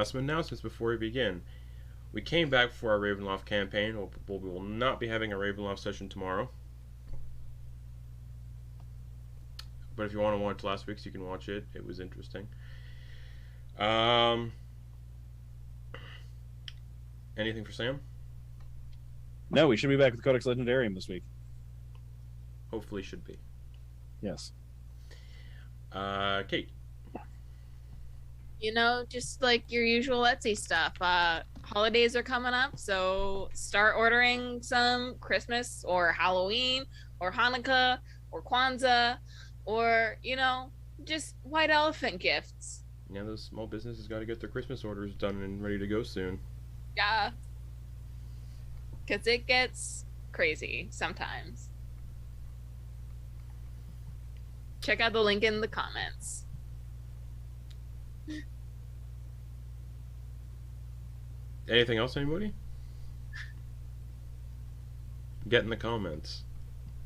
some announcements before we begin. We came back for our Ravenloft campaign. We will not be having a Ravenloft session tomorrow. But if you want to watch last week's, you can watch it. It was interesting. Anything for Sam? No, we should be back with Codex Legendarium this week. Hopefully should be. Yes. Kate. You know, just like your usual Etsy stuff. Holidays are coming up, so start ordering some Christmas or Halloween or Hanukkah or Kwanzaa or, you know, just white elephant gifts. Yeah, those small businesses got to get their Christmas orders done and ready to go soon. Yeah. Because it gets crazy sometimes. Check out the link in the comments. Anything else, anybody? Get in the comments.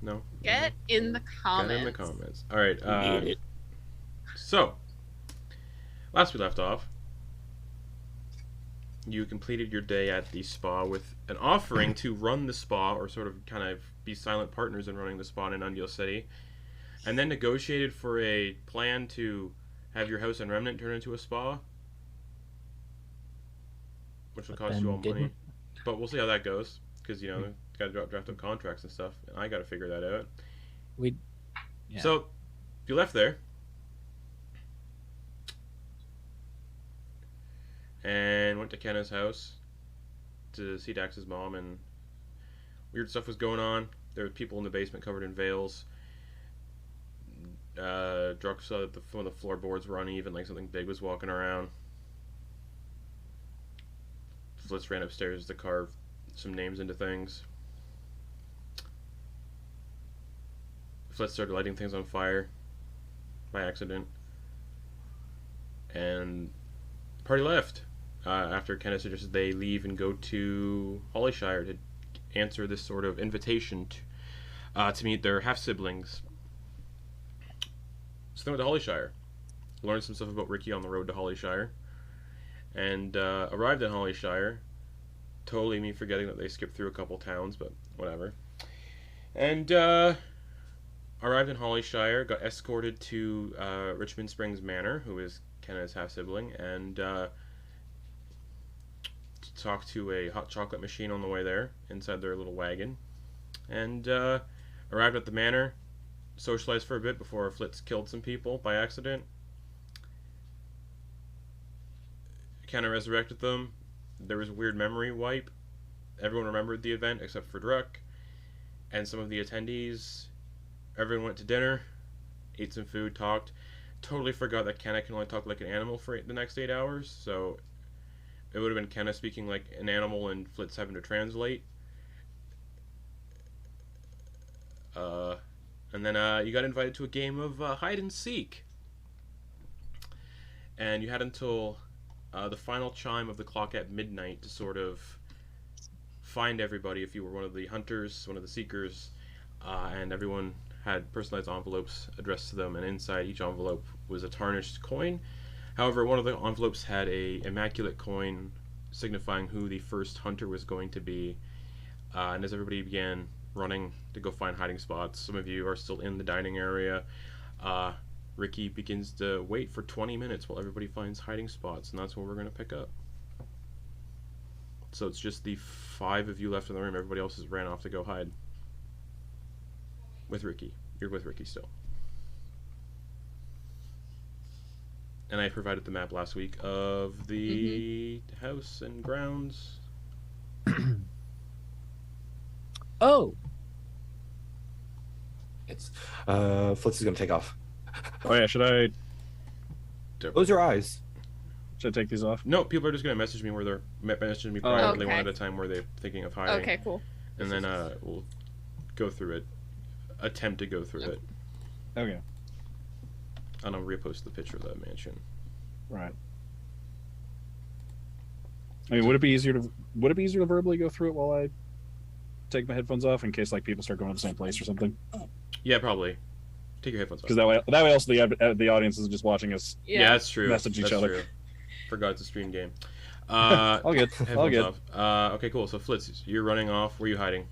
No? Get in the comments. Get in the comments. Alright, so, last we left off, you completed your day at the spa with an offering to run the spa, or sort of kind of be silent partners in running the spa in Undeal City, and then negotiated for a plan to have your house and remnant turn into a spa, which will cost you all money. But we'll see how that goes, because, you know, got to draft up contracts and stuff, and I got to figure that out. So, you left there, and went to Kenna's house to see Dax's mom, and weird stuff was going on. There were people in the basement covered in veils. Druk saw that one of the floorboards were uneven, like something big was walking around. Flitz ran upstairs to carve some names into things. Flitz started lighting things on fire by accident, and the party left after Kenneth suggested they leave and go to Hollyshire to answer this sort of invitation to meet their half-siblings. So they went to Hollyshire, learned some stuff about Ricky on the road to Hollyshire, and arrived in Hollyshire, totally me forgetting that they skipped through a couple towns, but whatever. And arrived in Hollyshire, got escorted to Richmond Springs Manor, who is Kenna's half-sibling, and talked to a hot chocolate machine on the way there, inside their little wagon. And arrived at the manor, socialized for a bit before Flitz killed some people by accident. Kenna resurrected them. There was a weird memory wipe. Everyone remembered the event except for Druk and some of the attendees. Everyone went to dinner, ate some food, talked. Totally forgot that Kenna can only talk like an animal for the next 8 hours, so it would have been Kenna speaking like an animal and Flitz having to translate. And then you got invited to a game of hide and seek. And you had until the final chime of the clock at midnight to sort of find everybody if you were one of the hunters, one of the seekers, and everyone had personalized envelopes addressed to them, and inside each envelope was a tarnished coin. However, one of the envelopes had a immaculate coin signifying who the first hunter was going to be. And as everybody began running to go find hiding spots, some of you are still in the dining area. Ricky begins to wait for 20 minutes while everybody finds hiding spots, and that's what we're going to pick up. So it's just the 5 of you left in the room. Everybody else has ran off to go hide. With Ricky. You're with Ricky still. And I provided the map last week of the house and grounds. Oh! It's Flitz is gonna take off. Oh yeah, should I Close your eyes. take these off? No, people are just gonna message me where they're messaging me privately okay. one at a time where they're thinking of hiding. Okay, cool. And then we'll go through it. Attempt to go through it. Okay. And I'll repost the picture of that mansion. Right. I mean, would it be easier to verbally go through it while I take my headphones off in case like people start going to the same place or something? Yeah, probably. Take your headphones off. Because that way also the audience is just watching us Yeah, that's true. message each That's other. True. Forgot it's a stream game. All good. All Headphones good. off. Okay, cool. So Flitz, you're running off. Where are you hiding?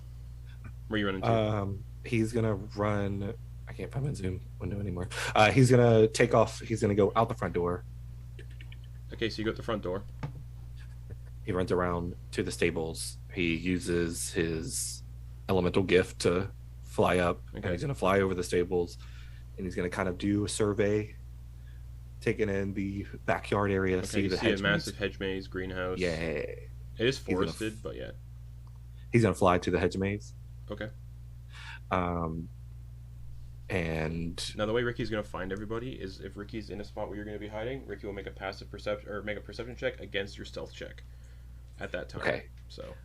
Where are you running to? He's gonna run. I can't find my Zoom window anymore. He's gonna take off. He's gonna go out the front door. Okay, so you go out the front door. He runs around to the stables. He uses his elemental gift to fly up. Okay. And he's gonna fly over the stables, and he's gonna kind of do a survey, taking in the backyard area. Okay, See you the see hedge a massive hedge maze, greenhouse. Yeah. It is forested, but yeah. He's gonna fly to the hedge maze. Okay. And Now the way Ricky's gonna find everybody is if Ricky's in a spot where you're gonna be hiding, Ricky will make a passive perception or make a perception check against your stealth check at that time. okay. So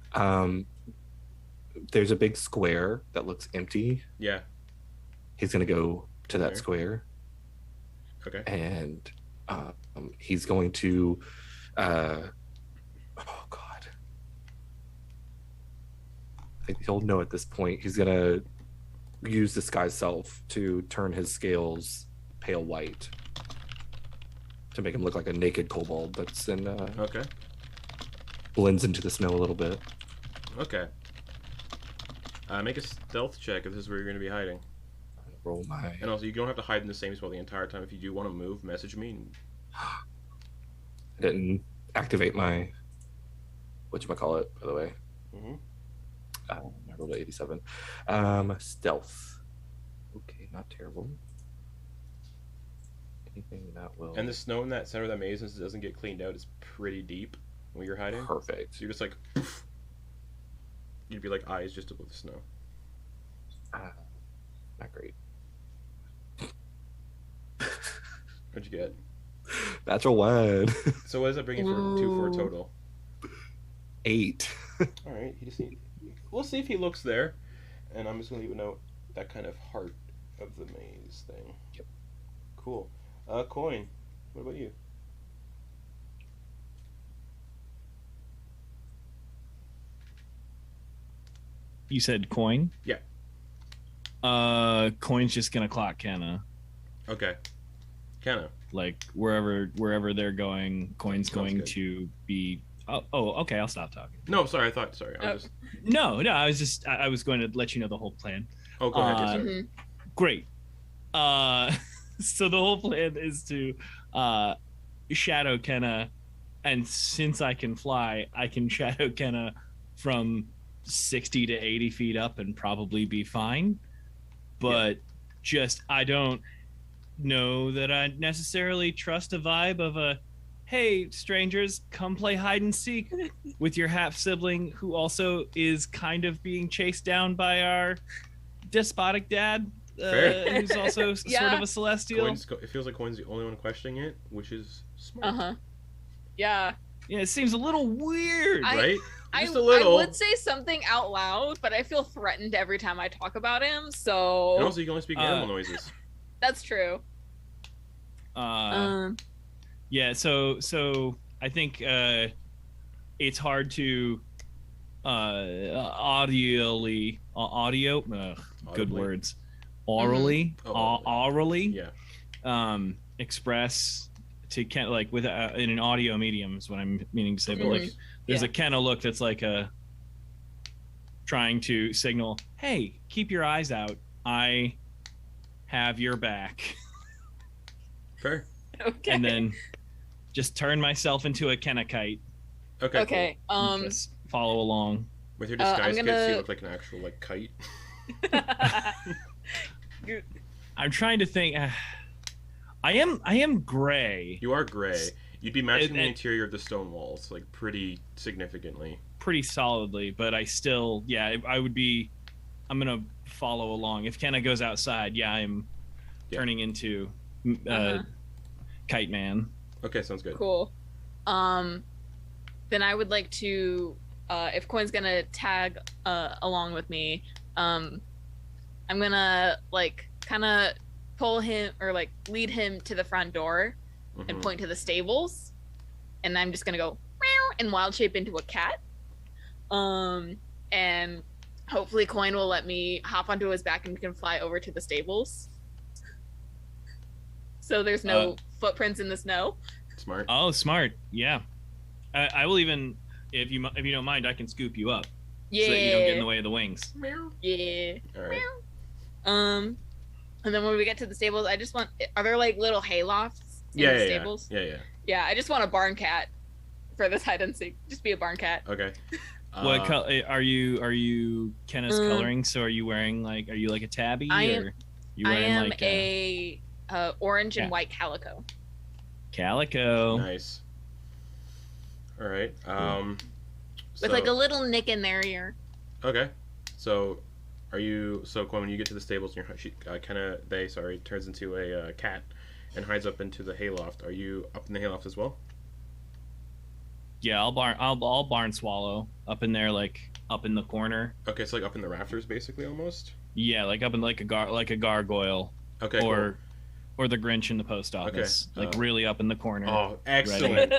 There's a big square that looks empty. yeah. He's gonna go to that Okay. square, Okay. and he's going to oh god, I think he'll know at this point. He's gonna use disguise self to turn his scales pale white to make him look like a naked kobold that's in Okay. blends into the snow a little bit. Okay. Make a stealth check if this is where you're gonna be hiding. Roll my And also, you don't have to hide in the same spot the entire time. If you do want to move, message me. I didn't activate my whatchamacallit, by the way. Mm-hmm. I rolled an 87. Stealth. Okay, not terrible. Anything that will. And the snow in that center of that maze, since it doesn't get cleaned out, is pretty deep when you're hiding. Perfect. So you're just like, you'd be like eyes just above the snow. Not great. What'd you get? Natural 1. So what does that bring you for two for a total? 8. All right, he just need. We'll see if he looks there, and I'm just gonna leave a note. That kind of heart of the maze thing. Yep. Cool. Quoin. What about you? You said Quoin? Yeah. Quoin's just gonna clock Kenna. Okay. Kenna. Like wherever they're going, Quoin's Sounds going good. to be. Oh, okay. I'll stop talking. No, sorry. I was just. No. I was going to let you know the whole plan. Oh, go ahead. Yes, Uh, sir. Mhm. Great. So the whole plan is to shadow Kenna, and since I can fly, I can shadow Kenna from 60 to 80 feet up and probably be fine. But just I don't know that I necessarily trust a vibe of a hey strangers, come play hide and seek with your half sibling who also is kind of being chased down by our despotic dad. Fair. Who's also sort Yeah. of a celestial. It feels like Coin's the only one questioning it, which is smart. Uh-huh. Yeah. Yeah, it seems a little weird. Right? I Just a little. would say something out loud, but I feel threatened every time I talk about him, so And also, you can only speak animal noises. that's true. Yeah, so I think it's hard to audio good Audibly. words orally Oh, audibly. orally Yeah. express to kind of like with in an audio medium is what I'm meaning to say, but like course. there's Yeah. a kind of look that's like a trying to signal, hey, keep your eyes out, I have your back. Fair. Okay. And then just turn myself into a Kennekite. Okay. Okay. and just follow along. Cool. With your I'm disguise kit, so gonna- you look like an actual like kite. I'm trying to think. I am gray, You are gray. You'd be matching the And- interior of the stone walls like pretty significantly. pretty solidly, but I still, I would be. I'm gonna follow along. If Kenna goes outside, I'm Yeah. turning into Uh-huh. Kite Man. Okay, sounds good. Cool. Then I would like to, if Coin's gonna tag along with me, I'm gonna like kind of pull him or like lead him to the front door and Mhm. point to the stables, and I'm just gonna go meow and wild shape into a cat. And hopefully Coin will let me hop onto his back and we can fly over to the stables. So there's no footprints in the snow. Smart. Oh, smart. Yeah. I will even, if you don't mind, I can scoop you up. Yeah. So that you don't get in the way of the wings. Yeah. All right. And then when we get to the stables, I just want. Are there like little hay lofts in the stables? Yeah. Yeah, I just want a barn cat for this hide and seek. Just be a barn cat. Okay. What color are you Kenna's coloring? So are you wearing like, are you like a tabby or you I wearing am like a orange and white calico. Calico? Nice. All right. With like a little nick in their ear. Okay. So, Quoin, when you get to the stables, turns into a cat and hides up into the hayloft. Are you up in the hayloft as well? Yeah, I'll barn swallow up in there, like up in the corner. Okay, so like up in the rafters, basically, almost. Yeah, like up in like a gargoyle. Okay. Or the Grinch in the post office, like really up in the corner. Oh, excellent!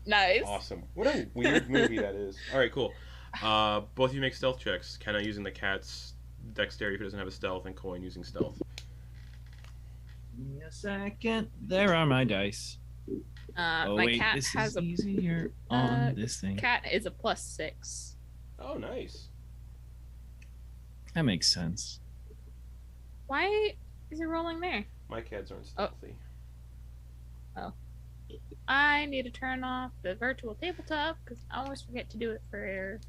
Nice. Awesome. What a weird movie that is. All right, cool. Both of you make stealth checks. Kenna using the cat's dexterity if it doesn't have a stealth, and Quoin using stealth. Give me a second. There are my dice. My cat this has is easier on this thing. Cat is a +6. Oh, nice. That makes sense. Why is he rolling there? My cats aren't stealthy. Oh. I need to turn off the virtual tabletop because I always forget to do it for.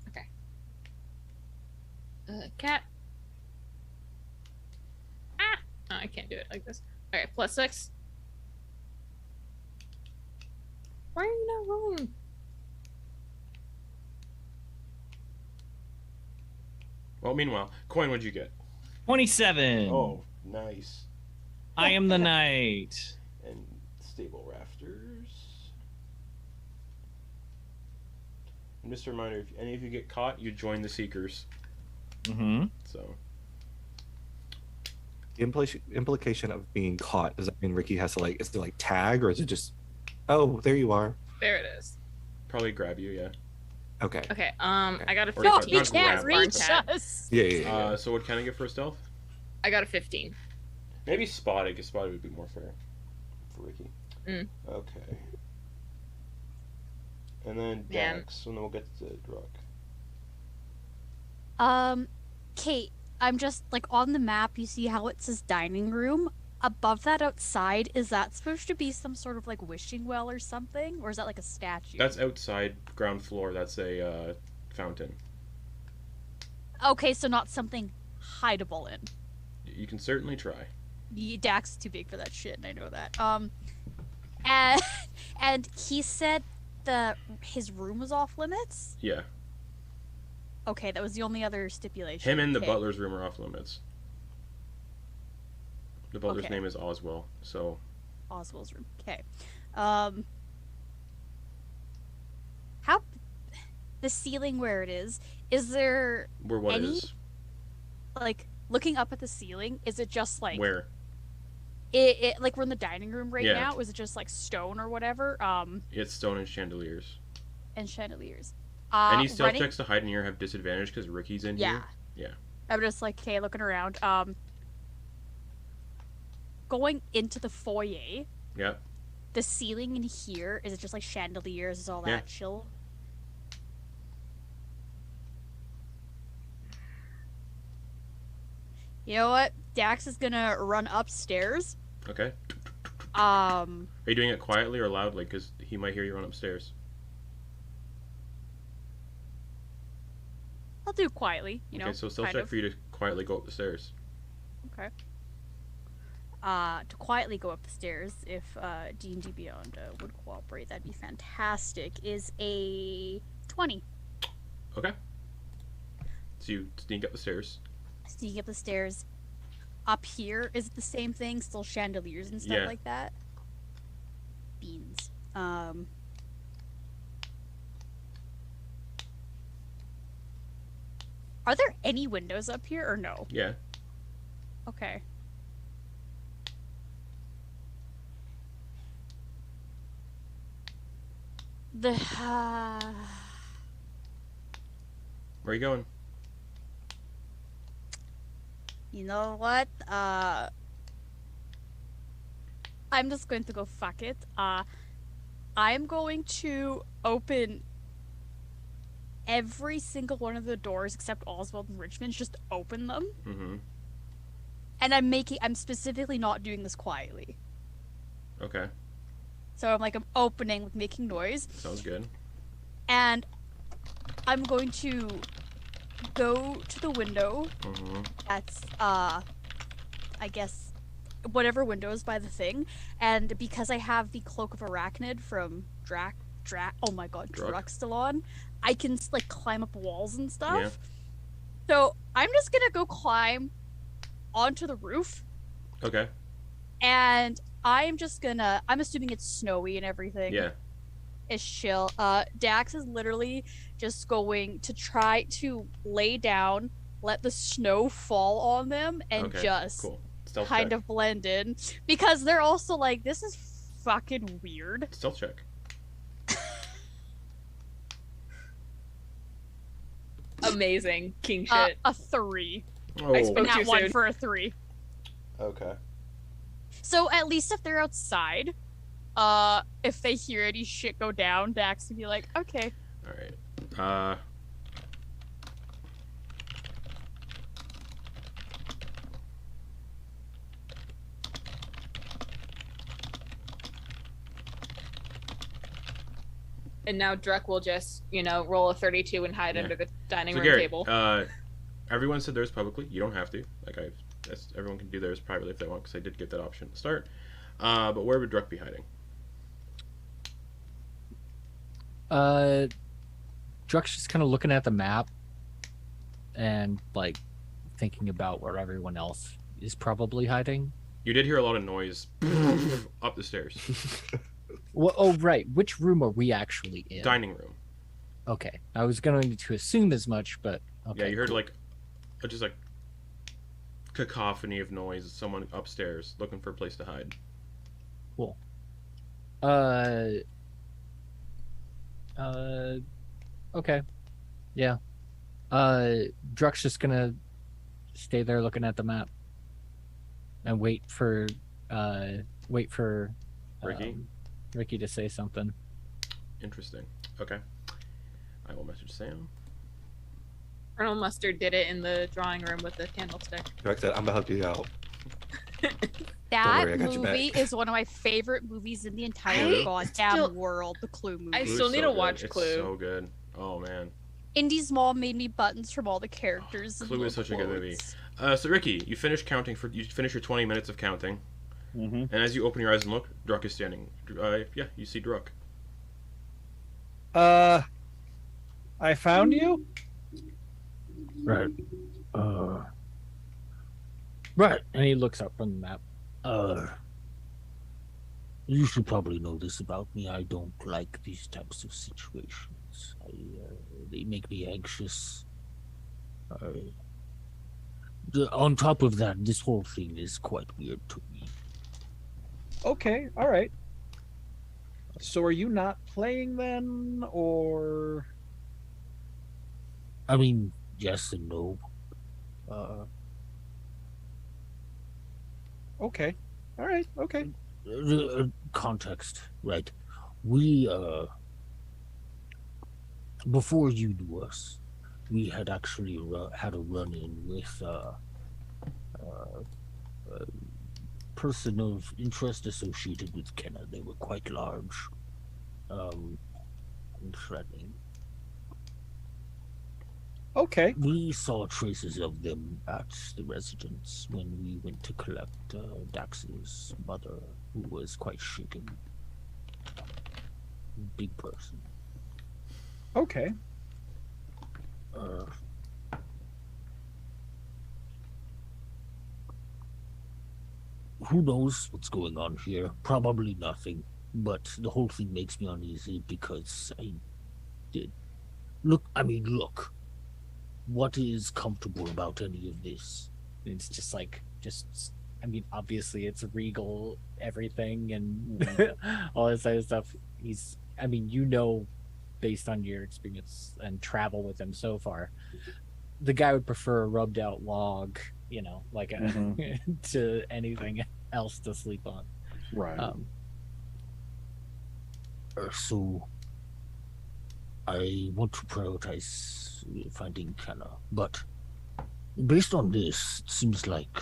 Okay. Cat. Ah! Oh, I can't do it like this. Alright, +6. Why are you not rolling? Well, meanwhile, Quoin, what'd you get? 27. Oh, nice. I am the knight. And stable rafters. And just a reminder, if any of you get caught, you join the Seekers. Mm-hmm. So. The implication of being caught, does that mean Ricky has to is it like tag, or is it just, oh, there you are? There it is. Probably grab you, yeah. Okay. Okay, I got a Or 15. not He grab, can't but- reach cat. us. Yeah. So what can I get for a stealth? I got a 15. Maybe spotted, because spotted would be more fair for Ricky. Mm. Okay. And then Man. Dax, and then we'll get to Druk. Kate, I'm just like on the map, you see how it says dining room? Above that outside, is that supposed to be some sort of like wishing well or something? Or is that like a statue? That's outside ground floor. That's a fountain. Okay, so not something hideable in. You can certainly try. Dax is too big for that shit, and I know that. And he said his room was off limits? Yeah. Okay, that was the only other stipulation. Him and the Okay. butler's room are off limits. The butler's Okay. name is Oswell, so... Oswald's room. Okay. How the ceiling where it is there Where what Any? is? like looking up at the ceiling, is it just like Where? it like we're in the dining room right Yeah. now? Was it just like stone or whatever? It's stone and chandeliers. And chandeliers. Any stealth running- checks to hide in here have disadvantage because Ricky's in Yeah. here? Yeah. I'm just like, okay, looking around. Going into the foyer, Yep. the ceiling in here, is it just like chandeliers? Is all that Yeah. chill? You know what? Dax is gonna run upstairs. Okay. I'll Are you doing it quietly or loudly? Because he might hear you run upstairs. do it quietly, you know. Okay, so stealth kind check of. for you to quietly go up the stairs. Okay. To quietly go up the stairs, if D&D Beyond would cooperate, that'd be fantastic, is a 20. Okay. So you sneak up the stairs. Sneaking up the stairs. Up here, is it the same thing? Still chandeliers and stuff Yeah. like that? Beans. Are there any windows up here or no? Yeah. Okay. The Where are you going? You know what? I'm just going to go fuck it. I'm going to open every single one of the doors except Oswald and Richmond's. Just open them. Mm-hmm. And I'm specifically not doing this quietly. Okay. So I'm opening with making noise. Sounds good. And I'm going to go to the window. Mm-hmm. That's I guess whatever window is by the thing. And because I have the Cloak of Arachnid from Druxtalon, I can climb up walls and stuff. Yeah. So I'm just gonna go climb onto the roof. Okay. And I'm assuming it's snowy and everything. Yeah. It's chill. Dax is literally just going to try to lay down, let the snow fall on them, and just cool. Stealth kind check. of blend in. Because they're also this is fucking weird. Stealth check. Amazing. King shit. A 3. Oh. I spoke And too that one soon. for a 3. Okay. So at least if they're outside, if they hear any shit go down, Dax can be like, okay. All right. And now Druck will just, roll a 32 and hide Yeah. under the dining So room Gary, table. everyone said theirs publicly. You don't have to. Everyone can do theirs privately if they want, because I did give that option at the start. But where would Druck be hiding? Druck's just kind of looking at the map and thinking about where everyone else is probably hiding. You did hear a lot of noise up the stairs. Well, oh right, which room are we actually in? Dining room. Okay, I was going to assume as much, but okay. Yeah, you heard just cacophony of noise. Someone upstairs looking for a place to hide. Cool. Okay. Yeah. Druck's just gonna stay there looking at the map and wait for Ricky? Ricky to say something. Interesting. Okay. I will message Sam. Colonel Mustard did it in the drawing room with the candlestick. Correct that. I'm gonna help you out. That worry, I got your movie back. is one of my favorite movies in the entire I goddamn still- world. The Clue movie. I Clue's still need so to watch good. Clue. It's so good. Oh man. Indy's mom made me buttons from all the characters. in Clue the is such a good movie. quotes. So Ricky, you finish your 20 minutes of counting, Mm-hmm. and as you open your eyes and look, Druck is standing. Yeah, you see Druck. I found you? Right. Right. And he looks up from the map. You should probably know this about me. I don't like these types of situations. They make me anxious. On top of that, this whole thing is quite weird to me. Okay, all right. So are you not playing then, or? I mean, yes and no. Okay, all right, okay. Context, right? We, before you knew us, we had actually had a run-in with a person of interest associated with Kenna. They were quite large, and threatening. Okay, We saw traces of them at the residence when we went to collect Dax's mother, who was quite shaken. Big person. okay. Who knows what's going on here? Probably nothing. But the whole thing makes me uneasy because I did. Look. What is comfortable about any of this? It's just obviously it's regal, everything, and all this other stuff. Based on your experience and travel with him so far, the guy would prefer a rubbed out log you know, like Mm-hmm. to anything else to sleep on. Right. So I want to prioritize finding Kenna, but based on this, it seems like,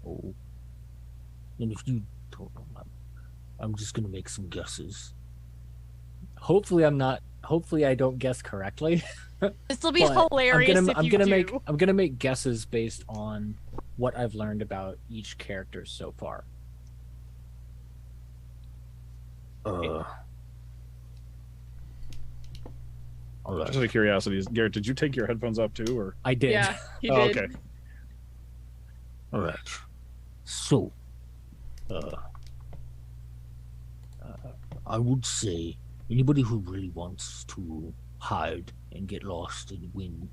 and if you don't know, I'm just gonna make some guesses. Hopefully I don't guess correctly. This will be But hilarious if you do. I'm gonna make guesses based on what I've learned about each character so far. All right. Just out of curiosity, Garrett, did you take your headphones off too, or? I did. Yeah, he Oh, did. okay. All right. So, I would say anybody who really wants to hide and get lost and win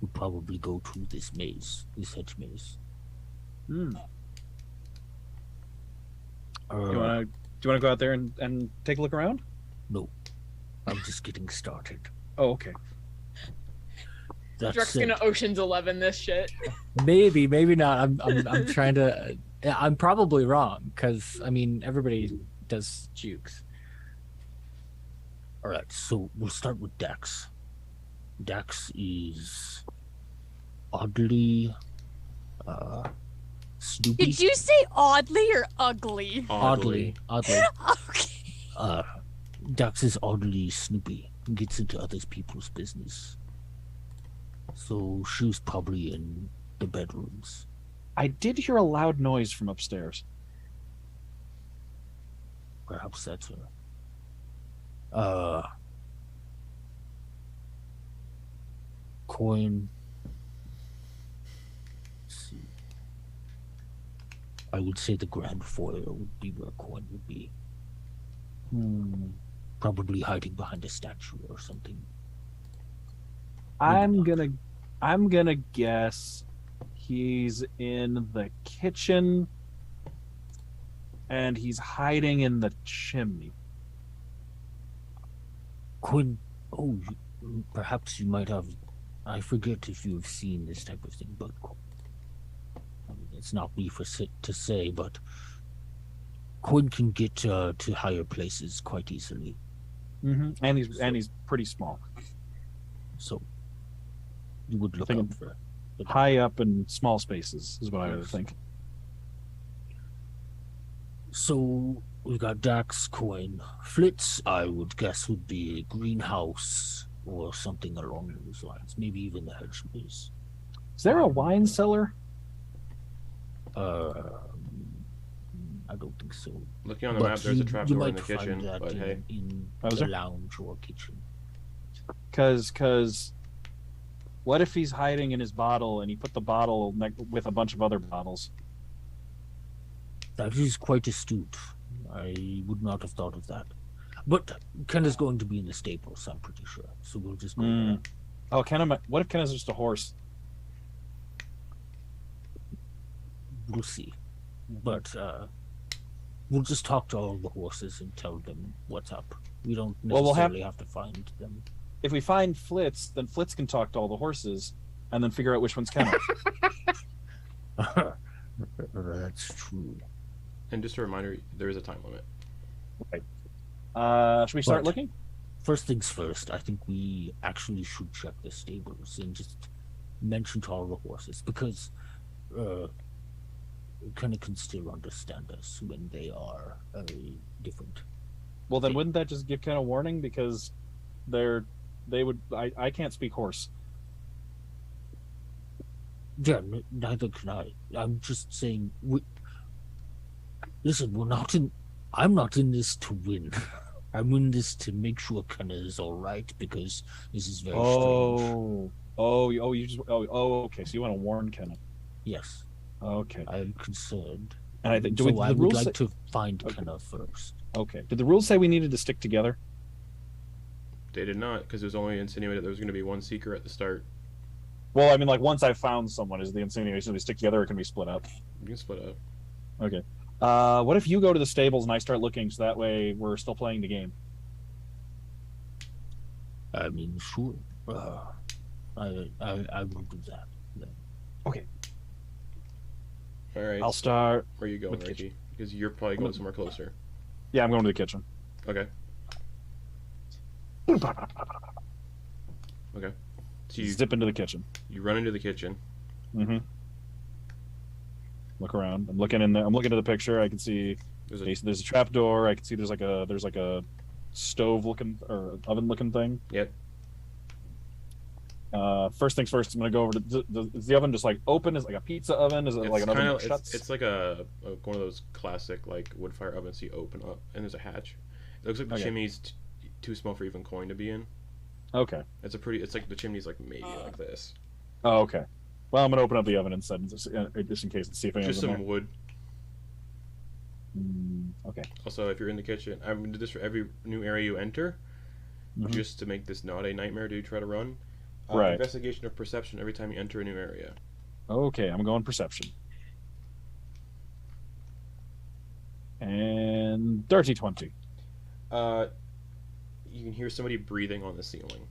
would probably go to this maze, this hedge maze. Hmm. Do you wanna go out there and take a look around? No, I'm just getting started. Oh, okay. That Druck's said, gonna Ocean's 11 this shit. Maybe not. I'm trying to. I'm probably wrong because I mean everybody does jukes. all right, so we'll start with Dax. Dax is oddly Snoopy. Did you say oddly or ugly? Oddly. Okay. Dax is oddly Snoopy and gets into other people's business. So she was probably in the bedrooms. I did hear a loud noise from upstairs. Perhaps that's her. Quoin. Let's see. I would say the Grand Foyer would be where Quoin would be. Probably hiding behind a statue or something. I'm gonna guess he's in the kitchen and he's hiding in the chimney. Quinn, perhaps you might have. I forget if you have seen this type of thing, but I mean, it's not me to say, but Quinn can get to higher places quite easily. Mm-hmm. And he's pretty small. So you would look Thinking out for high up in small spaces is what I would think. So we've got Dax, Quoin, Flitz. I would guess would be a greenhouse or something along those lines. Maybe even the hedge maze. Is there a wine cellar? I don't think so. Looking on the But map, there's a you trapdoor in might the kitchen, find that but hey. in Oh, is the there? lounge or kitchen. Cause what if he's hiding in his bottle and he put the bottle with a bunch of other bottles? That is quite astute. I would not have thought of that. But Kenna's going to be in the stables, I'm pretty sure. So we'll just go there. Oh, what if Kenna's just a horse? We'll see. But we'll just talk to all the horses and tell them what's up. We don't Well, necessarily have to find them. If we find Flitz, then Flitz can talk to all the horses and then figure out which one's Kenna. That's true. And just a reminder, there is a time limit. Should we start But- looking? First things first, I think we actually should check the stables and just mention to all the horses because Kenna can still understand us when they are different. Well, then wouldn't that just give Kenna warning because I can't speak horse. Yeah, neither can I. I'm just saying. Listen, I'm not in this to win. I'm in this to make sure Kenna is all right because this is very strange. Okay. So you want to warn Kenna? Yes, Okay. I'm concerned. And I think So I the would rules like say, to find Kenna first. okay. Did the rules say we needed to stick together? They did not, because it was only insinuated there was going to be one seeker at the start. Well, I mean, like once I found someone, is the insinuation we stick together or can we split up? You can split up. Okay. What if you go to the stables and I start looking, so that way we're still playing the game? I mean, sure. I will do that. Then. Okay. All right. I'll start. Where are you going, with the Ricky? Because you're probably going somewhere closer. Yeah, I'm going to the kitchen. Okay. Okay. So you Zip into the kitchen. you run into the kitchen. Mm-hmm. Look around. I'm looking in there. I'm looking at the picture. I can see there's a trap door. I can see there's like a stove looking or oven looking thing. Yep. First things first. I'm gonna go over to is the oven just like open? Is it like a pizza oven? Is it like an oven that shuts? It's like a one of those classic like wood fire ovens you open up and there's a hatch. It looks like the chimney's too small for even Quoin to be in. Okay. It's like the chimney's like maybe like this. Oh, okay. Well, I'm gonna open up the oven instead, just in case, and see if anyone's Just in some there. wood. Okay. Also, if you're in the kitchen, I'm gonna do this for every new area you enter, Mhm. just to make this not a nightmare to try to run. Right. Investigation of perception every time you enter a new area. Okay, I'm going perception. And dirty 20. You can hear somebody breathing on the ceiling.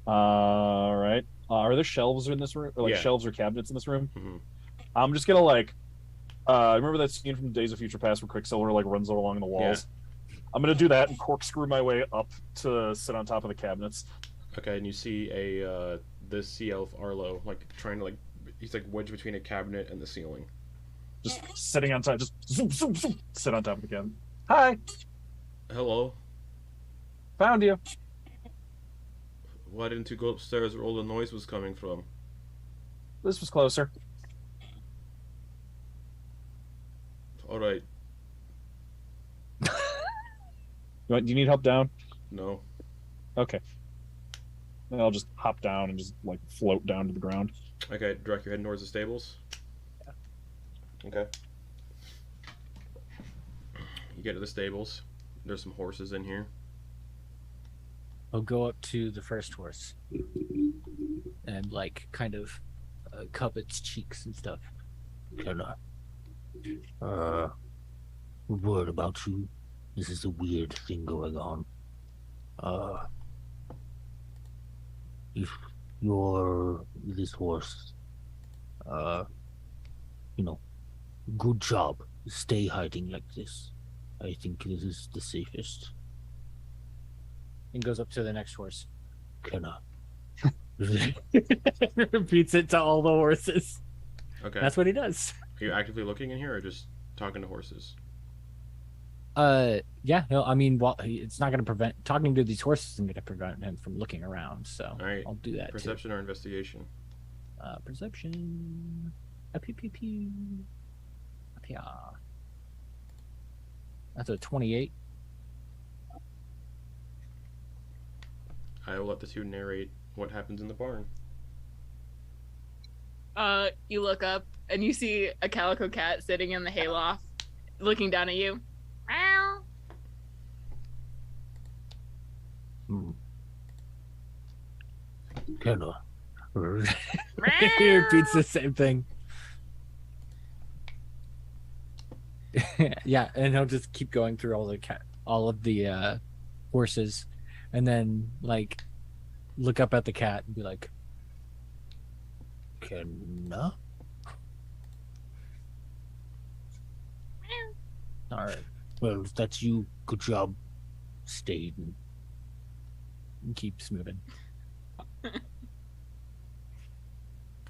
All right. Are there shelves in this room, or like Yeah. shelves or cabinets in this room? Mm-hmm. I'm just gonna like. Remember that scene from Days of Future Past where Quicksilver like runs along the walls? I'm gonna do that and corkscrew my way up to sit on top of the cabinets. Okay, and you see the sea elf Arlo like trying to he's like wedged between a cabinet and the ceiling. Just sitting on top, just zoom, zoom, zoom, sit on top of the cabinet. Hi, Hello. found you. Why didn't you go upstairs where all the noise was coming from? This was closer. All right. Do you need help down? No. Okay. Then I'll just hop down and just like float down to the ground. Okay, direct your head towards the stables. Yeah. Okay. You get to the stables. There's some horses in here. I'll go up to the first horse and like kind of cup its cheeks and stuff. Can I? Word about you. This is a weird thing going on. If you're this horse, good job. Stay hiding like this. I think this is the safest. And goes up to the next horse. Can I? Repeats it to all the horses. Okay. That's what he does. Are you actively looking in here or just talking to horses? Yeah, no, I mean, well, it's not going to prevent talking to these horses isn't going to prevent him from looking around. So All right. I'll do that. Perception or investigation? Perception. Pew, pew, pew. Yeah. That's a 28. I will let the two narrate what happens in the barn. You look up and you see a calico cat sitting in the hayloft, looking down at you. Meow. Can I? He repeats the same thing. Yeah, and he'll just keep going through all of the horses, and then like look up at the cat and be like, Can I? "All right," Well, if that's you, good job. stayed and keeps moving.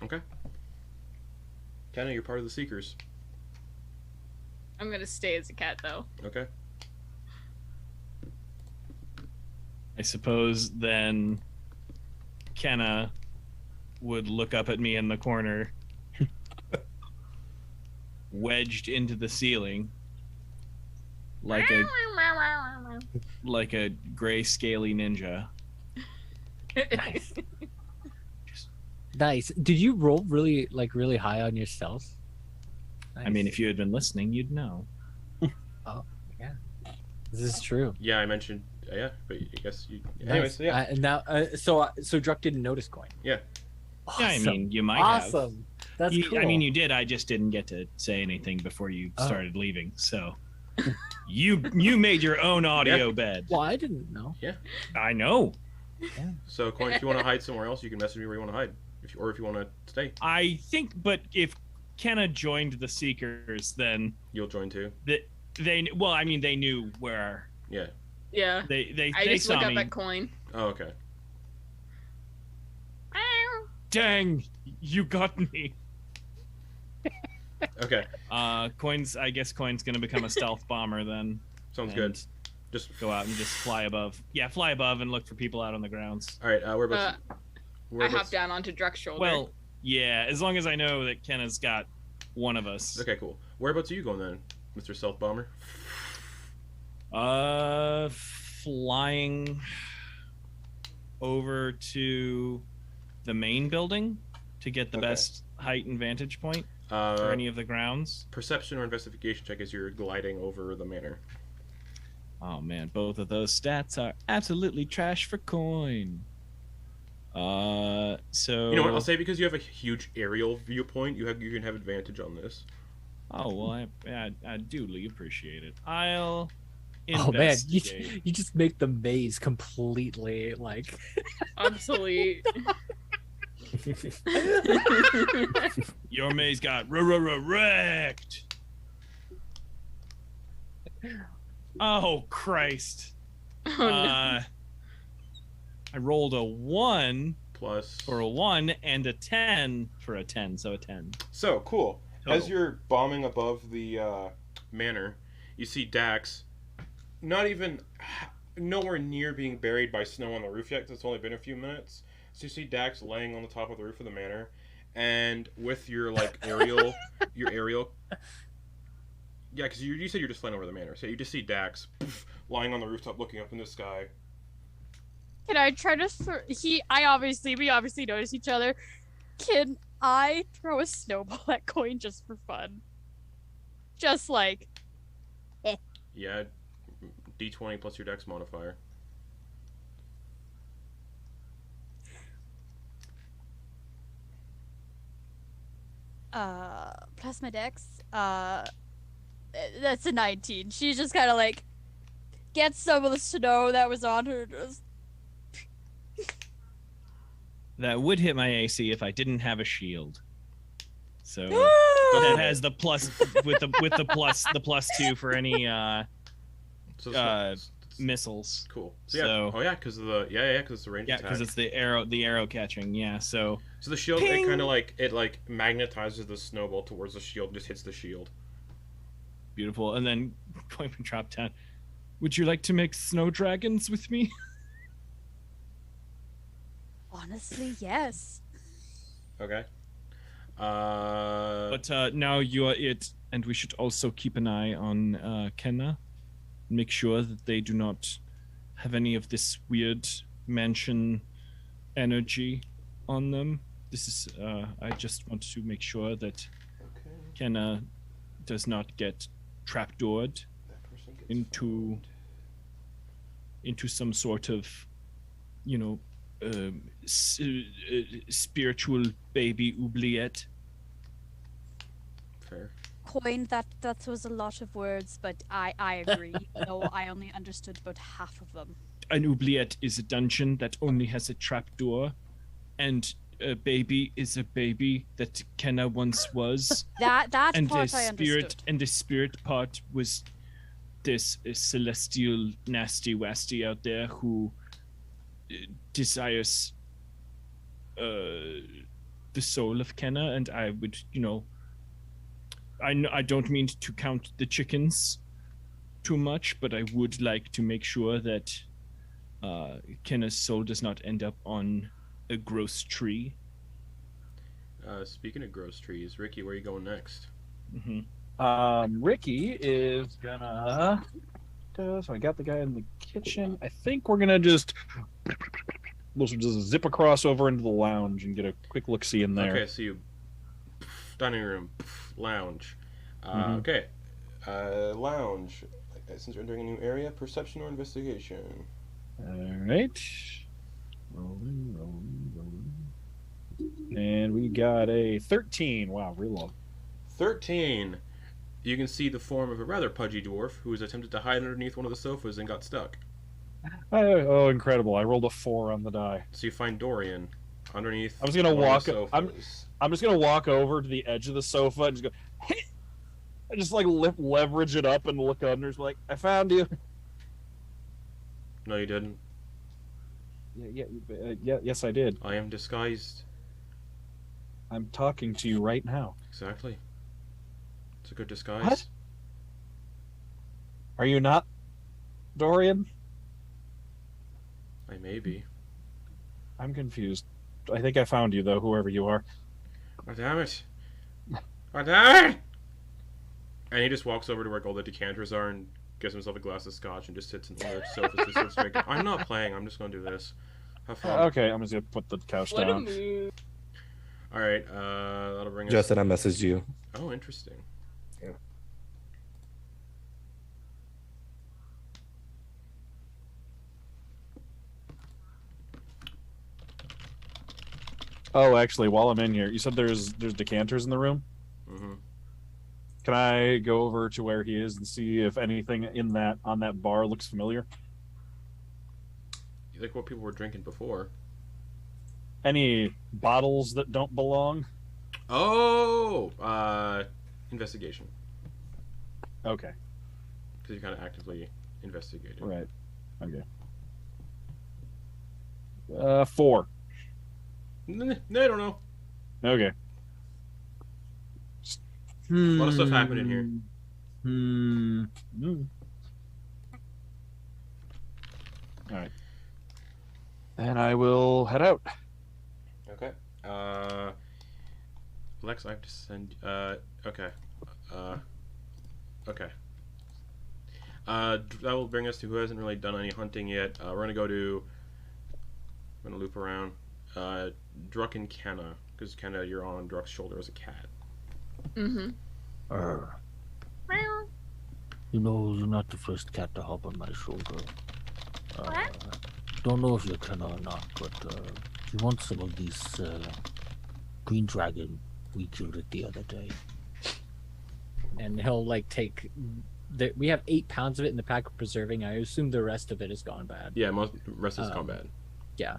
Okay. Kenna, you're part of the Seekers. I'm gonna stay as a cat though. Okay. I suppose then Kenna would look up at me in the corner, wedged into the ceiling, like a gray scaly ninja. Nice. Nice. Did you roll really high on your stealth? I mean, if you had been listening, you'd know. Oh, yeah. This is true. Yeah, I mentioned. Yeah, but I guess you. Anyways, Nice. yeah. And now, so Druck didn't notice Quoin. Yeah. Yeah, I mean, you might have. Awesome. That's cool. I mean, you did. I just didn't get to say anything before you started leaving. So you made your own audio bed. Well, I didn't know. I know. So, Quoin, if you want to hide somewhere else, you can message me where you want to hide. if you want to stay, I think, but if Kenna joined the Seekers, then you'll join too. they well, I mean, they knew where. Yeah. Yeah. They I just saw look me. up at Quoin. Oh, okay. Dang, you got me. Okay. Quoin's. I guess Quoin's gonna become a stealth bomber then. Sounds and good. Just go out and just fly above. Yeah, fly above and look for people out on the grounds. All right. Whereabouts? I hop down onto Druck's shoulder. Well, yeah, as long as I know that Kenna's got one of us. Okay, cool. Whereabouts are you going then, Mr. Stealth Bomber? Flying over to the main building to get the best height and vantage point for any of the grounds. Perception or investigation check as you're gliding over the manor. Oh man, both of those stats are absolutely trash for Quoin. So you know what? I'll say because you have a huge aerial viewpoint, you can have advantage on this. Oh well, I duly appreciate it. I'll. Oh man, investigate. you just make the maze completely like obsolete. Your maze got wrecked. Oh Christ! Oh, no. I rolled a 1 plus for a 1 and a 10 for a 10, so a 10. So cool. Total. As you're bombing above the manor, you see Dax, not even nowhere near being buried by snow on the roof yet, 'cause it's only been a few minutes. So you see Dax laying on the top of the roof of the manor, and with your like aerial, yeah, because you said you're just flying over the manor, so you just see Dax lying on the rooftop, looking up in the sky. Can I try to we obviously notice each other. Can I throw a snowball at Quoin just for fun? Just like Yeah, D20 plus your Dex modifier. plus my dex, that's a 19. She just kind of like gets some of the snow that was on her. Just... That would hit my AC if I didn't have a shield. So that has the plus with the +2 for any missiles. Cool. So, yeah. Oh yeah, because because it's the range attack. Yeah, because it's the arrow catching. Yeah. So the shield, it kind of like magnetizes the snowball towards the shield and just hits the shield. Beautiful. And then Quoin drop down. Would you like to make snow dragons with me? Honestly, yes. Okay. But now you are it, and we should also keep an eye on Kenna. Make sure that they do not have any of this weird mansion energy on them. This is I just want to make sure that Kenna does not get trapdoored into some sort of, spiritual baby oubliette. Fair. Quoin, that was a lot of words, but I agree. Though I only understood about half of them. An oubliette is a dungeon that only has a trapdoor, and a baby is a baby that Kenna once was. that and part I understood. And the spirit part was this celestial nasty wasty out there who desires the soul of Kenna, and I would, I don't mean to count the chickens too much, but I would like to make sure that Kenna's soul does not end up on a gross tree. Speaking of gross trees, Ricky, where are you going next? Ricky is gonna. So I got the guy in the kitchen. I think we're gonna just zip across over into the lounge and get a quick look-see in there. Okay, so you dining room, lounge. Okay, lounge. Since you're entering a new area, perception or investigation. All right. Rolling. And we got a 13. Wow, real low. 13. You can see the form of a rather pudgy dwarf who has attempted to hide underneath one of the sofas and got stuck. Oh, incredible. I rolled a 4 on the die. So you find Dorian underneath. I'm just gonna one of walk. the sofas. I'm just gonna walk over to the edge of the sofa and just go. Hey! I just like leverage it up and look under. It's like, I found you. No, you didn't. Yes, I did. I am disguised. I'm talking to you right now. Exactly. It's a good disguise. What? Are you not Dorian? I may be. I'm confused. I think I found you, though, whoever you are. Oh, damn it. Oh, damn it! And he just walks over to where all the decanters are and gets himself a glass of scotch and just sits in the sofa. Just starts drinking. I'm not playing. I'm just going to do this. Have fun. Okay, I'm just going to put the couch What a down. move. Alright, that'll bring us... Justin, I messaged you. Oh, interesting. Yeah. Oh, actually, while I'm in here, you said there's decanters in the room? Mm-hmm. Can I go over to where he is and see if anything on that bar looks familiar? Like what people were drinking before. Any bottles that don't belong? Oh! Investigation. Okay. Because you're kind of actively investigating. Right. Okay. 4. No, I don't know. Okay. A lot of stuff happened in here. Alright. And I will head out. Okay. Lex, I have to send... okay. Okay. That will bring us to who hasn't really done any hunting yet. We're gonna go to... I'm gonna loop around. Druck and Kenna. Because Kenna, you're on Druck's shoulder as a cat. Mm-hmm. You know, you're not the first cat to hop on my shoulder. Don't know if you can or not, but if you want some of these green dragon, we killed it the other day. And he'll like take. We have 8 pounds of it in the pack of preserving. I assume the rest of it has gone bad. Yeah, most rest is gone bad. Yeah.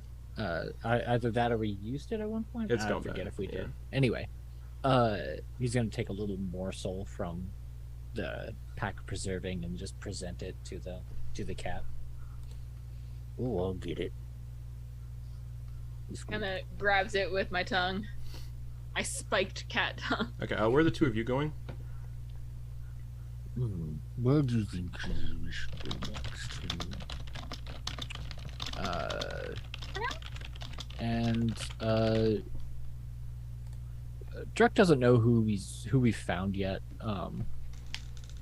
Either that or we used it at one point. It's I gone forget bad, if we yeah. did. Anyway, he's gonna take a little morsel from the pack of preserving and just present it to the cat. Oh, I'll get it. Kind of grabs it with my tongue. I spiked cat tongue. Okay, where are the two of you going? Where do you think we should go next? Druck doesn't know who we found yet.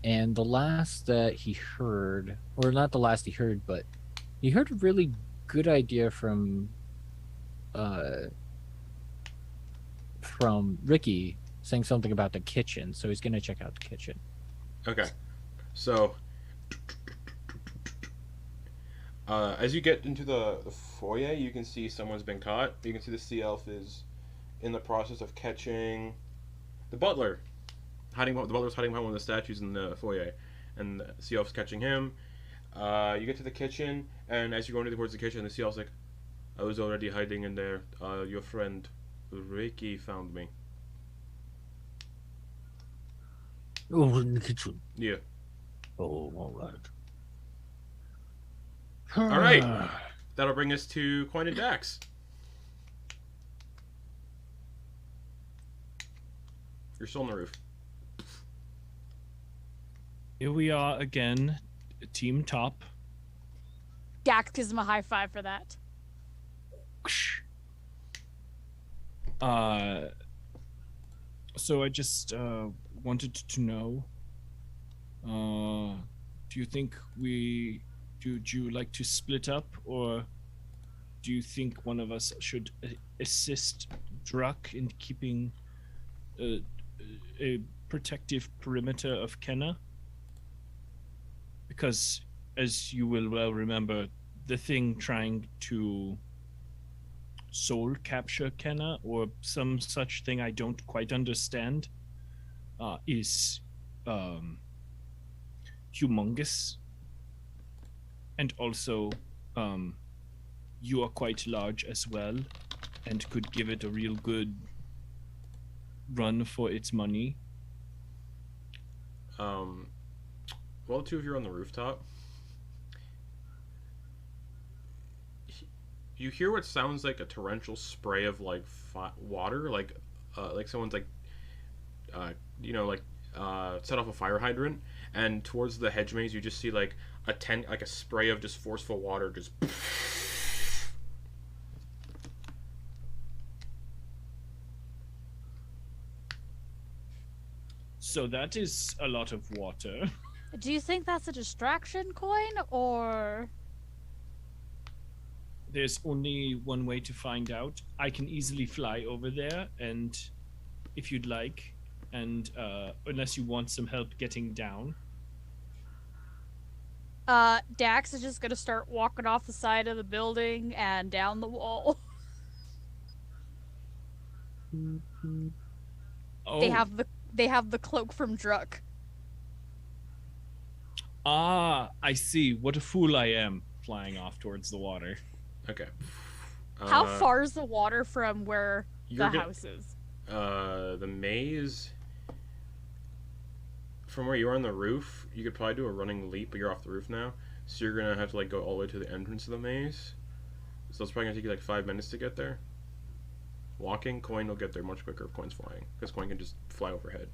And the last that he heard, or not the last he heard, but he heard a really good idea from Ricky saying something about the kitchen, so he's gonna check out the kitchen. Okay. So, as you get into the foyer, you can see someone's been caught. You can see the sea elf is in the process of catching the butler. The butler's hiding behind one of the statues in the foyer, and the sea elf's catching him. You get to the kitchen, and as you're going towards the kitchen, the sea elf's like, I was already hiding in there. Your friend Ricky found me. Oh, in the kitchen. Yeah. Oh, all right. Alright. That'll bring us to Quoin and Dax. You're still on the roof. Here we are again, team top. Dax gives him a high five for that. So I just wanted to know, do you think would you like to split up, or do you think one of us should assist Druck in keeping a protective perimeter of Kenna? Because, as you will well remember, the thing trying to soul capture Kenna, or some such thing I don't quite understand, is humongous. And also, you are quite large as well. and could give it a real good run for its money. While the two of you are on the rooftop, you hear what sounds like a torrential spray of like water, like someone's like, set off a fire hydrant, and towards the hedge maze you just see like a spray of just forceful water just. So that is a lot of water. Do you think that's a distraction, Quoin, or? There's only one way to find out. I can easily fly over there, and if you'd like, and unless you want some help getting down. Dax is just gonna start walking off the side of the building and down the wall. Oh. They have the cloak from Druck. Ah, I see. What a fool I am, flying off towards the water. Okay. How far is the water from where the house is? The maze. From where you are on the roof, you could probably do a running leap, but you're off the roof now. So you're gonna have to like go all the way to the entrance of the maze. So it's probably gonna take you like 5 minutes to get there. Walking, Quoin will get there much quicker if Quoin's flying, because Quoin can just fly overhead.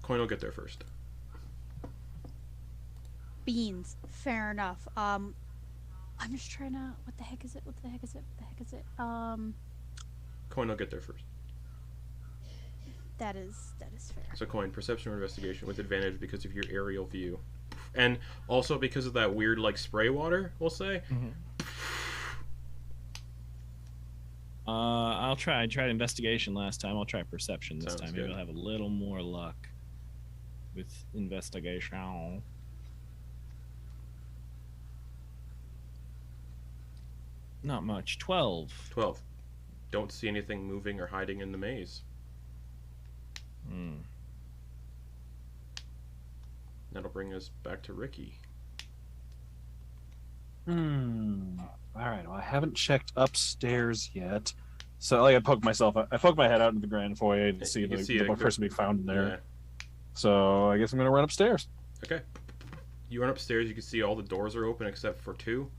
Quoin will get there first. Beans. Fair enough. I'm just trying to. What the heck is it? Quoin will get there first. That is fair. So Quoin, perception or investigation with advantage because of your aerial view. And also because of that weird like spray water, we'll say. Mm-hmm. I'll try. I tried investigation last time. I'll try perception this time. Maybe I'll have a little more luck with investigation. Not much. 12. 12. Don't see anything moving or hiding in the maze. That'll bring us back to Ricky. All right. Well, I haven't checked upstairs yet. So, like, I poked my head out into the grand foyer to see the person being found in there. Yeah. So, I guess I'm going to run upstairs. Okay. You run upstairs, you can see all the doors are open except for 2,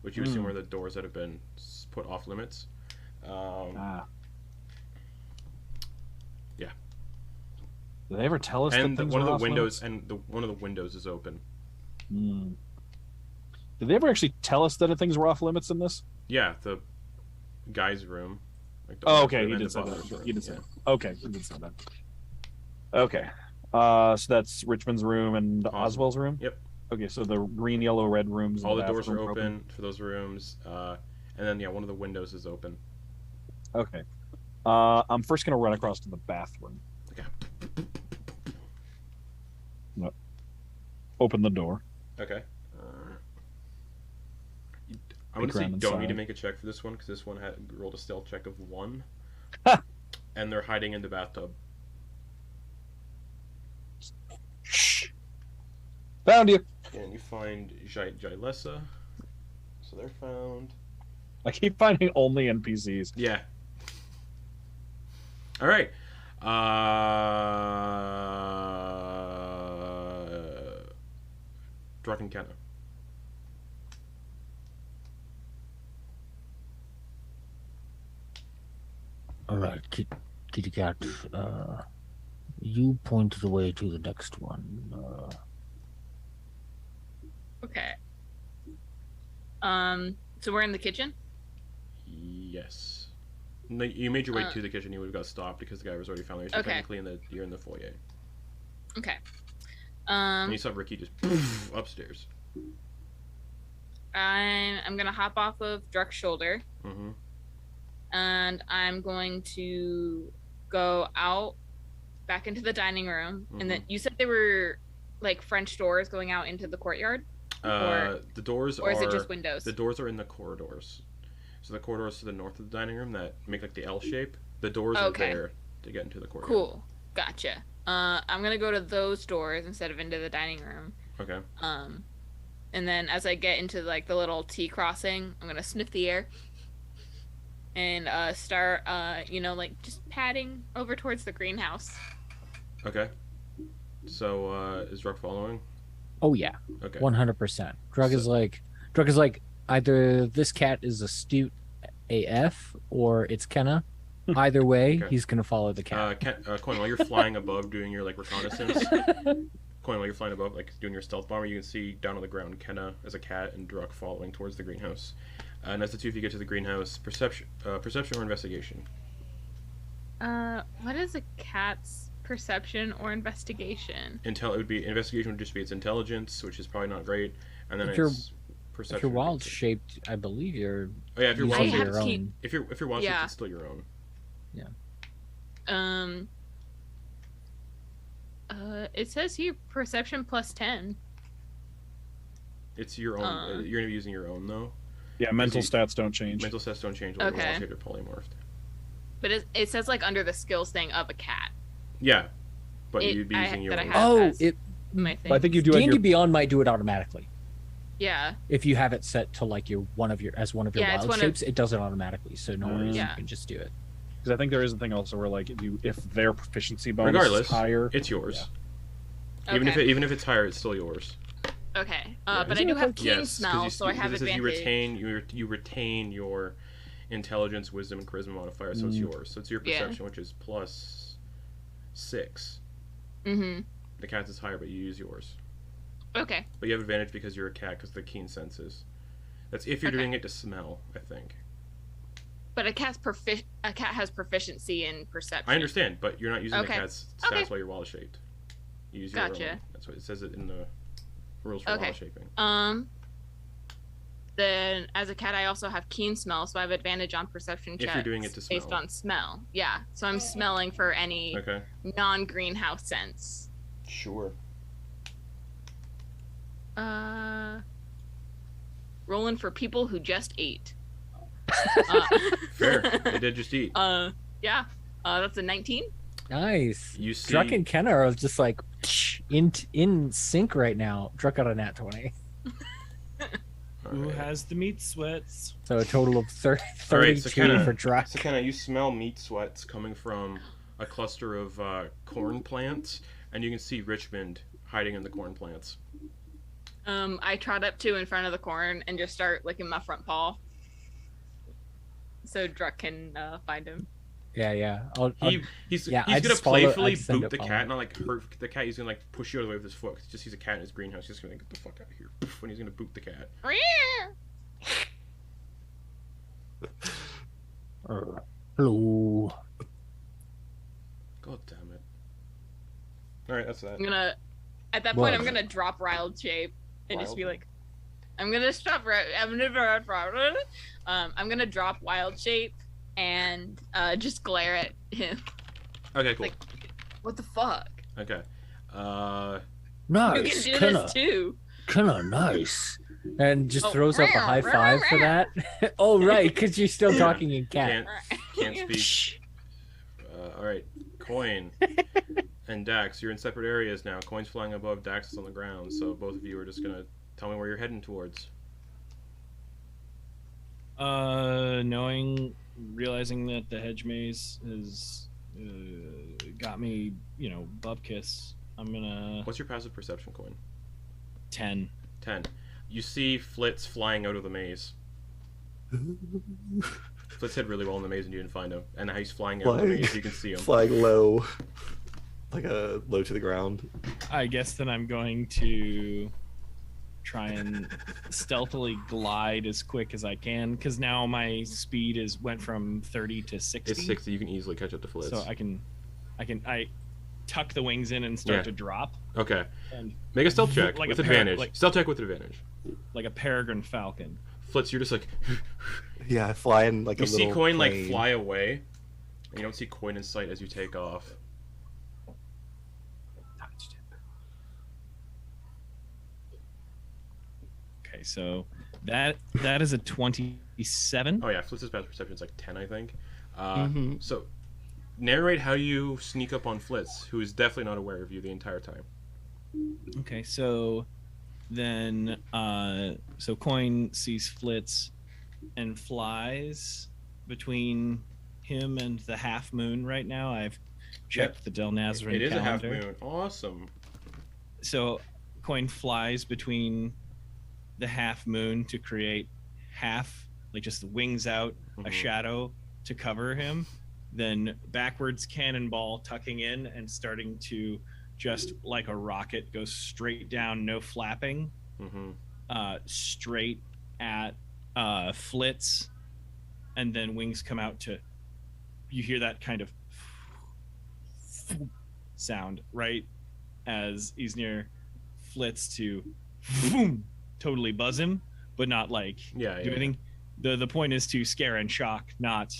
which you assume are the doors that have been put off limits. Yeah. Did they ever tell us and that things one of were the off windows limits? and one of the windows is open. Did they ever actually tell us that things were off limits in this? Yeah, the guy's room. Like okay, he did say that. He did say that. Okay, he did say that. Okay. So that's Richmond's room and Oswald's room? Yep. Okay, so the green, yellow, red rooms. All the doors are open for those rooms. And then, one of the windows is open. Okay. I'm first going to run across to the bathroom. Okay. Open the door. Okay. I would say you don't need to make a check for this one, because this one rolled a stealth check of 1. And they're hiding in the bathtub. Shh. Found you. And you find Jailessa. So they're found. I keep finding only NPCs. Yeah. All right. Druckenkenna. All right, Kitty Cat. You point the way to the next one. Okay. So we're in the kitchen? Yes. No, you made your way to the kitchen. You would have got stopped because the guy was already found there. So technically, you're in the foyer. Okay. And you saw Ricky just upstairs. I'm gonna hop off of Druck's shoulder. Mm-hmm. And I'm going to go out back into the dining room. And then you said they were like French doors going out into the courtyard? The doors or is it just windows? The doors are in the corridors. So the corridors to the north of the dining room that make like the L shape. The doors are there to get into the courtyard. Cool. Gotcha. I'm gonna go to those doors instead of into the dining room. Okay. And then as I get into like the little T crossing, I'm gonna sniff the air and start like just padding over towards the greenhouse. Okay. So is Druck following? Oh yeah, Okay. 100%. Drug is like either this cat is astute AF or it's Kenna. Either way, Okay. he's gonna follow the cat. Quoin, while you're flying above doing your like reconnaissance, Quoin, while you're flying above, like doing your stealth bomber, you can see down on the ground Kenna as a cat and Druck following towards the greenhouse. And as the two of you get to the greenhouse, perception or investigation. What is a cat's perception or investigation? It would be investigation would just be its intelligence, which is probably not great, and then If you're- it's perception. If you're would be wild its- shaped, I believe you're. Oh yeah, if you're using wild I have shaped, your key- own. if you're wild shaped, Yeah. it's still your own. It says here perception plus 10. It's your own. You're gonna be using your own though. Yeah, mental Is stats don't change. Mental stats don't change when you're Okay. wild shaped or polymorphed. But it says like under the skills thing of a cat. Yeah, but It- you'd be I- using your that I own. have. Oh, as- it My thing. But I think you do have D&D your Beyond might do it automatically. Yeah. If you have it set to like one of your Yeah, it's wild one of- shapes, it does it automatically. So no worries, Yeah. you can just do it. because I think there is a thing also where like if their proficiency bonus Regardless, is higher. it's yours. Okay. Even if it's higher, it's still yours. Okay. Yeah. But I do have keen Yes, 'cause smell, so I have because it says advantage. you retain your intelligence, wisdom, and charisma modifier, so it's yours. So it's your Yeah. perception, which is plus 6. Mm-hmm. The cat's is higher, but you use yours. Okay. But you have advantage because you're a cat, because of the keen senses. That's if you're Okay. doing it to smell, I think. But a cat has proficiency in perception. I understand, but you're not using Okay. the cat's stats Okay. while you're wild shaped. You use your Gotcha. own. That's what it says it in the rules for Okay. wild shaping. Then as a cat, I also have keen smell, so I have advantage on perception If checks you're doing it to based smell. on smell. Yeah. So I'm smelling for any Okay. non-greenhouse scents. Sure. Rolling for people who just ate. Fair. They did just eat. Yeah. That's a 19. Nice. You see. Druck and Kenna are just like in sync right now. Druck got a nat 20. Who Alright. has the meat sweats? So a total of 32 Alright, so Kenna- for Druck. So kind of you smell meat sweats coming from a cluster of corn plants, and you can see Richmond hiding in the corn plants. I trot up to in front of the corn and just start licking my front paw. So Druck can find him. Yeah. He's yeah, he's I'd gonna just follow- playfully I'd send boot it the follow. cat, not like hurt the cat. He's gonna like push you out of the way with his foot. 'Cause he just sees a cat in his greenhouse. He's just gonna get the fuck out of here. When he's gonna boot the cat. Hello. God damn it. All right, that's that. I'm gonna, at that point, What? I'm gonna drop wild shape and just be Wild? like, I'm gonna drop wild shape and just glare at him. Okay, cool. Like, what the fuck? Okay. You Nice. can do Kinda, this too. kinda nice. And just Oh, throws up a high five for that. Oh, right, because you're still talking in cat. Can't speak. All right, Quoin and Dax, you're in separate areas now. Coin's flying above, Dax is on the ground. So both of you are just gonna tell me where you're heading towards. Realizing that the hedge maze has got me, bupkis. I'm gonna What's your passive perception, Coin? 10. 10. You see Flitz flying out of the maze. Flitz hid really well in the maze and you didn't find him. And now he's flying out of the maze, you can see him. Flying low, like low to the ground. I guess then I'm going to try and stealthily glide as quick as I can, because now my speed went from 30 to 60. It's 60, you can easily catch up to Flitz. So I tuck the wings in and start Yeah. to drop, Okay. and Make a stealth check Like with a advantage. Stealth check with advantage. like a peregrine falcon. Flitz, you're just like... Yeah, flying like You a see little Coin like plane. fly away, and you don't see Coin in sight as you take off. Okay, so that is a 27. Oh yeah, Flitz's passive perception is like 10, I think. Mhm. So, narrate how you sneak up on Flitz, who is definitely not aware of you the entire time. Okay, so then so Quoin sees Flitz and flies between him and the half moon right now. I've checked the Del Nazarene It is calendar. a half moon. Awesome. So Quoin flies between the half moon to create half, like just the wings out, a shadow to cover him, then backwards cannonball tucking in and starting to just like a rocket go straight down, no flapping, straight at Flitz, and then wings come out to, you hear that kind of sound right as he's near Flitz to totally buzz him, but not like do anything. The point is to scare and shock, not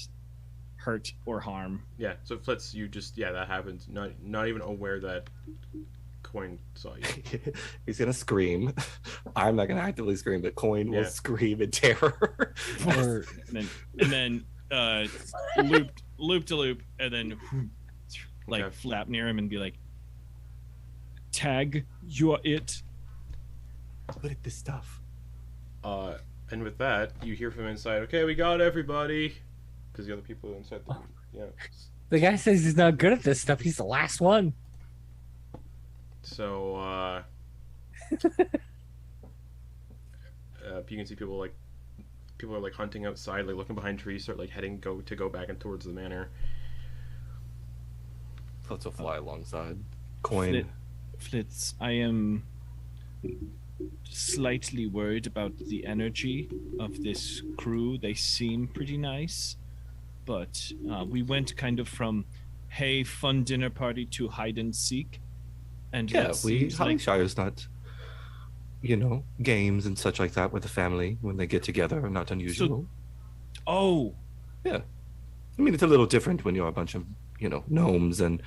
hurt or harm. Yeah, so Flitz, you just that happens. Not even aware that Quoin saw you. He's gonna scream. I'm not gonna actively scream, but Quoin will scream in terror. and then loop to loop, and then flap near him and be like, "Tag, you're it." Look at this stuff. And with that, you hear from inside, "Okay, we got everybody," because the other people inside the guy says he's not good at this stuff. He's the last one. So you can see people are like hunting outside, like looking behind trees, start like go back and towards the manor. Flitz will fly alongside Quoin. Flitz, I am slightly worried about the energy of this crew. They seem pretty nice, but we went kind of from, hey, fun dinner party to hide and seek. And Hollyshire's not, games and such like that with the family when they get together are not unusual. Yeah. I mean, it's a little different when you're a bunch of, gnomes, and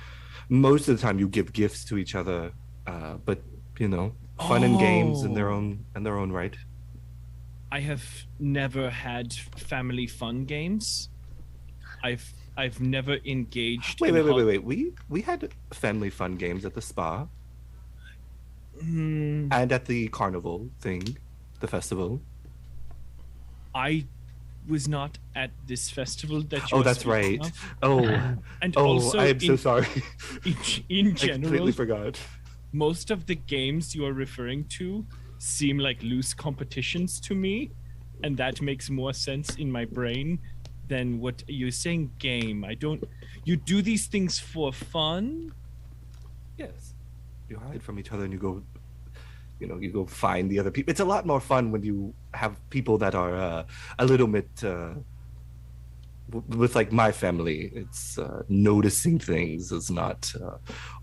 most of the time you give gifts to each other, but, fun and games in their own right. I have never had family fun games. I've never engaged. Wait. We had family fun games at the spa. And at the carnival thing, the festival. I was not at this festival that you. Oh, that's right. Of. Also, I am so sorry. In general, I completely forgot. Most of the games you are referring to seem like loose competitions to me, and that makes more sense in my brain than what you're saying. Game. You do these things for fun? Yes. You hide from each other and you go find the other people. It's a lot more fun when you have people that are a little bit with like my family. It's noticing things is not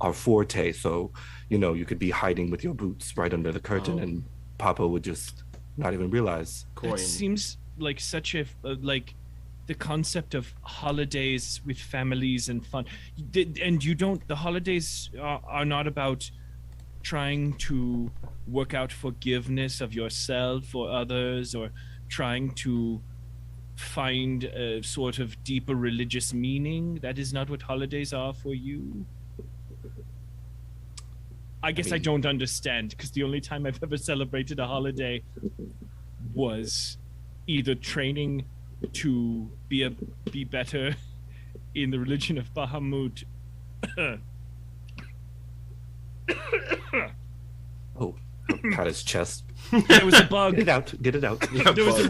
our forte. So, you could be hiding with your boots right under the curtain and Papa would just not even realize. It seems like such a the concept of holidays with families and fun, and the holidays are not about trying to work out forgiveness of yourself or others, or trying to find a sort of deeper religious meaning. That is not what holidays are for you. I guess I don't understand, because the only time I've ever celebrated a holiday was either training to be better in the religion of Bahamut. Cut his chest. There was a bug. Get it out. There was a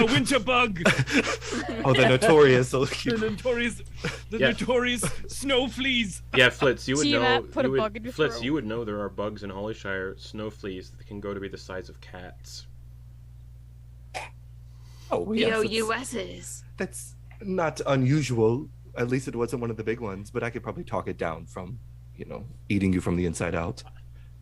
winter bug. The notorious. The notorious snow fleas. Yeah, Flitz, you would know. Flitz, you would know there are bugs in Hollyshire, snow fleas that can go to be the size of cats. Oh, yes, BOUSs. That's not unusual. At least it wasn't one of the big ones, but I could probably talk it down from, eating you from the inside out.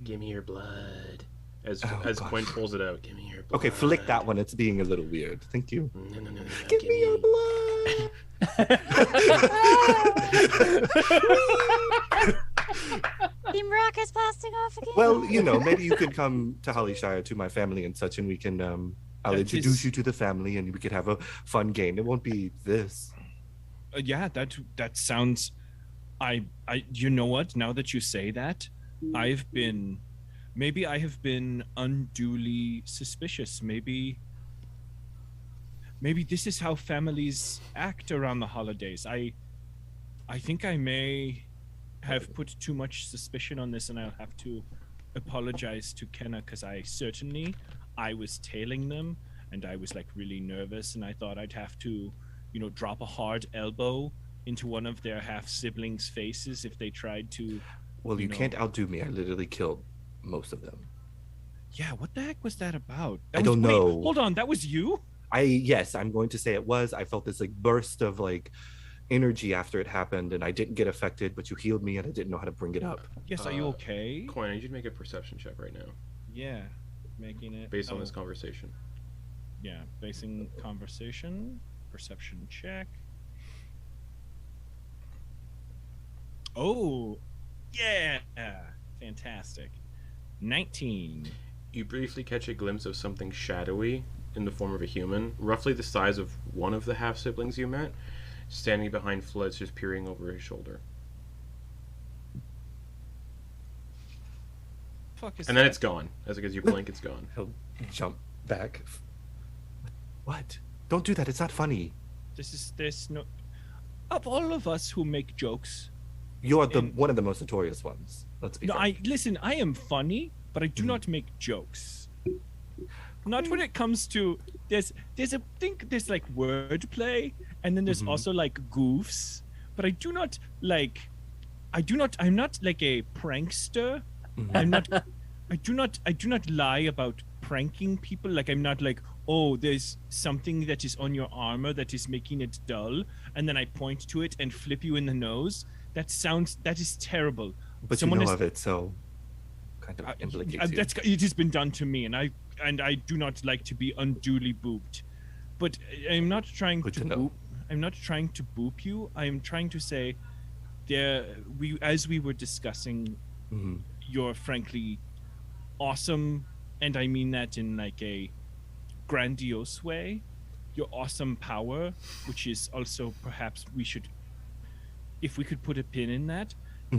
Give me your blood. As Quoin pulls it out, give me your blood. Okay, flick that one. It's being a little weird. Thank you. No. Give me your blood. Team Rock is blasting off again. Well, maybe you could come to Hollyshire to my family and such, and we can. I'll introduce you to the family, and we could have a fun game. It won't be this. Yeah, that sounds. You know what? Now that you say that, I've been maybe I have been unduly suspicious. Maybe this is how families act around the holidays. I think I may have put too much suspicion on this, and I'll have to apologize to Kenna, because I was tailing them, and I was like really nervous, and I thought I'd have to, drop a hard elbow into one of their half siblings' faces if they tried to. Well, you can't outdo me. I literally killed most of them. Yeah, what the heck was that about? I don't know. Wait, hold on, that was you? Yes, I'm going to say it was. I felt this like burst of like energy after it happened, and I didn't get affected, but you healed me, and I didn't know how to bring it up. Yes, are you okay? Quoin, I need you to make a perception check right now. Yeah, making it. Based on this conversation. Yeah, basing conversation, perception check. Oh, yeah, fantastic. 19. You briefly catch a glimpse of something shadowy in the form of a human, roughly the size of one of the half-siblings you met, standing behind Flitz, just peering over his shoulder. And then it's gone. As you blink, it's gone. He'll jump back. What? Don't do that. It's not funny. There's no. Of all of us who make jokes, you're one of the most notorious ones. Let's be fair. Listen. I am funny, but I do not make jokes. Not when it comes to there's like wordplay, and then there's also like goofs, but I'm not like a prankster. I do not lie about pranking people. Like, I'm not like, oh, there's something that is on your armor that is making it dull, and then I point to it and flip you in the nose. That is terrible. But someone of it, so kind of implicates you. It has been done to me, and I do not like to be unduly booped. But I'm not trying to boop. I'm not trying to boop you. I am trying to say, as we were discussing, you're frankly awesome, and I mean that in like a grandiose way. Your awesome power, which is also perhaps if we could put a pin in that.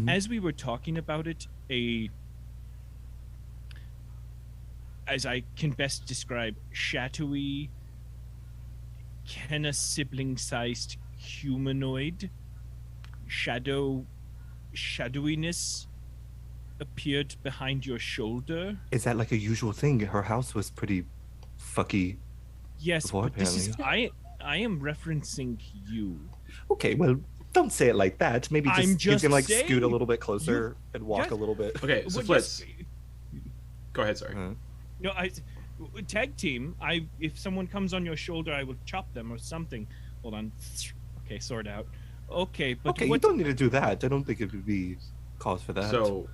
As we were talking about it, as I can best describe, shadowy, kind of sibling-sized humanoid shadowiness appeared behind your shoulder. Is that like a usual thing? Her house was pretty fucky. Yes, before, but this is I am referencing you. Okay, well, don't say it like that. Maybe you can like scoot a little bit closer and walk a little bit. Okay, so Flitz. Go ahead, sorry. No, tag team. If someone comes on your shoulder, I will chop them or something. Hold on. Okay, sort out. Okay, but you don't need to do that. I don't think it would be cause for that. So,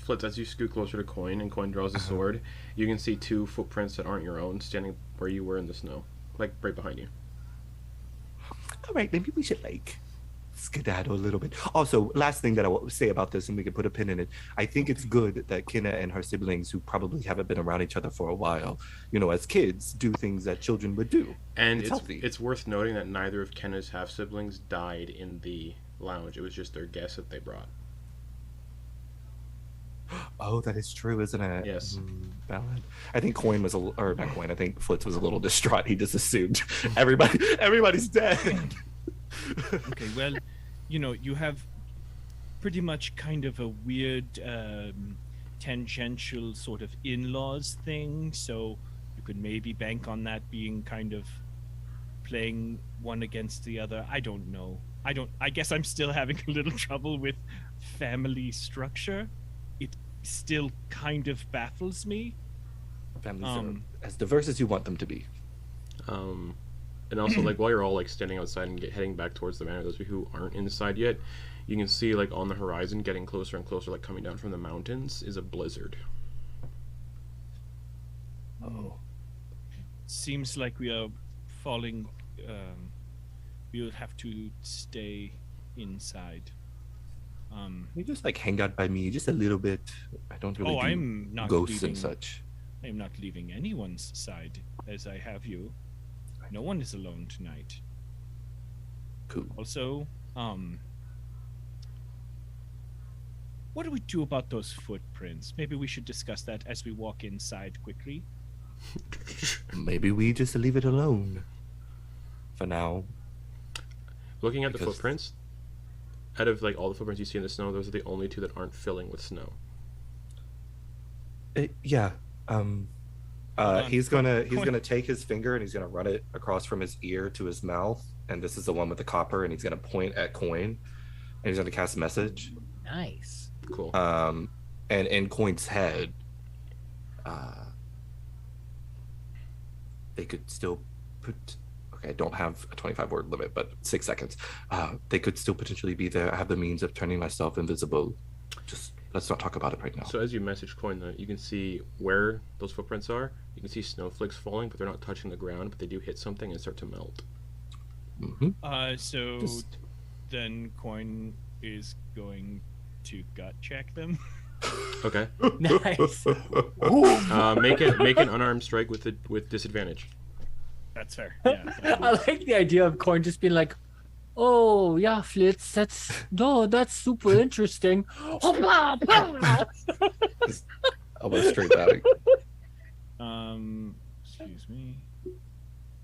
Flitz, as you scoot closer to Quoin and Quoin draws a sword, you can see two footprints that aren't your own standing where you were in the snow, like right behind you. All right, maybe we should like skedaddle a little bit. Also, last thing that I will say about this, and we can put a pin in it. I think it's good that Kenna and her siblings, who probably haven't been around each other for a while, as kids, do things that children would do. And it's worth noting that neither of Kenna's half siblings died in the lounge. It was just their guests that they brought. Oh, that is true, isn't it? Yes. Valid. I think Quoin was not Quoin. I think Flitz was a little distraught. He just assumed everybody's dead. Okay, well, you have pretty much kind of a weird tangential sort of in-laws thing, so you could maybe bank on that being kind of playing one against the other. I don't know. I guess I'm still having a little trouble with family structure. It still kind of baffles me. Families are as diverse as you want them to be. And also, like, while you're all like standing outside and heading back towards the manor, those of you who aren't inside yet, you can see like on the horizon, getting closer and closer, like coming down from the mountains, is a blizzard. Oh. Seems like we are falling. We will have to stay inside. You just like hang out by me just a little bit. I don't really. I'm not ghosts leaving, and such. I am not leaving anyone's side as I have you. No one is alone tonight. Cool. Also, What do we do about those footprints? Maybe we should discuss that as we walk inside quickly. Maybe we just leave it alone for now. Looking at the footprints, out of like all the footprints you see in the snow, those are the only two that aren't filling with snow. Yeah. He's gonna take his finger and he's gonna run it across from his ear to his mouth, and this is the one with the copper, and he's gonna point at Quoin, and he's gonna cast a message. Nice. Cool. And in Quoin's head, they could still put. Okay, I don't have a 25-word limit, but 6 seconds. They could still potentially be there. I have the means of turning myself invisible. Just let's not talk about it right now. So as you message Quoin, you can see where those footprints are. You can see snowflakes falling, but they're not touching the ground, but they do hit something and start to melt. So then Quoin is going to gut check them. Okay. Nice. Make an unarmed strike with disadvantage. That's fair. Yeah. I like the idea of Quoin just being like, "Oh yeah, Flitz, that's super interesting." Almost straight back. Excuse me.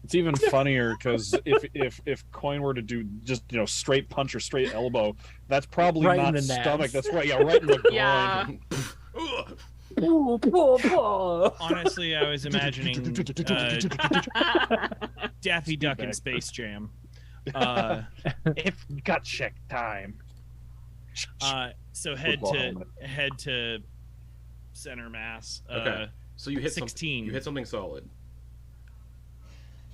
It's even funnier because if Quoin were to do just straight punch or straight elbow, that's probably Right in not the stomach. nads. That's right. Yeah, right in the groin. Yeah. Honestly, I was imagining Daffy Duck in Space Jam. If gut check time. So head to center mass. Okay. So you hit 16. You hit something solid.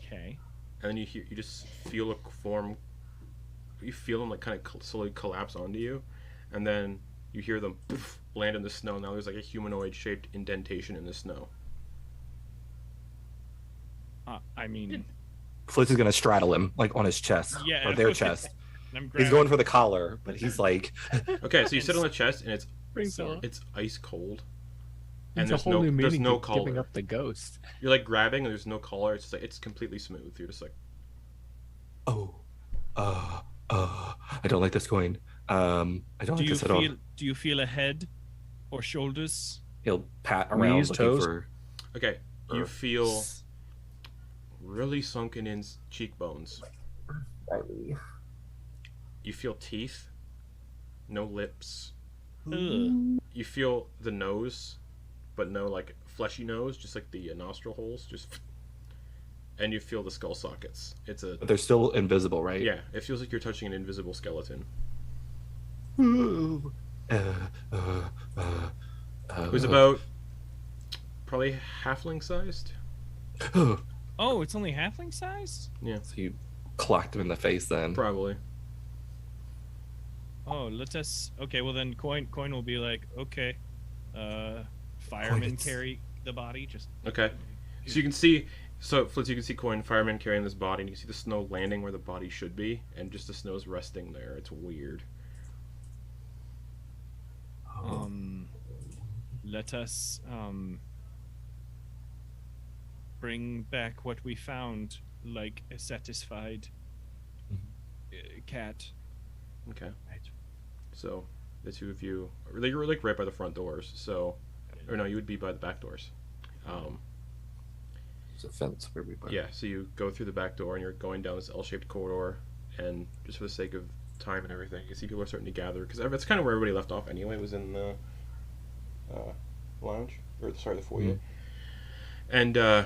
Okay. And then you just feel a form. You feel them like kind of slowly collapse onto you, and then you hear them poof, land in the snow. Now there's like a humanoid-shaped indentation in the snow. I mean, Flitz is gonna straddle him like on his chest or their chest. He's going for the collar, but he's like. Okay, so you sit on the chest and it's ice cold. And there's no collar. Giving up the ghost. You're like grabbing and there's no collar. It's just like it's completely smooth. You're just like, I don't like this Quoin. I don't like this at all. Do you feel a head or shoulders? He'll pat around looking toes. for. okay, you feel really sunken in cheekbones. You feel teeth, no lips. Ugh. You feel the nose, but no like fleshy nose, just like the nostril holes, and you feel the skull sockets. But they're still invisible, right? Yeah, it feels like you're touching an invisible skeleton. Who's about probably halfling sized. Oh, it's only halfling sized? Yeah. So you clocked him in the face then. Probably. Oh, let us. Okay, well then, Quoin will be like, okay, firemen carry the body. Just okay. So you can see, Flitz, you can see Quoin, fireman carrying this body, and you can see the snow landing where the body should be, and just the snow's resting there. It's weird. Let us bring back what we found, like a satisfied cat. Okay. So the two of you, you were like right by the front doors. So, or no, you would be by the back doors. There's a fence where we. Yeah. So you go through the back door, and you're going down this L-shaped corridor, and just for the sake of time and everything, you can see people are starting to gather because that's kind of where everybody left off anyway. Was in the lounge, or sorry, the foyer. And you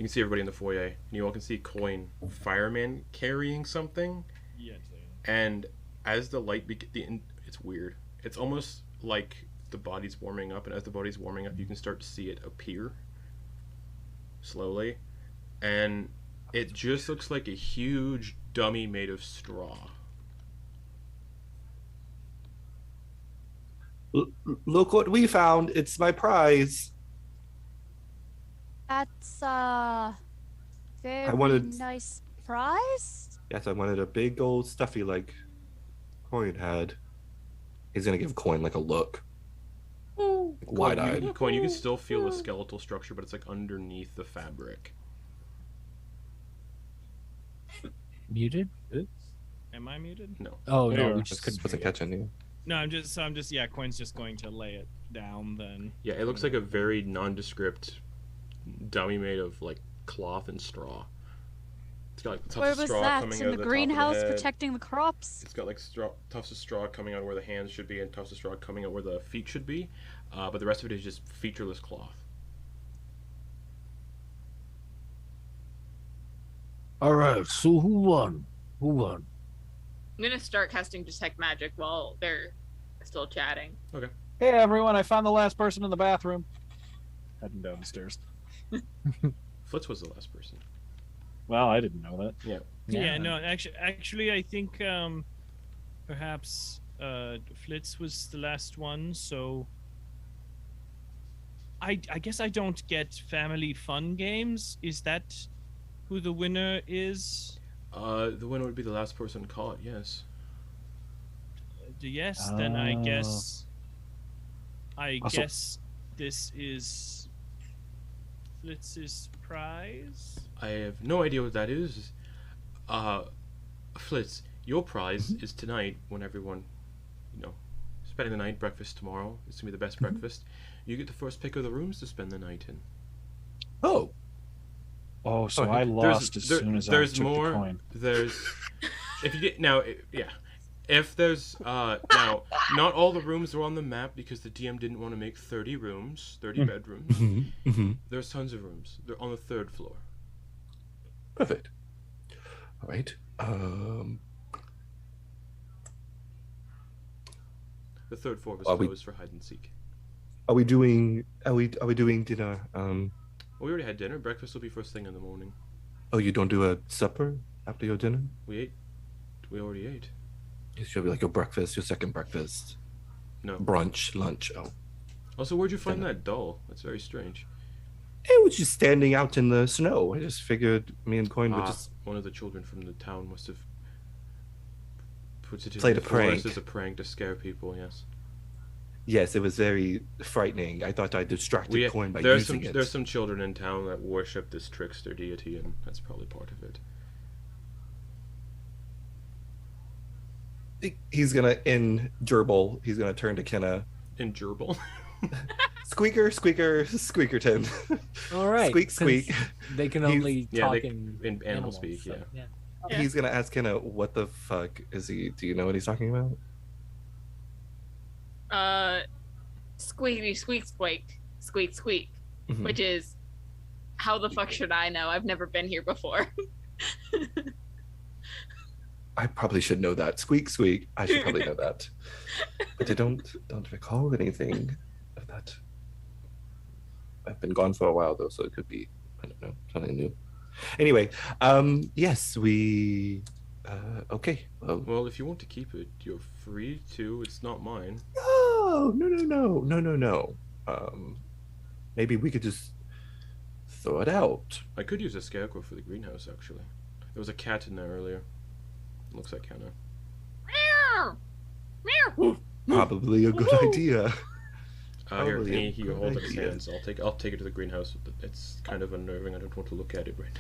can see everybody in the foyer, and you all can see Quoin, fireman carrying something. Yes. And as the light it's weird. It's almost like the body's warming up, and as the body's warming up, you can start to see it appear slowly, and it just looks like a huge dummy made of straw. Look what we found! It's my prize. That's very nice prize. Yes, I wanted a big old stuffy like Quoin had. He's gonna give Quoin like a look. Wide-eyed. Quoin, you can still feel the skeletal structure, but it's like underneath the fabric. Muted? Am I muted? No. Oh Yeah, no, we just couldn't wasn't hear catching you. No, I'm just yeah, Quoin's just going to lay it down then. Yeah, it looks like a very nondescript dummy made of like cloth and straw. It's got like tufts Where of was straw that? coming In out the of the greenhouse top of the head. protecting the crops? It's got like tufts of straw coming out where the hands should be and tufts of straw coming out where the feet should be. But the rest of it is just featureless cloth. All right, so who won? Who won? I'm gonna start casting detect magic while they're still chatting. Hey everyone, I found the last person in the bathroom. Heading down the stairs. Flitz was the last person. Well, I didn't know that. Yeah, no, actually, I think perhaps Flitz was the last one. So I guess I don't get family fun games. Is that who the winner is? The winner would be the last person caught. Yes. Yes, then I guess. Also- guess this is Flitz's prize. I have no idea what that is. Flitz, your prize is tonight when everyone, spending the night, breakfast tomorrow. It's gonna be the best breakfast. You get the first pick of the rooms to spend the night in. Oh, Oh, so Okay. I lost as soon as I there's took more. the coin. There's if you get now, yeah. If there's now, not all the rooms are on the map because the DM didn't want to make 30 rooms, 30 bedrooms. There's tons of rooms. They're on the 3rd floor. perfect. All right. The 3rd floor was Are we- closed for hide and seek. Are we doing dinner? Well, we already had dinner. Breakfast will be first thing in the morning. Oh, you don't do a supper after your dinner? We ate. We already ate. It should be like your breakfast, your second breakfast, No. brunch, lunch. Oh, Also, where'd you find Dinner. that doll? That's very strange. it was just standing out in the snow. I just figured me and Quoin would just. One of the children from the town must have put it in Played the a prank. forest as a prank to scare people. Yes. Yes, it was very frightening. I thought I distracted Quoin by there's using some it. there's some children in town that worship this trickster deity, and that's probably part of it. He's gonna in gerbil. He's gonna turn to Kenna. In gerbil. Squeaker, squeaker, squeakerton. All right. Squeak, since squeak. They can He's- only yeah, talk they- in in animal speak, so, yeah. Yeah. He's gonna ask Kenna, "What the fuck is he? Do you know what he's talking about?" Squeaky squeak squeak squeak squeak, Mhm. which is how the fuck should I know? I've never been here before. I probably should know that. Squeak, squeak. I should probably know that, but I don't recall anything of that. I've been gone for a while though, so it could be, I don't know, something new. Anyway, yes, we. Okay. Well, Well, if you want to keep it, you're free to. It's not mine. no. Maybe we could just throw it out. I could use a scarecrow for the greenhouse. Actually, there was a cat in there earlier. Looks like Kenna. Probably a good idea. Here, Probably a he good hold up his idea. hands. I'll take it to the greenhouse. It's kind of unnerving. I don't want to look at it right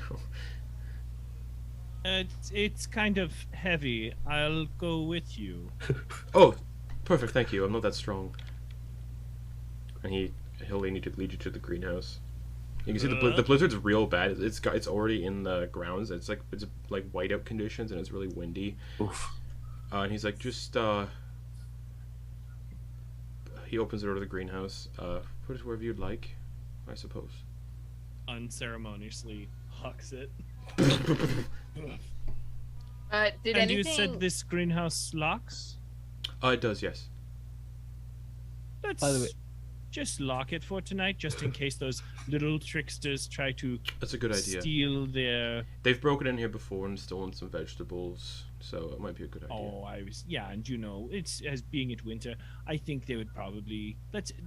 now. It's kind of heavy. I'll go with you. Oh, perfect. Thank you. I'm not that strong. And he'll lead you to the greenhouse. You can see the blizzard's real bad. It's already in the grounds. It's like whiteout conditions and it's really windy. Oof. And he's like, just he opens the door to the greenhouse. Put it wherever you'd like, I suppose. Unceremoniously hucks it. Did And anything? you said this greenhouse locks? It does, yes. Let's By the way- just lock it for tonight, just in case those little tricksters try to That's a good idea. steal their. They've broken in here before and stolen some vegetables, so it might be a good idea. Oh, and it's as being it winter, I think they would probably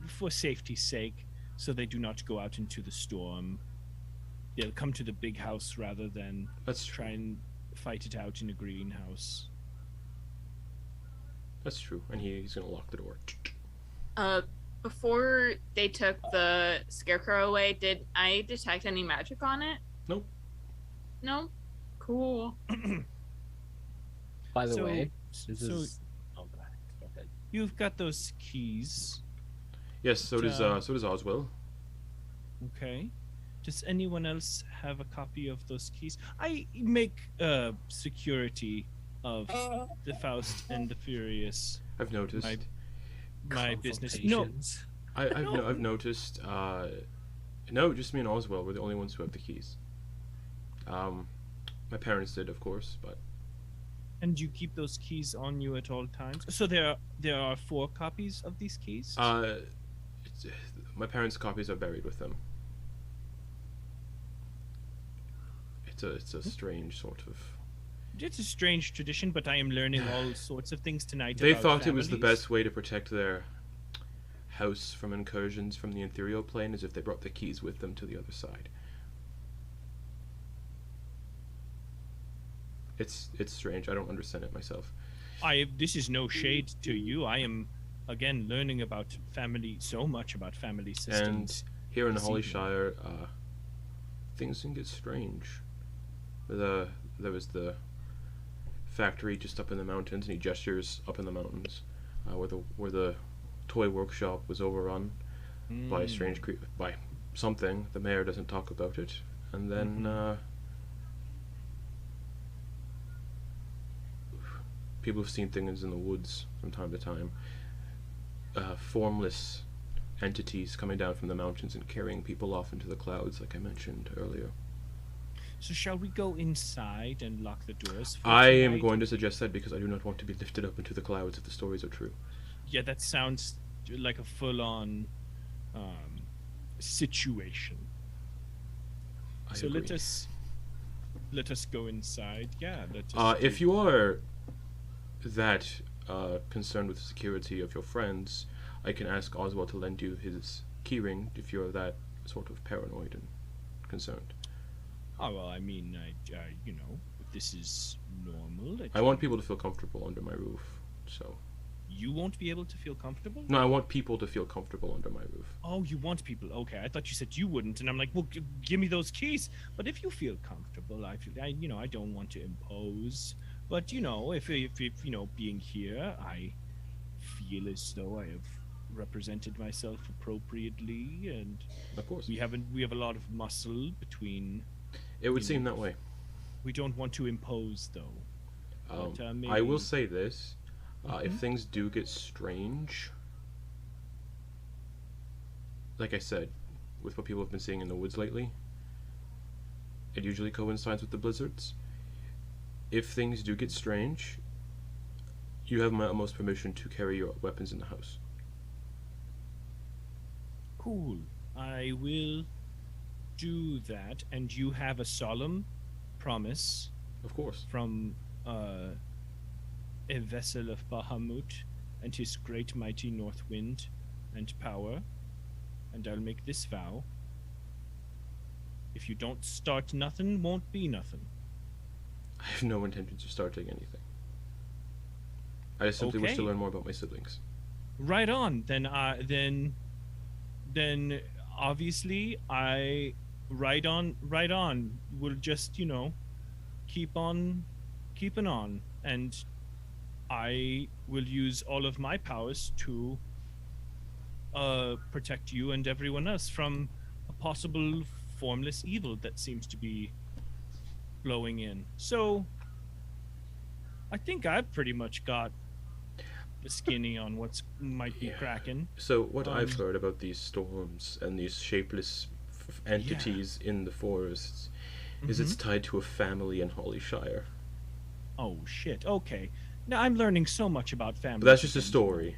for safety's sake, so they do not go out into the storm. They'll come to the big house rather than That's try and fight it out in a greenhouse. That's true. And he's gonna lock the door. Before they took the scarecrow away, did I detect any magic on it? Nope. No. Cool. By the So- way, this so- is. Oh, go ahead. you've got those keys. Yes, so does Oswell. Okay. Does anyone else have a copy of those keys? I make security of the Faust and the Furious. I've noticed. My business. No, I've noticed. No, just me and Oswell were the only ones who have the keys. My parents did, of course, but. And you keep those keys on you at all times. So there are 4 copies of these keys. My parents' copies are buried with them. It's a strange sort of. It's a strange tradition, but I am learning all sorts of things tonight. They about thought it was the families. best way to protect their house from incursions from the ethereal plane, as if they brought the keys with them to the other side. It's strange. I don't understand it myself. This is no shade to you. I am again learning about family, so much about family systems. And here in Hollyshire, things can get strange. There was the factory just up in the mountains, and he gestures up in the mountains, where the toy workshop was overrun by a strange by something. The mayor doesn't talk about it, and then people have seen things in the woods from time to time. Formless entities coming down from the mountains and carrying people off into the clouds, like I mentioned earlier. So shall we go inside and lock the doors? I am going to suggest that because I do not want to be lifted up into the clouds if the stories are true. Yeah, that sounds like a full-on situation. I so agree. let us go inside. Yeah, let us. If you are that concerned with the security of your friends, I can ask Oswald to lend you his keyring if you're that sort of paranoid and concerned. Oh well, I mean, you know, if this is normal. I want people to feel comfortable under my roof, so. You won't be able to feel comfortable? No, I want people to feel comfortable under my roof. Oh, you want people? Okay, I thought you said you wouldn't, and I'm like, well, give me those keys. But if you feel comfortable, I don't want to impose. But you know, if you know, being here, I feel as though I have represented myself appropriately, and Of course. we have a lot of muscle between. It would seem that way. We don't want to impose, though. But, I maybe- will say this. If things do get strange, like I said, with what people have been seeing in the woods lately, it usually coincides with the blizzards. If things do get strange, you have my utmost permission to carry your weapons in the house. Cool. I will do that, and you have a solemn promise Of course. from a vessel of Bahamut and his great mighty north wind and power, and I'll make this vow. If you don't start nothing, won't be nothing. I have no intentions of starting anything. I just simply wish to Okay. learn more about my siblings. Right on. Then obviously I right on. We'll just, you know, keep on keeping on, and I will use all of my powers to protect you and everyone else from a possible formless evil that seems to be blowing in. So I think I've pretty much got the skinny on what's might be Yeah. cracking. So what I've heard about these storms and these shapeless entities in the forests is it's tied to a family in Hollyshire. Oh shit. Okay. Now I'm learning so much about family. But that's just a systems. story,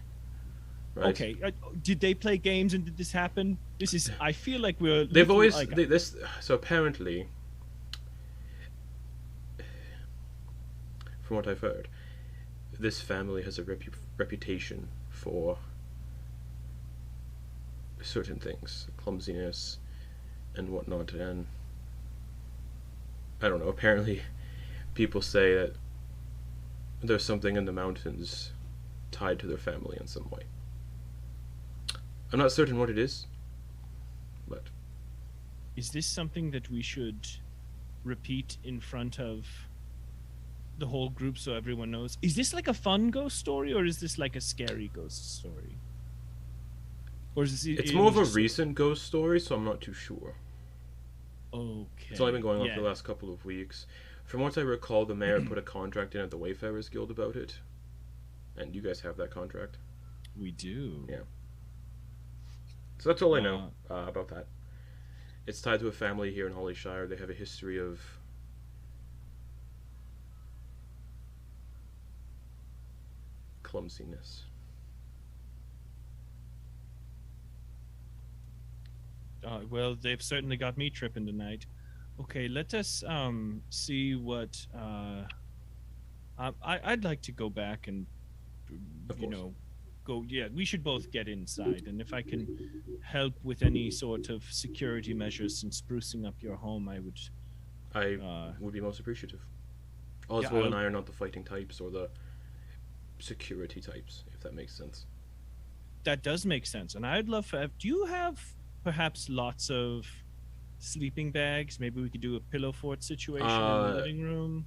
right? Okay. Did they play games and did this happen? This is. I feel like we're. They've looking always like- this. So apparently, from what I've heard, this family has a reputation for certain things, clumsiness and whatnot, and I don't know. Apparently, people say that there's something in the mountains tied to their family in some way. I'm not certain what it is, but Is this something that we should repeat in front of the whole group so everyone knows. Is this like a fun ghost story, or is this like a scary ghost story? Or is this? It's more of a recent ghost story, so I'm not too sure. Okay. It's only been going on for the last couple of weeks. From what I recall, the mayor put a contract in at the Wayfarers Guild about it. And you guys have that contract? We do. Yeah. So that's all I know about that. It's tied to a family here in Hollyshire. They have a history of clumsiness. Well, they've certainly got me tripping tonight. Okay, let us see what I'd like to go back and go. Yeah, we should both get inside, and if I can help with any sort of security measures and sprucing up your home, I would be most appreciative. Oswald and I are not the fighting types or the security types, if that makes sense. That does make sense, and I'd love to. Do you have perhaps lots of sleeping bags? Maybe we could do a pillow fort situation in the living room.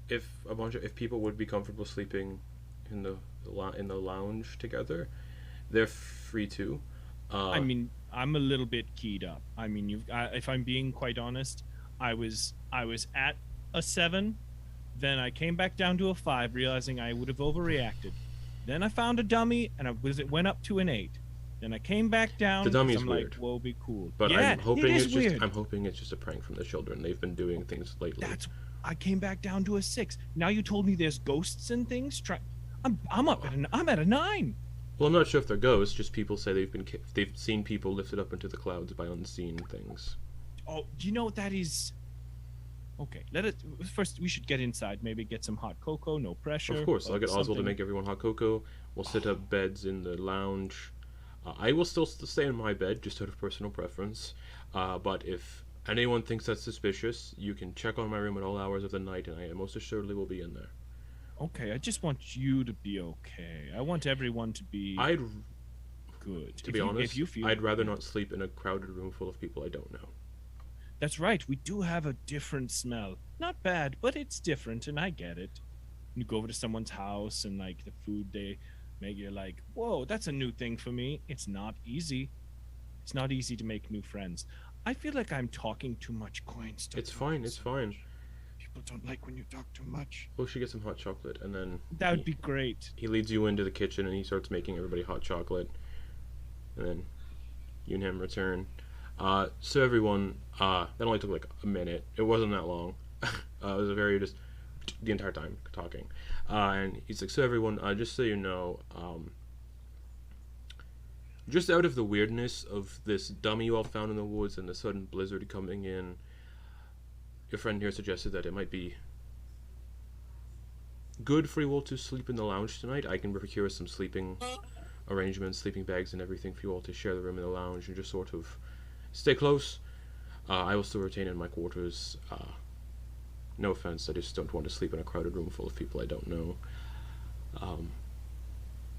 If people would be comfortable sleeping in the lounge together, they're free to. I mean, I'm a little bit keyed up. I mean, if I'm being quite honest, I was at a 7, then I came back down to a 5, realizing I would have overreacted. Then I found a dummy, and it went up to an 8. Then I came back down. The dummy's weird. Like, whoa, be cool. But yeah, I'm hoping it's just a prank from the children. They've been doing things lately. I came back down to a 6. Now you told me there's ghosts and things. I'm at a 9. Well, I'm not sure if they're ghosts. Just people say they've seen people lifted up into the clouds by unseen things. Oh, do you know what that is? Okay, first we should get inside. Maybe get some hot cocoa. No pressure. Of course, I'll get Oswald to make everyone hot cocoa. We'll set up beds in the lounge. I will still stay in my bed, just out of personal preference. But if anyone thinks that's suspicious, you can check on my room at all hours of the night, and I most assuredly will be in there. Okay, I just want you to be okay. I want everyone to be good. To be honest, I'd rather not sleep in a crowded room full of people I don't know. That's right. We do have a different smell. Not bad, but it's different, and I get it. You go over to someone's house, and like the food they make, you're like, whoa, that's a new thing for me. It's not easy. It's not easy to make new friends. I feel like I'm talking too much, Quoin. It's fine. It's fine. People don't like when you talk too much. We should get some hot chocolate, and then that would be great. He leads you into the kitchen, and he starts making everybody hot chocolate, and then you and him return. So everyone, that only took like a minute. It wasn't that long. It was just the entire time talking. And he's like, so everyone, just so you know, just out of the weirdness of this dummy you all found in the woods and the sudden blizzard coming in, your friend here suggested that it might be good for you all to sleep in the lounge tonight. I can procure some sleeping arrangements, sleeping bags and everything for you all to share the room in the lounge and just sort of stay close. I will still retain in my quarters. No offense, I just don't want to sleep in a crowded room full of people I don't know.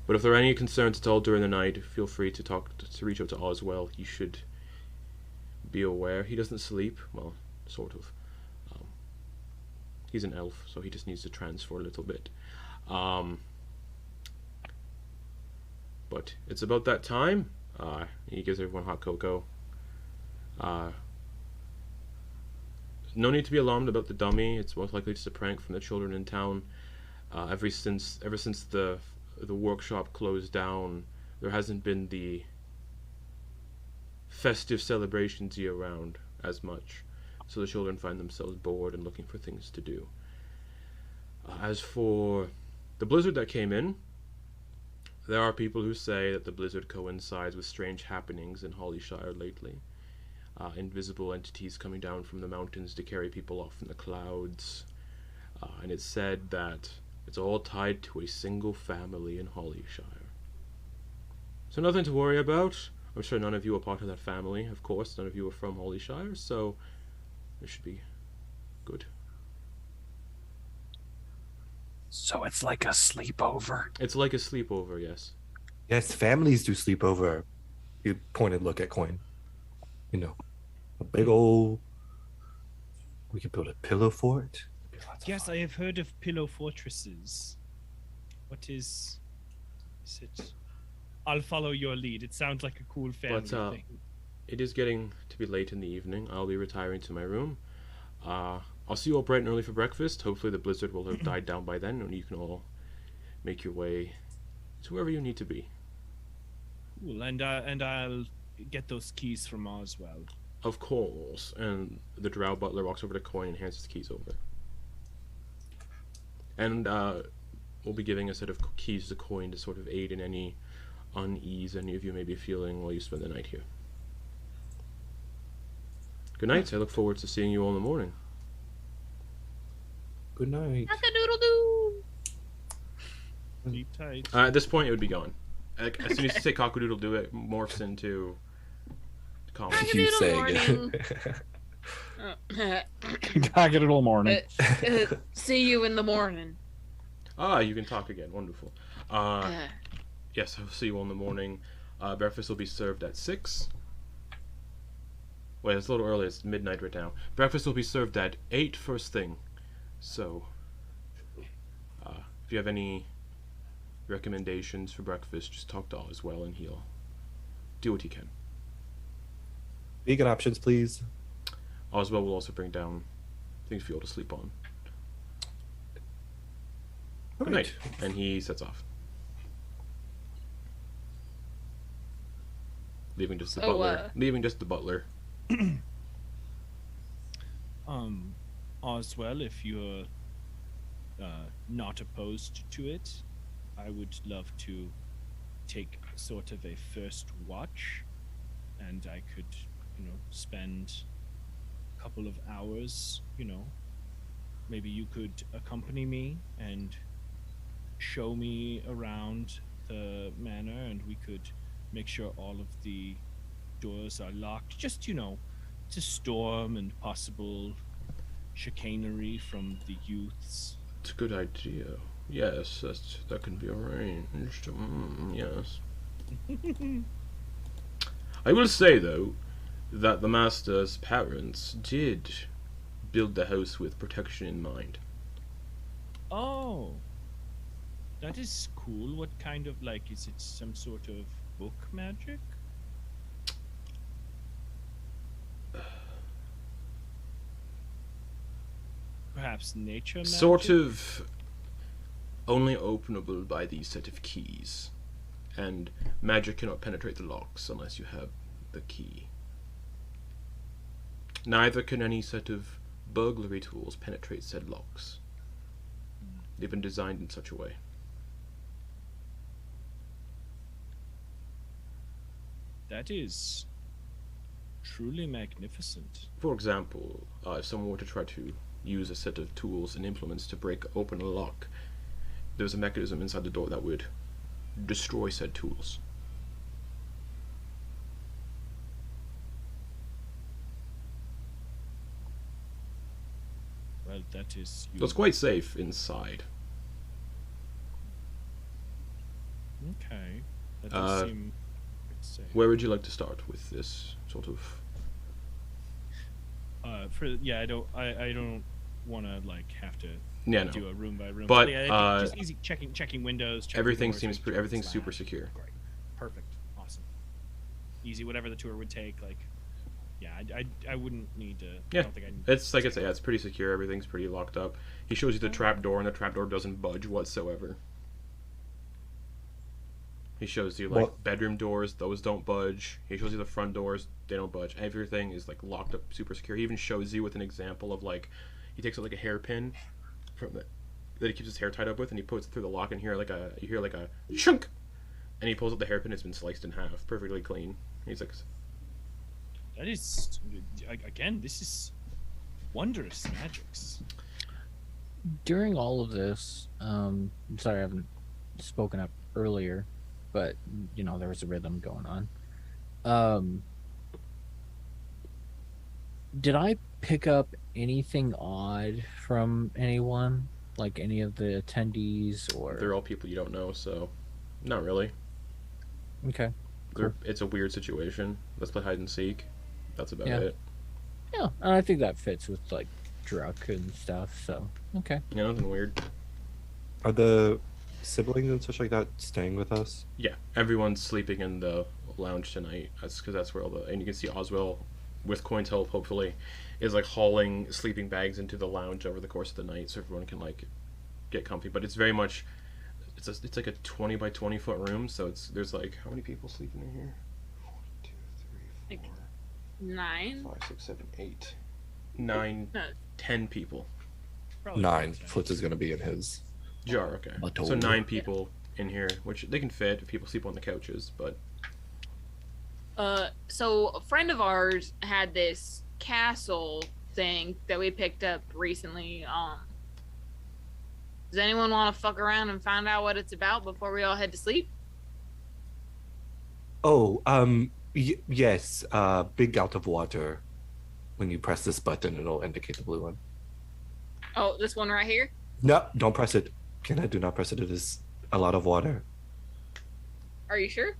But if there are any concerns at all during the night, feel free to reach out to Oswald. He should be aware. He doesn't sleep, well, sort of. He's an elf, so he just needs to transfer a little bit. But it's about that time. He gives everyone hot cocoa. No need to be alarmed about the dummy. It's most likely just a prank from the children in town. Ever since the workshop closed down, there hasn't been the festive celebrations year-round as much, so the children find themselves bored and looking for things to do. As for the blizzard that came in, there are people who say that the blizzard coincides with strange happenings in Hollyshire lately. Invisible entities coming down from the mountains to carry people off in the clouds. And it's said that it's all tied to a single family in Hollyshire. So nothing to worry about. I'm sure none of you are part of that family. Of course, none of you are from Hollyshire, so it should be good. So it's like a sleepover? It's like a sleepover, yes. Yes, families do sleepover. You pointed look at Quoin. You know, a big old... We could build a pillow fort, Yes, I have heard of pillow fortresses. What is it? I'll follow your lead. It sounds like a cool family thing. It is getting to be late in the evening. I'll be retiring to my room. I'll see you all bright and early for breakfast. Hopefully the blizzard will have died down by then, and you can all make your way to wherever you need to be. Cool, and I'll get those keys from Oswell. Of course. And the drow butler walks over to Quoin and hands his keys over. And we'll be giving a set of keys to Quoin to sort of aid in any unease any of you may be feeling while you spend the night here. Good night. I look forward to seeing you all in the morning. Good night. Cock-a-doodle-doo. Sleep tight. At this point, it would be gone. As soon as you say cock-a-doodle-doo, it morphs into calm. You say again. Cock-a-doodle morning. See you in the morning. You can talk again. Wonderful. Yes, I'll see you all in the morning. Breakfast will be served at 6. Wait, it's a little early. It's midnight right now. Breakfast will be served at 8 first thing. So, if you have any recommendations for breakfast, just talk to Oswell and he'll do what he can. Vegan options, please. Oswell will also bring down things for you all to sleep on. Good night. And he sets off. Leaving just the butler. Leaving just the butler. Oswell, if you're not opposed to it, I would love to take sort of a first watch, and I could, spend a couple of hours, maybe you could accompany me and show me around the manor, and we could make sure all of the doors are locked, just, to storm and possible chicanery from the youths. It's a good idea. Yes, that can be arranged. Yes. I will say, though, that the master's parents did build the house with protection in mind. Oh, that is cool. What kind of, is it some sort of book magic? Perhaps nature magic? Sort of only openable by these set of keys. And magic cannot penetrate the locks unless you have the key. Neither can any set of burglary tools penetrate said locks. They've been designed in such a way. That is truly magnificent. For example, if someone were to try to use a set of tools and implements to break open a lock, there's a mechanism inside the door that would destroy said tools. Well, that is... So it's quite safe inside. Okay. That does seem safe. Where would you like to start with this sort of... I don't want to have to do a room by room. But just easy checking windows. Everything everything's super secure. Great, perfect, awesome, easy. Whatever the tour would take, I wouldn't need to. Yeah, I don't think I need it's pretty secure. Everything's pretty locked up. He shows you the trap door, and the trap door doesn't budge whatsoever. He shows you bedroom doors; those don't budge. He shows you the front doors; they don't budge. Everything is locked up, super secure. He even shows you with an example of he takes out a hairpin from that he keeps his hair tied up with, and he puts it through the lock, and you hear a chunk, and he pulls out the hairpin. It's been sliced in half, perfectly clean. He's like, that is again, this is wondrous magics. During all of this, I'm sorry I haven't spoken up earlier, but there was a rhythm going on. Did I pick up anything odd from anyone, like any of the attendees, or they're all people you don't know, so not really. Okay, cool. It's a weird situation. Let's play hide and seek. That's about it. Yeah, and I think that fits with Druck and stuff. So Okay. Yeah, nothing weird. Are the siblings and such like that staying with us? Yeah, everyone's sleeping in the lounge tonight. That's because that's where all the, and you can see Oswell, with Quoin's help, hopefully, is like hauling sleeping bags into the lounge over the course of the night, so everyone can like get comfy. But it's very much, it's like a 20 by 20 foot room, so there's like, how many people sleeping in here? 1, 2, 3, 4, 9. 5, 6, 7, 8, 9, No. 10 people. Probably 9. fine. Flitz is gonna be in his. Jar, okay. Butthole. So 9 people in here, which they can fit if people sleep on the couches, but So a friend of ours had this castle thing that we picked up recently. Does anyone want to fuck around and find out what it's about before we all head to sleep? Oh, yes. Big gulp of water. When you press this button, it'll indicate the blue one. Oh, this one right here? No, don't press it. Kenna, do not press it. It is a lot of water. Are you sure?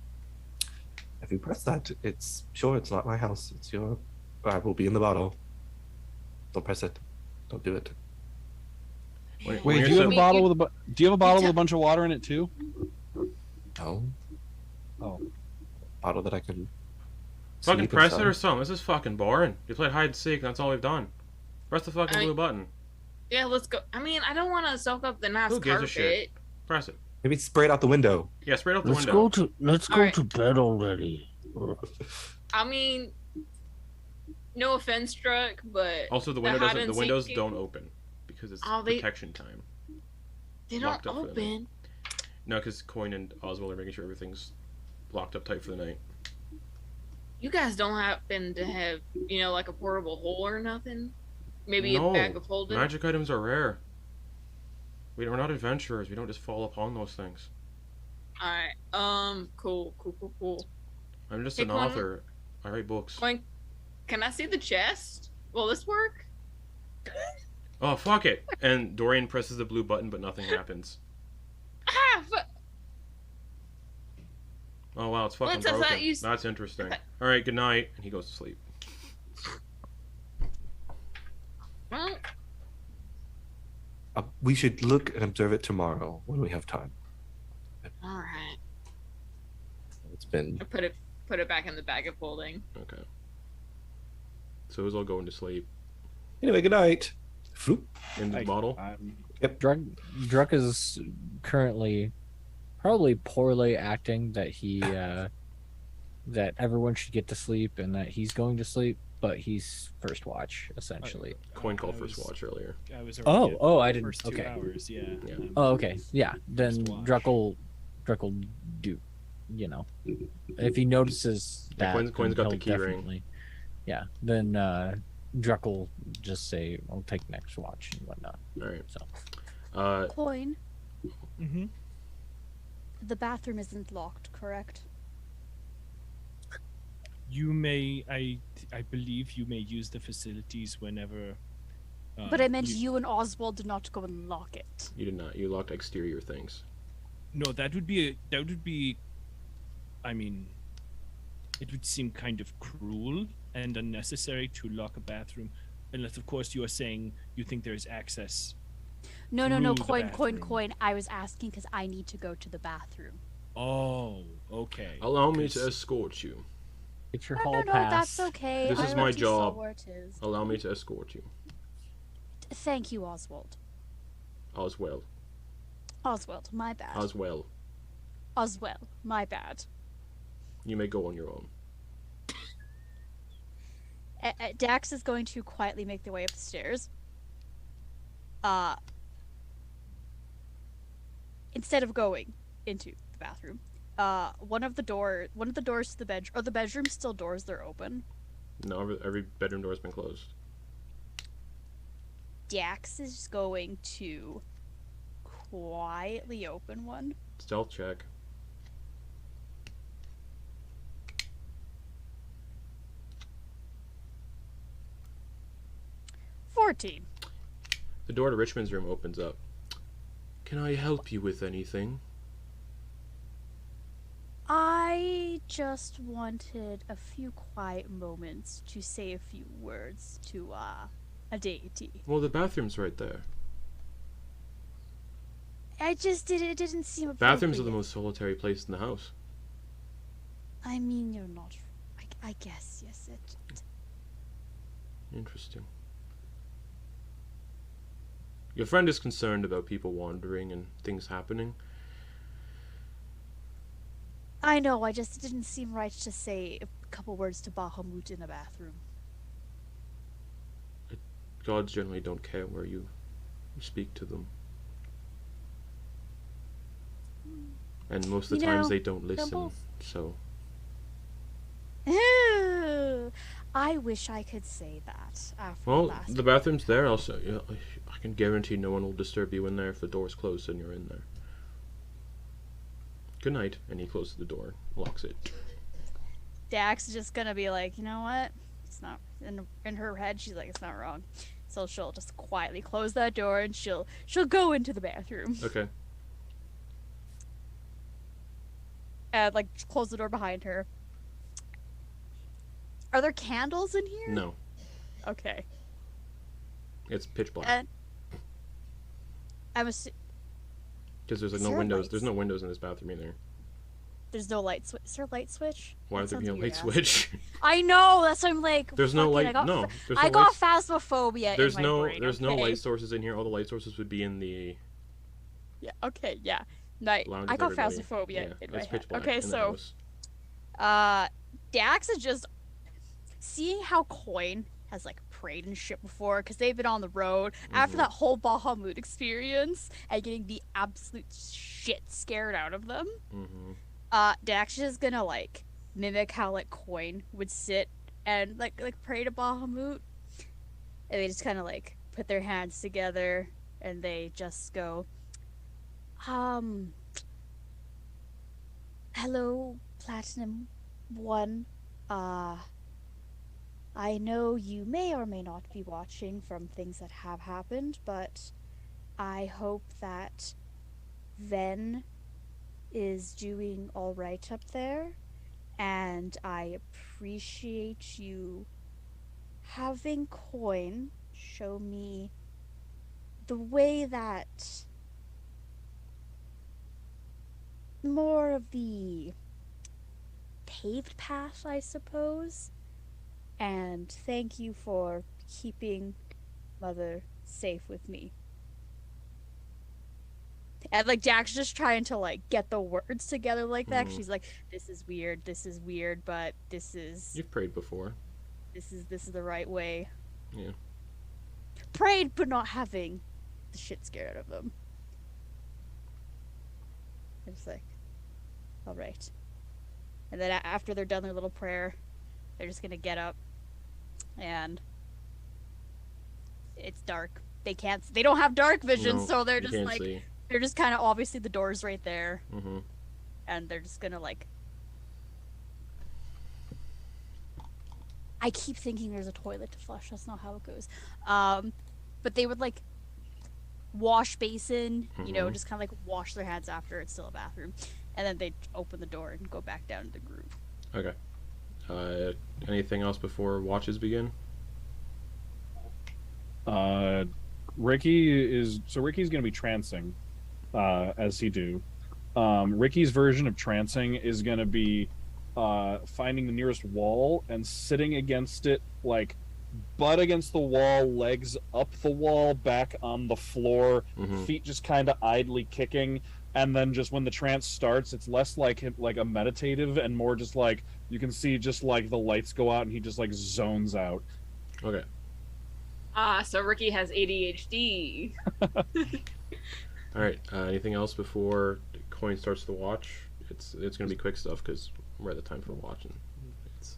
If you press that, it's not my house. It's your. I will be in the bottle. Don't press it. Don't do it. when Wait, you're do you have so- a bottle with do you have a bottle with a bunch of water in it too? No. Oh. Bottle that I can. fucking sleep press it inside. or something. This is fucking boring. You played hide and seek, and that's all we've done. Press the fucking blue button. Yeah, let's go. I mean, I don't want to soak up the nice Who gives a carpet. shit? Press it. Maybe spray it out the window. Yeah, spray it out the Let's window. go Alright. to bed already. I mean, no offense, Struck, but Also, the The window hide doesn't. and The seek windows people- don't open because it's Oh, they- protection time. they locked don't up for the night. open. No, because Quoin and Oswald are making sure everything's locked up tight for the night. You guys don't happen to have, like a portable hole or nothing? Maybe No, a bag of holding? magic items are rare. We're not adventurers. We don't just fall upon those things. Alright, cool. I'm just Hey, an Quoin. author. I write books. Quoin, can I see the chest? Will this work? Oh, fuck it. And Dorian presses the blue button, but nothing happens. Ah, Oh, wow, it's fucking Flitz, I thought broken. you- That's interesting. Alright, good night. And he goes to sleep. well, We should look and observe it tomorrow when we have time. alright. It's been. I put it back in the bag of holding. Okay. So who's all going to sleep? Anyway, good night. Floop. In the I- bottle? Druck is currently probably poorly acting that he that everyone should get to sleep and that he's going to sleep, but he's first watch essentially. Coin called I first was- watch earlier. I was Oh, already at oh, I the didn't- First 2 okay. hours, yeah. Yeah. Oh, okay, yeah. Then First watch. Druck will do, if he notices Yeah, that. Coin's got the he'll key ring. definitely- Yeah, then Druck will just say, "I'll take next watch" and whatnot. Alright. So Coin. Mm-hmm. The bathroom isn't locked, correct? You may, I believe you may use the facilities whenever. But I meant you and Oswald did not go and lock it. You did not. You locked exterior things. No, that would be. I mean, it would seem kind of cruel and unnecessary to lock a bathroom, unless, of course, you are saying you think there is access. No, Through the coin. bathroom. I was asking because I need to go to the bathroom. Oh, okay. Allow me to 'Cause- escort you. get your No, hall no, pass. that's okay. This I is my already saw job. where it is. Allow me to escort you. Thank you, Oswald. Oswell. Oswald, my bad. Oswell. Oswell, my bad. You may go on your own. Dax is going to quietly make their way up the stairs. Instead of going into the bathroom, one of the doors to the bedroom, are the bedrooms still doors? They're open. No, every bedroom door has been closed. Dax is going to quietly open one. Stealth check. $14. The door to Richmond's room opens up. Can I help you with anything? I just wanted a few quiet moments to say a few words to a deity. Well, the bathroom's right there. I just did it didn't seem appropriate. Bathrooms are the most solitary place in the house. I mean, you're not. I guess yes. Interesting. Your friend is concerned about people wandering and things happening. I know. It didn't seem right to say a couple words to Bahamut in a bathroom. Gods generally don't care where you speak to them. And most of the times they don't listen, so... I wish I could say that after well, the bathroom's there. Also, I can guarantee no one will disturb you in there if the door's closed and you're in there. Good night. And he closes the door, locks it. Dax is just gonna be like, you know what? It's not in her head. She's like, it's not wrong. So she'll just quietly close that door and she'll go into the bathroom. Okay. And like close the door behind her. Are there candles in here? No. Okay. It's pitch black. And I'm assuming because there's like no windows. There's no windows in this bathroom either. There's no light switch. Is there a light switch? Why would there be a light switch? I know. That's why I'm like. There's no light. I got phasmophobia. There's in my brain, There's no light sources in here. All the light sources would be in the. Yeah. Okay. Yeah. Night. I got phasmophobia in my head. Okay. So. Dax is just seeing how Quoin has like prayed and shit before because they've been on the road after that whole Bahamut experience and getting the absolute shit scared out of them. Dax is gonna like mimic how like Quoin would sit and like pray to Bahamut, and they just kind of like put their hands together and they just go, hello, Platinum One. I know you may or may not be watching from things that have happened, but I hope that Ven is doing all right up there, and I appreciate you having Quoin show me the way that more of the paved path, I suppose. And thank you for keeping Mother safe with me. And like Jack's just trying to like get the words together like that. She's like, this is weird, but this is. You've prayed before. This is the right way. Yeah. Prayed, but not having the shit scared out of them. It's like, all right. And then after they're done their little prayer, they're just gonna get up. And it's dark. They don't have dark vision, so they're just like see. They're just kind of obviously the door's right there. And they're just gonna like I keep thinking there's a toilet to flush. That's not how it goes. But they would like wash basin, you know, just kind of like wash their hands after it's still a bathroom. And then they'd open the door and go back down to the group. Okay. Anything else before watches begin? Ricky's gonna be trancing, as he do. Ricky's version of trancing is gonna be finding the nearest wall and sitting against it, like butt against the wall, legs up the wall, back on the floor, feet just kind of idly kicking. And then just when the trance starts, it's less like a meditative and more just like you can see just like the lights go out and he just like zones out. Okay. So Ricky has ADHD. All right. Anything else before Quoin starts the watch? It's gonna be quick stuff because we're at the time for watching.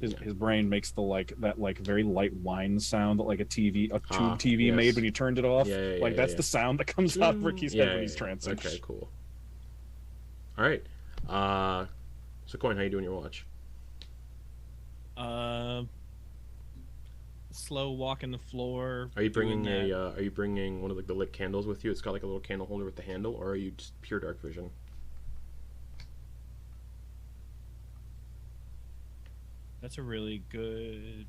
His brain makes that very light whine sound that like a tube TV made when you turned it off. That's the sound that comes out of Ricky's head when he's trancing. Okay, cool. All right. So Quoin, how you doing your watch? Slow walking the floor. Are you bringing Are you bringing one of the lit candles with you? It's got like a little candle holder with the handle, or are you just pure dark vision? That's a really good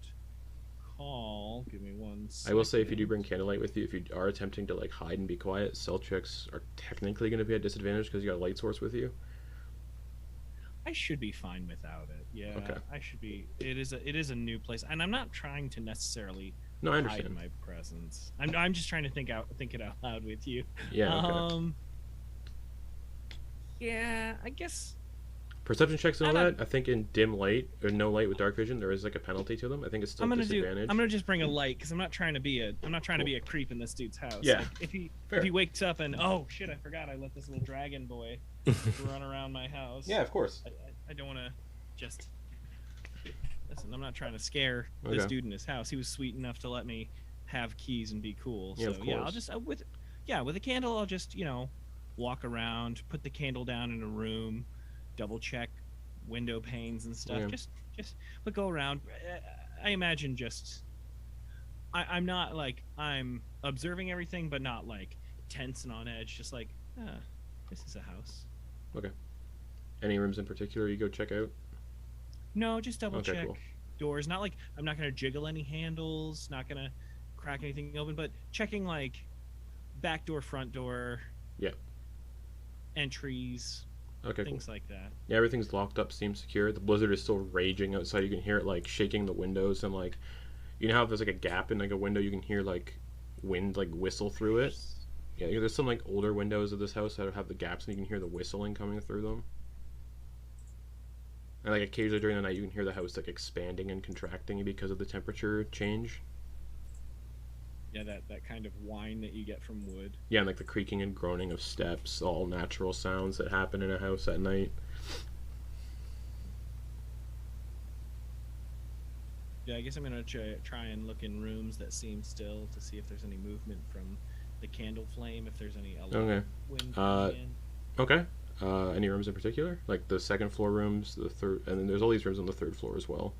recall. Give me one second. I will say, if you do bring candlelight with you, if you are attempting to like hide and be quiet, stealth checks are technically going to be at disadvantage because you got a light source with you. I should be fine without it. Yeah, Okay. I should be. It is a new place, and I'm not trying to necessarily No, I hide understand. my presence. I'm just trying to think it out loud with you. Yeah. Okay. Yeah, I guess. Perception checks and all that. I think in dim light or no light with dark vision, there is like a penalty to them. I think it's still disadvantage. I'm gonna just bring a light because I'm not trying to be a creep in this dude's house. Yeah. Like, if he wakes up and oh shit, I forgot I let this little dragon boy run around my house. Yeah, of course. I don't want to just listen. I'm not trying to scare this dude in his house. He was sweet enough to let me have keys and be cool. Yeah, So of course. yeah, I'll just with a candle, I'll just walk around, put the candle down in a room, double check window panes and stuff. Yeah. But go around. I imagine I'm not like I'm observing everything, but not like tense and on edge. Just like this is a house. Okay. Any rooms in particular you go check out? No, just double Okay, check cool. doors. Not like I'm not gonna jiggle any handles, not gonna crack anything open, but checking like back door, front door. Yeah. Entries. Okay, things like that. Yeah, everything's locked up, seems secure. The blizzard is still raging outside. You can hear it like shaking the windows and like, you know how if there's like a gap in like a window, you can hear like wind like whistle through it. Yeah, there's some like older windows of this house that have the gaps, and you can hear the whistling coming through them. And like occasionally during the night, you can hear the house like expanding and contracting because of the temperature change. Yeah, that kind of whine that you get from wood. Yeah, and like the creaking and groaning of steps, all natural sounds that happen in a house at night. Yeah, I guess I'm gonna try and look in rooms that seem still to see if there's any movement from the candle flame, if there's any wind coming in. Okay. Any rooms in particular? Like the second floor rooms, the third, and then there's all these rooms on the third floor as well.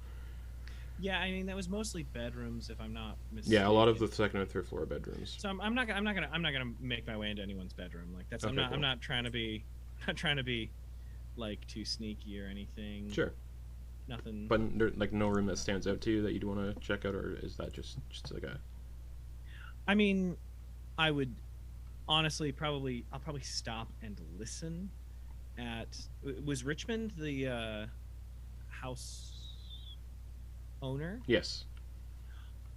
Yeah, I mean that was mostly bedrooms, if I'm not mistaken. Yeah, a lot of the second and third floor are bedrooms. So I'm not gonna make my way into anyone's bedroom. Like that's Okay, I'm not trying to be like too sneaky or anything. Sure. Nothing. But there's like no room that stands out to you that you'd want to check out, or is that just like a? I mean, I would honestly I'll probably stop and listen at. Was Richmond the house owner? Yes.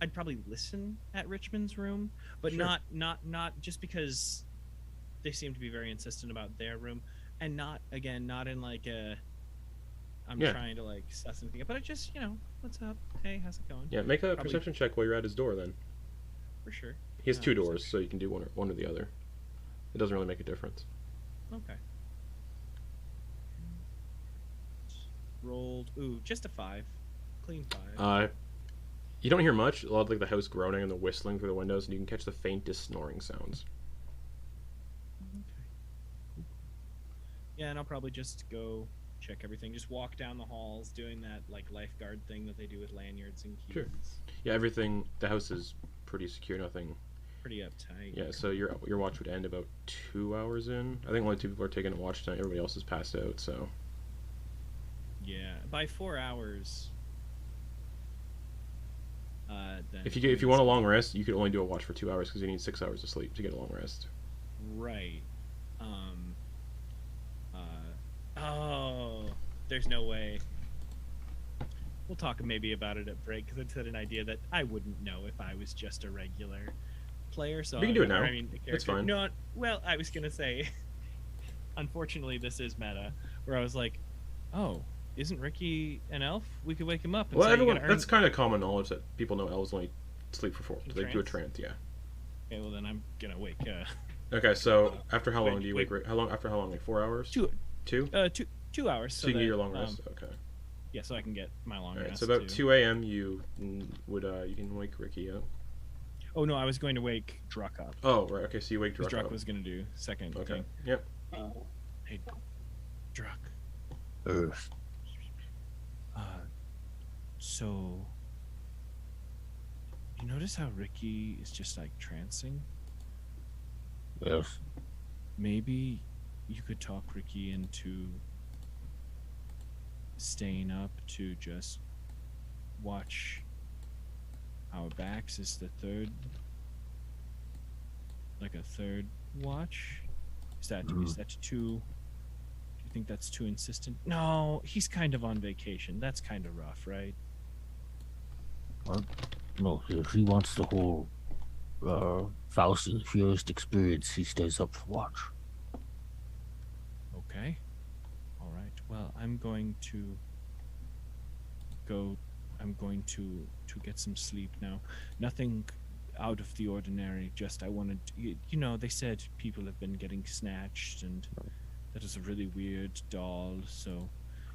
I'd probably listen at Richmond's room, but Sure. not just because they seem to be very insistent about their room, and not in like a I'm trying to like suss anything up, but it just what's up? Hey, how's it going? Yeah, make a perception check while you're at his door then. For sure. He has two doors, so you can do one or the other. It doesn't really make a difference. Okay. Rolled just a 5. Clean 5. You don't hear much. A lot of like the house groaning and the whistling through the windows, and you can catch the faintest snoring sounds. Okay. Yeah, and I'll probably just go check everything. Just walk down the halls, doing that like lifeguard thing that they do with lanyards and keys. Sure. Yeah, everything. The house is pretty secure. Nothing. Pretty uptight. Yeah, so your watch would end about 2 hours in. I think only 2 people are taking a watch tonight. Everybody else is passed out. So. Yeah, by 4 hours. Then If you want a long rest, you could only do a watch for 2 hours because you need 6 hours of sleep to get a long rest. Right. Oh, there's no way. We'll talk maybe about it at break because I had an idea that I wouldn't know if I was just a regular player. So we can do it now. I mean, It's fine. No, well, I was gonna say. Unfortunately, this is meta, where I was like, "Oh, isn't Ricky an elf? We could wake him up." And Well, say, everyone. That's kind of common knowledge that people know elves only sleep for 4. They do a Trance? trance, yeah. Okay, well then I'm gonna wake. Okay, so after how long Wait, do you wait. wake? How long? After how long? Like 4 hours? 2 2? 2 hours. So you that, get your long rest. Okay. Yeah, so I can get my long All right. rest. So about too. 2 a.m. you can wake Ricky up. Oh no, I was going to wake Druck up. Oh right. Okay. So you wake Because Druck Druck up. was going to do second Okay. thing. Yep. Hey, Druck. So, you notice how Ricky is just like trancing? Yes. Maybe you could talk Ricky into staying up to just watch our backs is the third, like a third watch. Is that too? Do you think that's too insistent? No, he's kind of on vacation. That's kind of rough, right? No, if he wants the whole Faust and Furious experience, he stays up for watch. Okay. All right. Well, I'm going to go. I'm going to get some sleep now. Nothing out of the ordinary. Just I wanted. You know, they said people have been getting snatched, and that is a really weird doll. So,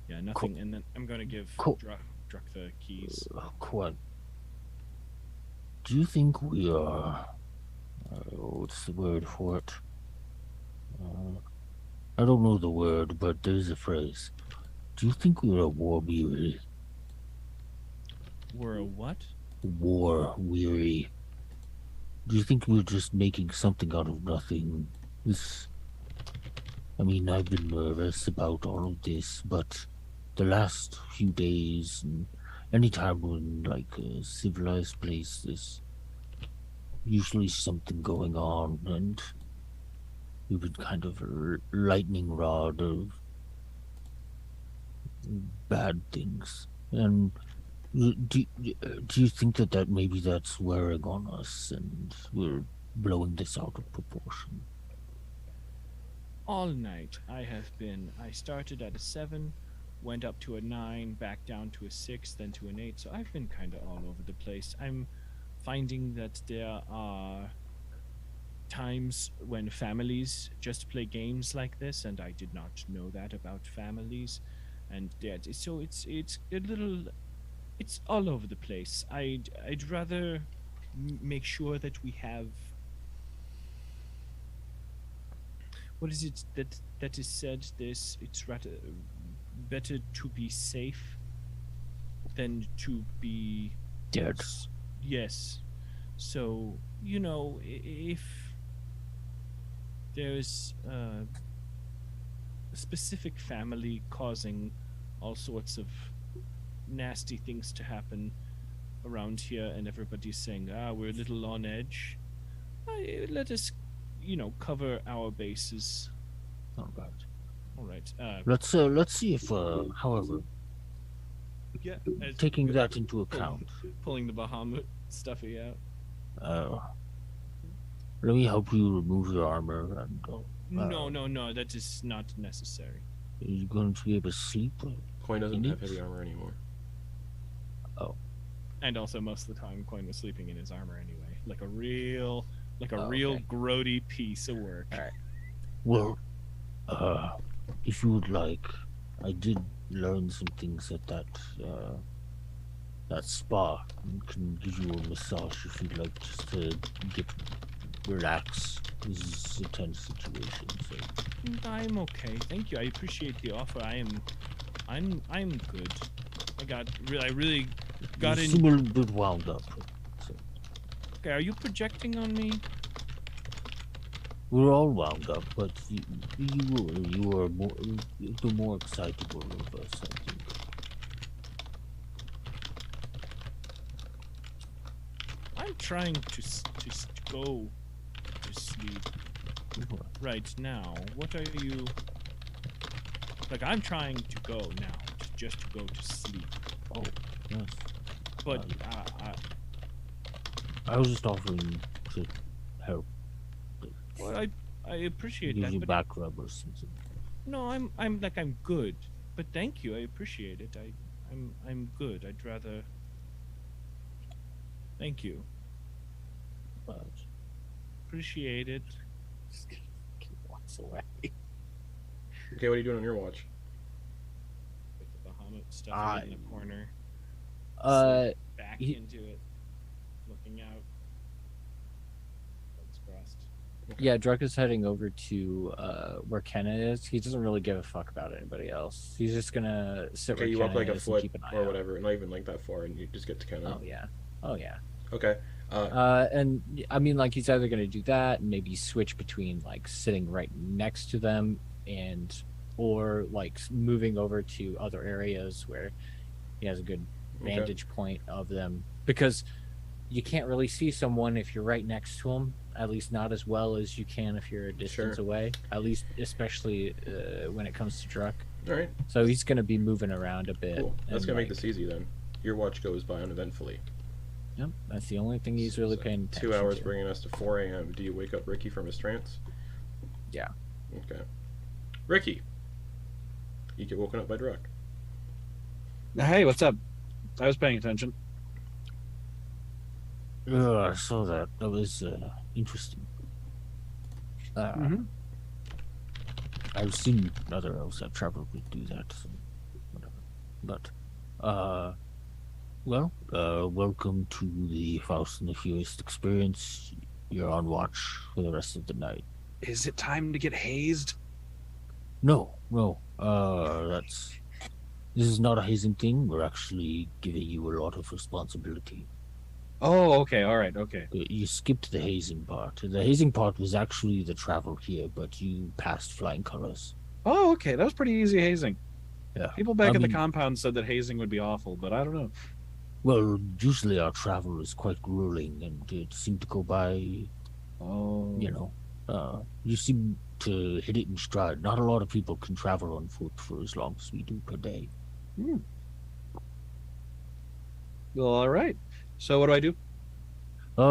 yeah, nothing. And then I'm going to give Druck the keys. Quoin, do you think we are? What's the word for it? I don't know the word, but there's a phrase. Do you think we're a war weary? We're a what? War weary. Do you think we're just making something out of nothing? I mean, I've been nervous about all of this, but the last few days, and anytime we're in like a civilized place, there's usually something going on, and we've been kind of a lightning rod of bad things. And do you think that maybe that's wearing on us and we're blowing this out of proportion? All night I started at a 7, went up to a 9, back down to a 6, then to an 8, so I've been kind of all over the place. I'm finding that there are times when families just play games like this, and I did not know that about families, and so it's a little, it's all over the place. I'd rather make sure that we have, what is it that is said? This, it's rather better to be safe than to be dead. Yes. So, you know, if there's a specific family causing all sorts of nasty things to happen around here, and everybody's saying, we're a little on edge, let us, you know, cover our bases. All right. All right. Let's see if, however, yeah, taking that into account, pulling the Bahamut stuffy out. Let me help you remove your armor. And, no, that is not necessary. Are you going to be able to sleep? Quoin doesn't have heavy armor anymore. Oh. And also, most of the time, Quoin was sleeping in his armor anyway, like a real grody piece of work. All right. Well, if you would like, I did learn some things at that spa. I can give you a massage if you'd like, just to relax. This is a tense situation, so. I'm okay, thank you. I appreciate the offer. I'm good. I really got in. You seem a little bit wound up. So. Okay, are you projecting on me? We're all wound up, but you are the more excitable of us, I think. I'm trying to go to sleep right now. What are you? Like, I'm trying to go now, just to go to sleep. Oh, yes. But I was just offering to help. Well, I appreciate give that. You but back rub or something. No, I'm good. But thank you, I appreciate it. I'm good. I'd rather. Thank you. But appreciate it. Walks away. Okay, what are you doing on your watch? With the Bahamut stuff in the corner. Back into it, looking out. Legs crossed. Okay. Yeah, Druck is heading over to where Kenna is. He doesn't really give a fuck about anybody else. He's just gonna sit where you Kenna walk like a is foot and keep an eye or out. whatever, not even like that far, and you just get to Kenna. Oh yeah. Okay. And I mean, like, he's either gonna do that and maybe switch between like sitting right next to them or like moving over to other areas where he has a good vantage point of them, because you can't really see someone if you're right next to them. At least not as well as you can if you're a distance away. At least, especially when it comes to Druck. All right. So he's going to be moving around a bit. Cool. That's going to make this easy then. Your watch goes by uneventfully. Yep, that's the only thing he's really paying attention 2 hours to. bringing us to 4 a.m. Do you wake up Ricky from his trance? Yeah. Okay. Ricky, you get woken up by Druck. Hey, what's up? I was paying attention. I saw that. That was interesting. I've seen other elves that probably do that, so whatever. But, welcome to the Faust and the Furious experience. You're on watch for the rest of the night. Is it time to get hazed? No. This is not a hazing thing. We're actually giving you a lot of responsibility. Oh, okay, alright, okay. You skipped the hazing part. The hazing part was actually the travel here, but you passed flying colors. Oh, okay, that was pretty easy hazing. Yeah. People back in the compound said that hazing would be awful, but I don't know. Well, usually our travel is quite grueling, and it seemed to go by, you seem to hit it in stride. Not a lot of people can travel on foot for as long as we do per day. Well, alright. So what do I do?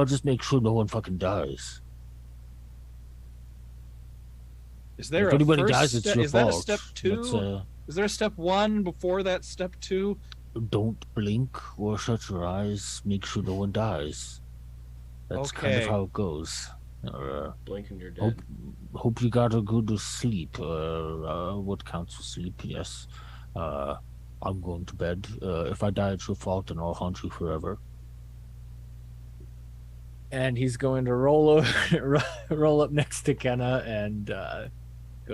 Just make sure no one fucking dies. Is there if anybody dies, it's your is fault. That a step 2? Is there a step 1 before that step 2? Don't blink or shut your eyes. Make sure no one dies. That's kind of how it goes. Blink and you're dead. Hope you got a good sleep. What counts as sleep? Yes. I'm going to bed. If I die, it's your fault, and I'll haunt you forever. And he's going to roll up next to Kenna and go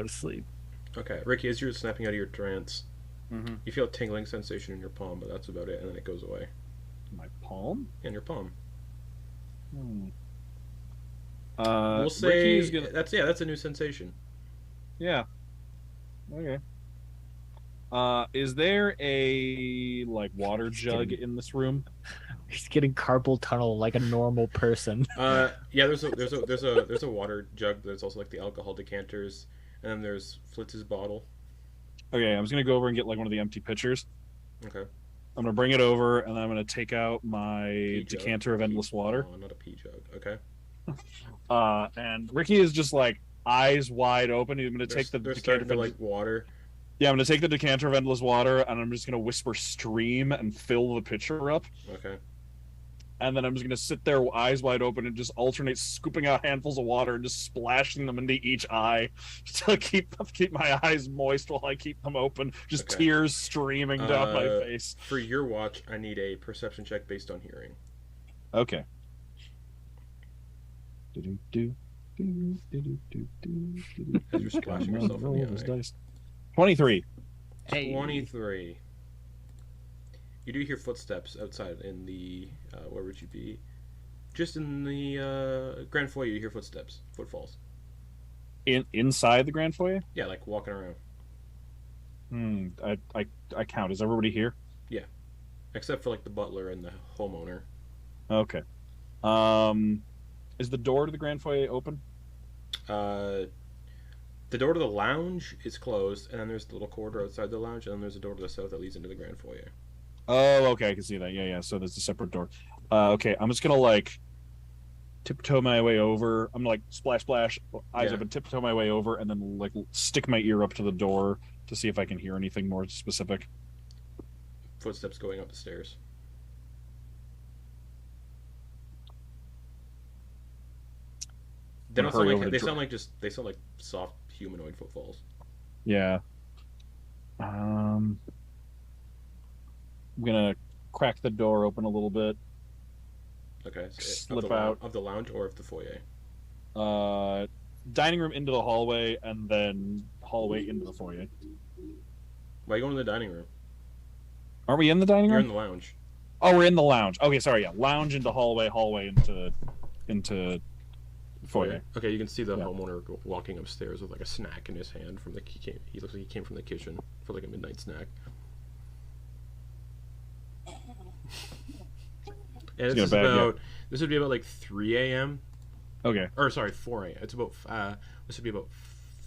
to sleep. Okay, Ricky, as you're snapping out of your trance, you feel a tingling sensation in your palm, but that's about it, and then it goes away. My palm? In your palm. We'll say that's a new sensation. Yeah. Okay. Is there a water jug in this room? He's getting carpal tunnel like a normal person. Yeah, there's a water jug. There's also the alcohol decanters, and then there's Flitz's bottle. Okay, I'm just gonna go over and get one of the empty pitchers. Okay. I'm gonna bring it over, and then I'm gonna take out my decanter of endless water. Oh, not a pea jug. Okay. And Ricky is just eyes wide open. I'm gonna take the decanter of water. Yeah, I'm gonna take the decanter of endless water, and I'm just gonna whisper "stream" and fill the pitcher up. Okay. And then I'm just gonna sit there, eyes wide open, and just alternate scooping out handfuls of water and just splashing them into each eye to keep my eyes moist while I keep them open. Just tears streaming down my face. For your watch, I need a perception check based on hearing. Okay. As you're splashing yourself in the eye. 23. Hey. 23. You do hear footsteps outside in the where would you be? Just in the grand foyer. You hear footfalls. Inside the grand foyer? Yeah, walking around. I count. Is everybody here? Yeah, except for the butler and the homeowner. Okay. Is the door to the grand foyer open? The door to the lounge is closed, and then there's the little corridor outside the lounge, and then there's a door to the south that leads into the grand foyer. Oh, okay, I can see that. Yeah. So there's a separate door. Okay, I'm just gonna tiptoe my way over. I'm gonna splash, eyes up, and tiptoe my way over, and then stick my ear up to the door to see if I can hear anything more specific. Footsteps going up the stairs. They don't sound like they sound like soft humanoid footfalls. Yeah. I'm gonna crack the door open a little bit. Okay. Slip out of the lounge or of the foyer. Dining room into the hallway, and then hallway into the foyer. Why are you going to the dining room? Are we in the dining room? You're in the lounge. Oh, we're in the lounge. Okay, sorry. Yeah, lounge into hallway into foyer. Okay, you can see the homeowner walking upstairs with a snack in his hand from he looks like he came from the kitchen for a midnight snack. And this This would be about like 3 a.m. Okay. Or sorry, 4 a.m. It's about this would be about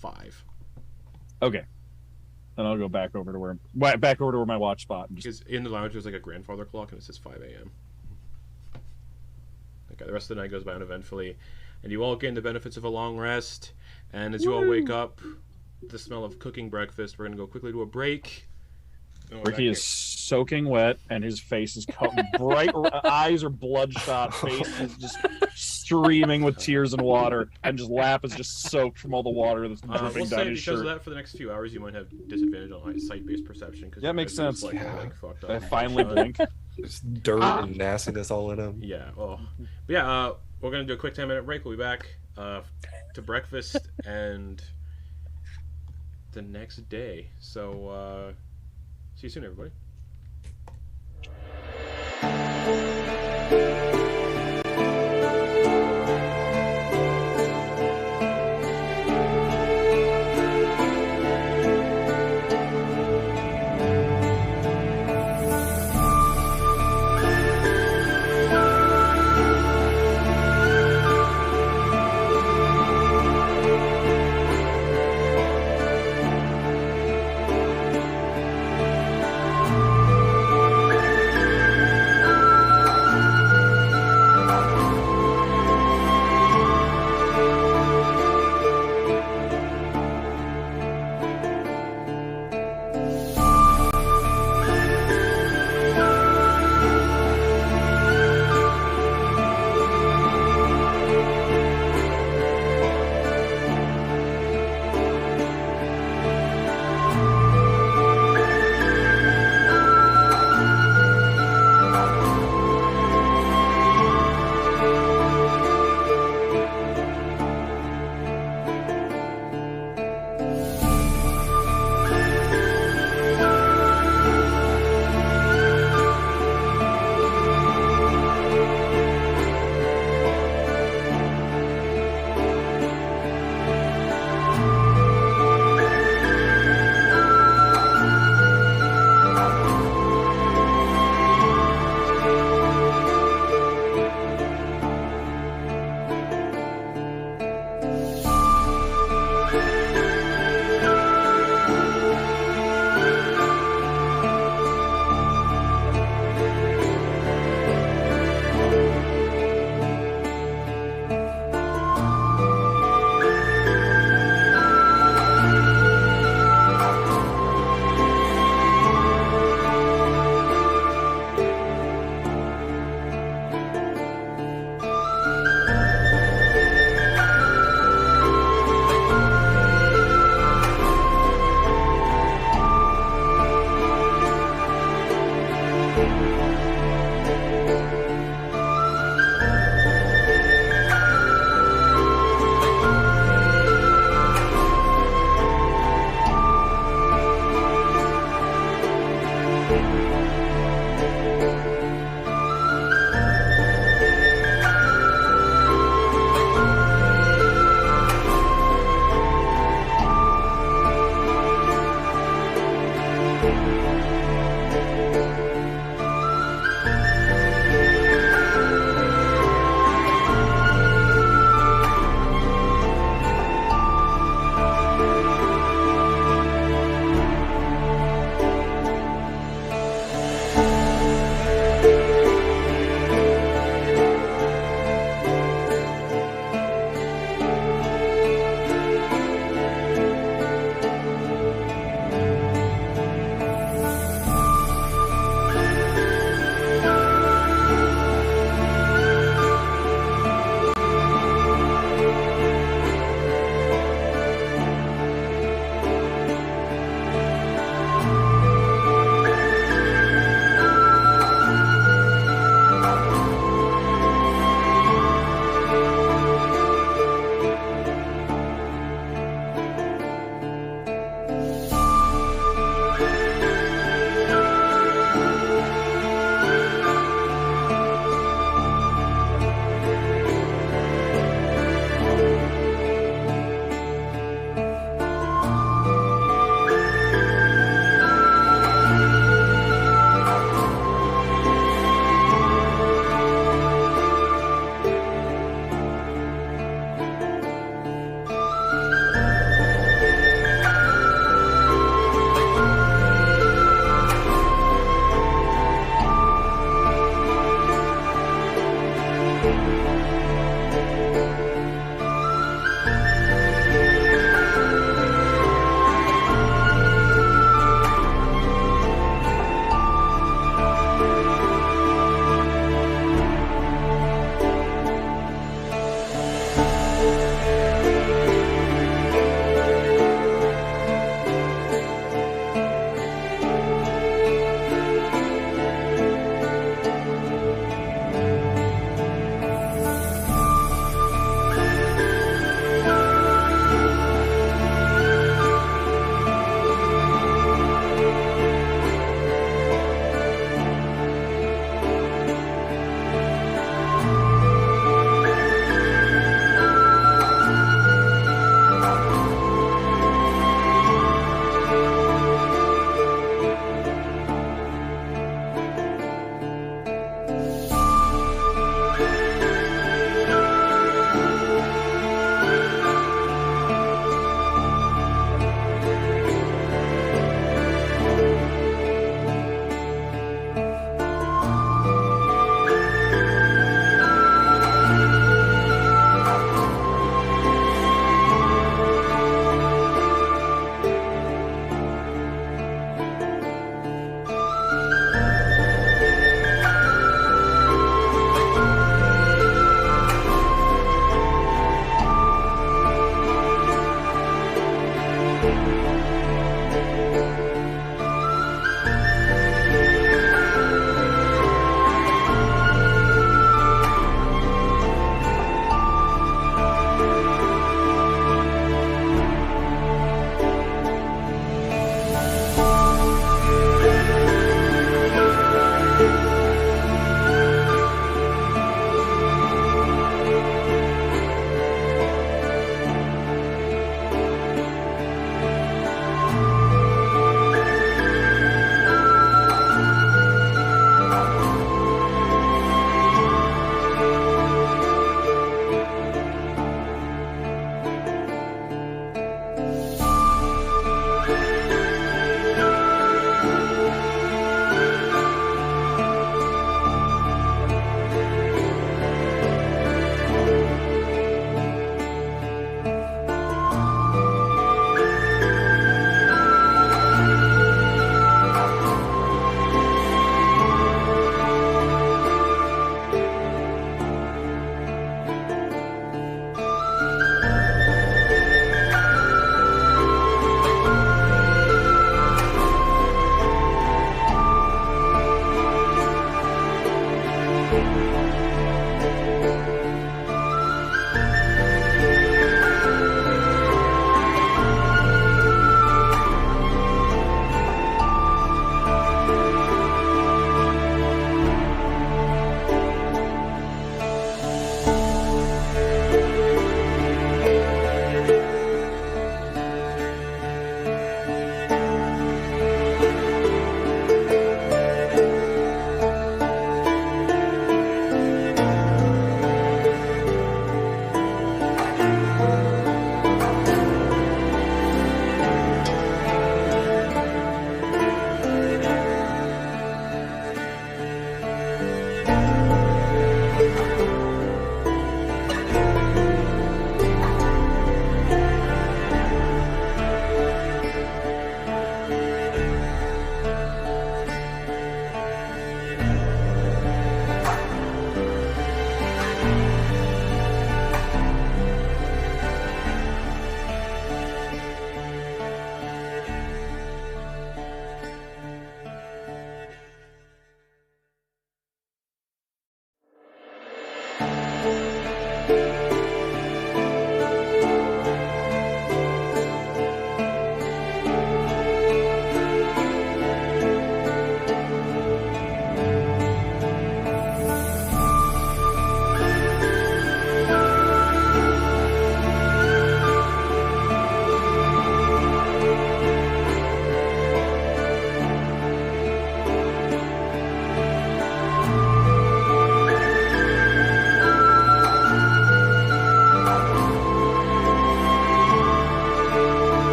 5. Okay. Then I'll go back over to where my watch spot. And because in the lounge there's like a grandfather clock and it says 5 a.m. Okay, the rest of the night goes by uneventfully, and you all gain the benefits of a long rest. And as you all wake up, the smell of cooking breakfast. We're gonna go quickly to a break. Ricky is soaking wet, and his face is bright. Eyes are bloodshot. Face is just streaming with tears and water, and his lap is just soaked from all the water that's dripping we'll down say his because shirt. of that, for the next few hours, you might have disadvantage on sight-based perception. Yeah, makes sense. Like, fucked up. I finally blink. There's dirt and nastiness all in them. Yeah. Well. But yeah. We're gonna do a quick 10-minute break. We'll be back to breakfast and the next day. So see you soon, everybody.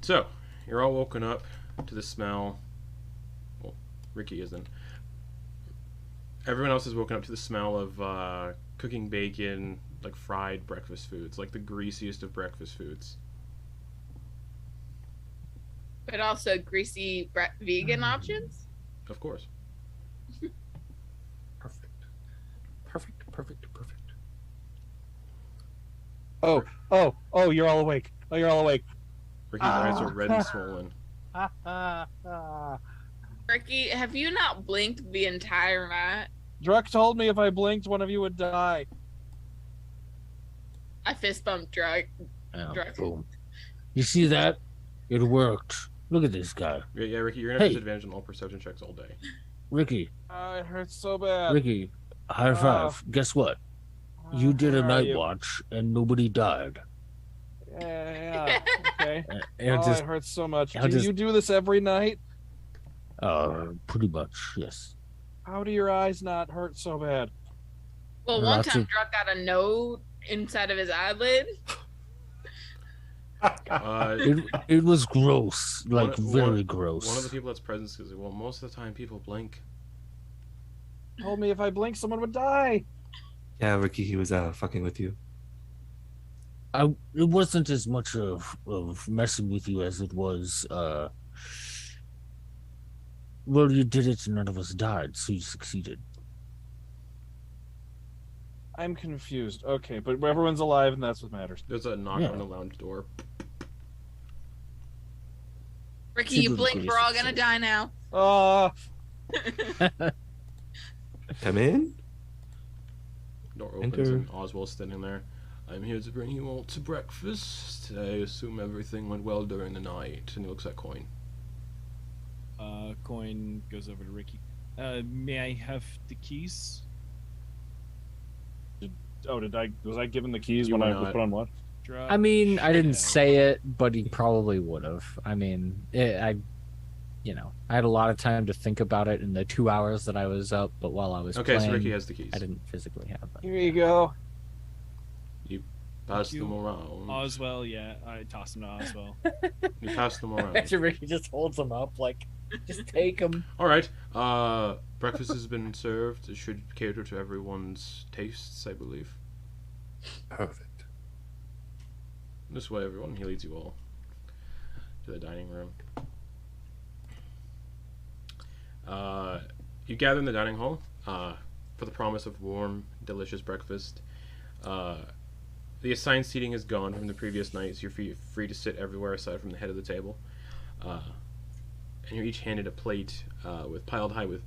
So, you're all woken up to the smell. Well, Ricky isn't. Everyone else is woken up to the smell of cooking bacon, like fried breakfast foods, like the greasiest of breakfast foods. But also greasy vegan options? Of course. Perfect. Oh, you're all awake. Oh, you're all awake. Ricky's eyes are red and swollen. Ricky, have you not blinked the entire night? Druck told me if I blinked, one of you would die. I fist bumped Druck. Boom. You see that? It worked. Look at this guy. Yeah, Ricky, you're gonna have disadvantage on all perception checks all day. Ricky. It hurts so bad. Ricky, high five. Guess what? You did a night watch and nobody died. Yeah. Okay. It hurts so much. Do you do this every night? Pretty much, yes. How do your eyes not hurt so bad? Well, one time Druck got a node inside of his eyelid. It was gross, very gross. One of the people that's present says, well, most of the time people blink. Told me if I blink, someone would die. Yeah, Ricky, he was fucking with you. It wasn't as much of messing with you as it was. Well, you did it, and none of us died, so you succeeded. I'm confused. Okay, but everyone's alive, and that's what matters. There's a knock on the lounge door. Ricky, you blink, we're all gonna die now. Come in. Door opens and Oswald's standing there. I'm here to bring you all to breakfast. I assume everything went well during the night. And he looks at Quoin. Quoin goes over to Ricky. May I have the keys? Was I given the keys when I was put on what? I mean, I didn't say it, but he probably would have. I mean, I had a lot of time to think about it in the 2 hours that I was up, but while I was playing, so Ricky has the keys. I didn't physically have them. Here you go. You pass them around. Oswald, yeah, I toss them to Oswald. You pass them around. Actually, Ricky just holds them up, like, just take them. All right. Breakfast has been served. It should cater to everyone's tastes, I believe. Perfect. This way, everyone. He leads you all to the dining room. You gather in the dining hall for the promise of warm, delicious breakfast. The assigned seating is gone from the previous night, so you're free to sit everywhere aside from the head of the table. And you're each handed a plate piled high with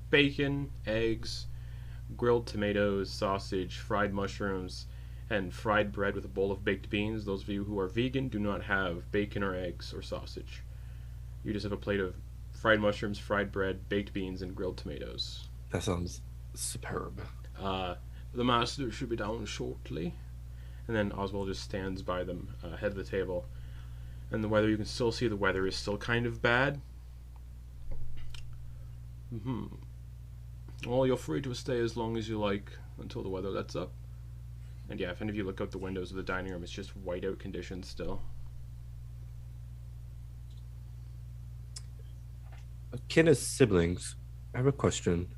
bacon, eggs, grilled tomatoes, sausage, fried mushrooms, and fried bread with a bowl of baked beans. Those of you who are vegan do not have bacon or eggs or sausage. You just have a plate of fried mushrooms, fried bread, baked beans, and grilled tomatoes. That sounds superb. The master should be down shortly. And then Oswald just stands by them, head of the table. And the weather, you can still see the weather is still kind of bad. Well, you're free to stay as long as you like until the weather lets up. And yeah, if any of you look out the windows of the dining room, it's just whiteout conditions still. Kenna's siblings, I have a question.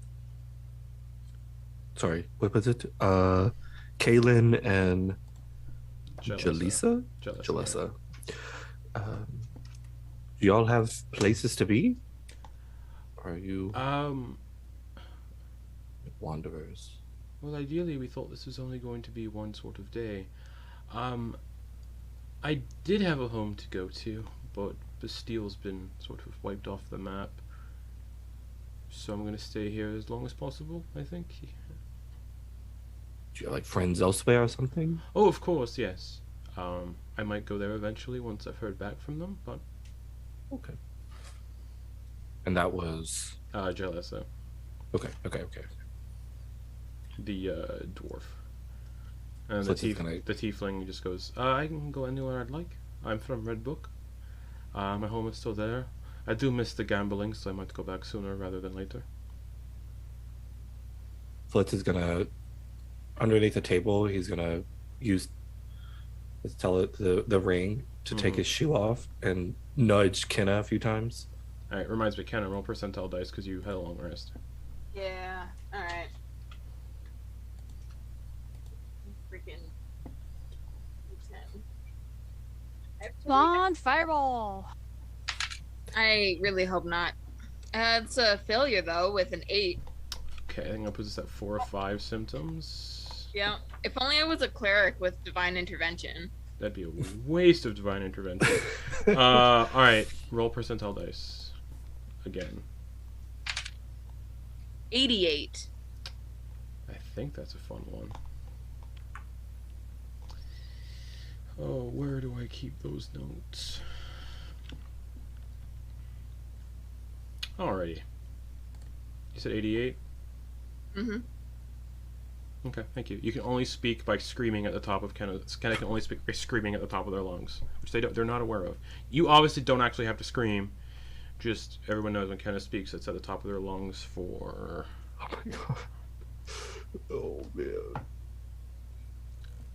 Sorry, what was it? Kaylin and Jalisa? Jalisa. Do y'all have places to be? Or are you wanderers? Well, ideally, we thought this was only going to be one sort of day. I did have a home to go to, but Bastile's been sort of wiped off the map. So I'm going to stay here as long as possible, I think. Do you have, like, friends elsewhere or something? Oh, of course, yes. I might go there eventually once I've heard back from them, but... Okay. And that was... Jalisa. Okay. The dwarf. And So the tiefling just goes, I can go anywhere I'd like. I'm from Red Book. My home is still there. I do miss the gambling, so I might go back sooner rather than later. Flitz is gonna, underneath the table, he's gonna use the ring to take his shoe off and nudge Kenna a few times. Alright, reminds me, Kenna, roll percentile dice because you had a long rest. Yeah. All right. Freaking. Come on, fireball. I really hope not. It's a failure though, with an 8. Okay, I think I'll put this at 4 or 5 symptoms. Yeah. If only I was a cleric with divine intervention. That'd be a waste of divine intervention. Alright, roll percentile dice. Again. 88. I think that's a fun one. Oh, where do I keep those notes? Alrighty. You said 88? Mm-hmm. Okay, thank you. You can only speak by screaming at the top of Kenna. Kenna can only speak by screaming at the top of their lungs, which they're not aware of. You obviously don't actually have to scream. Just everyone knows when Kenna speaks, it's at the top of their lungs for. Oh my god. Oh man.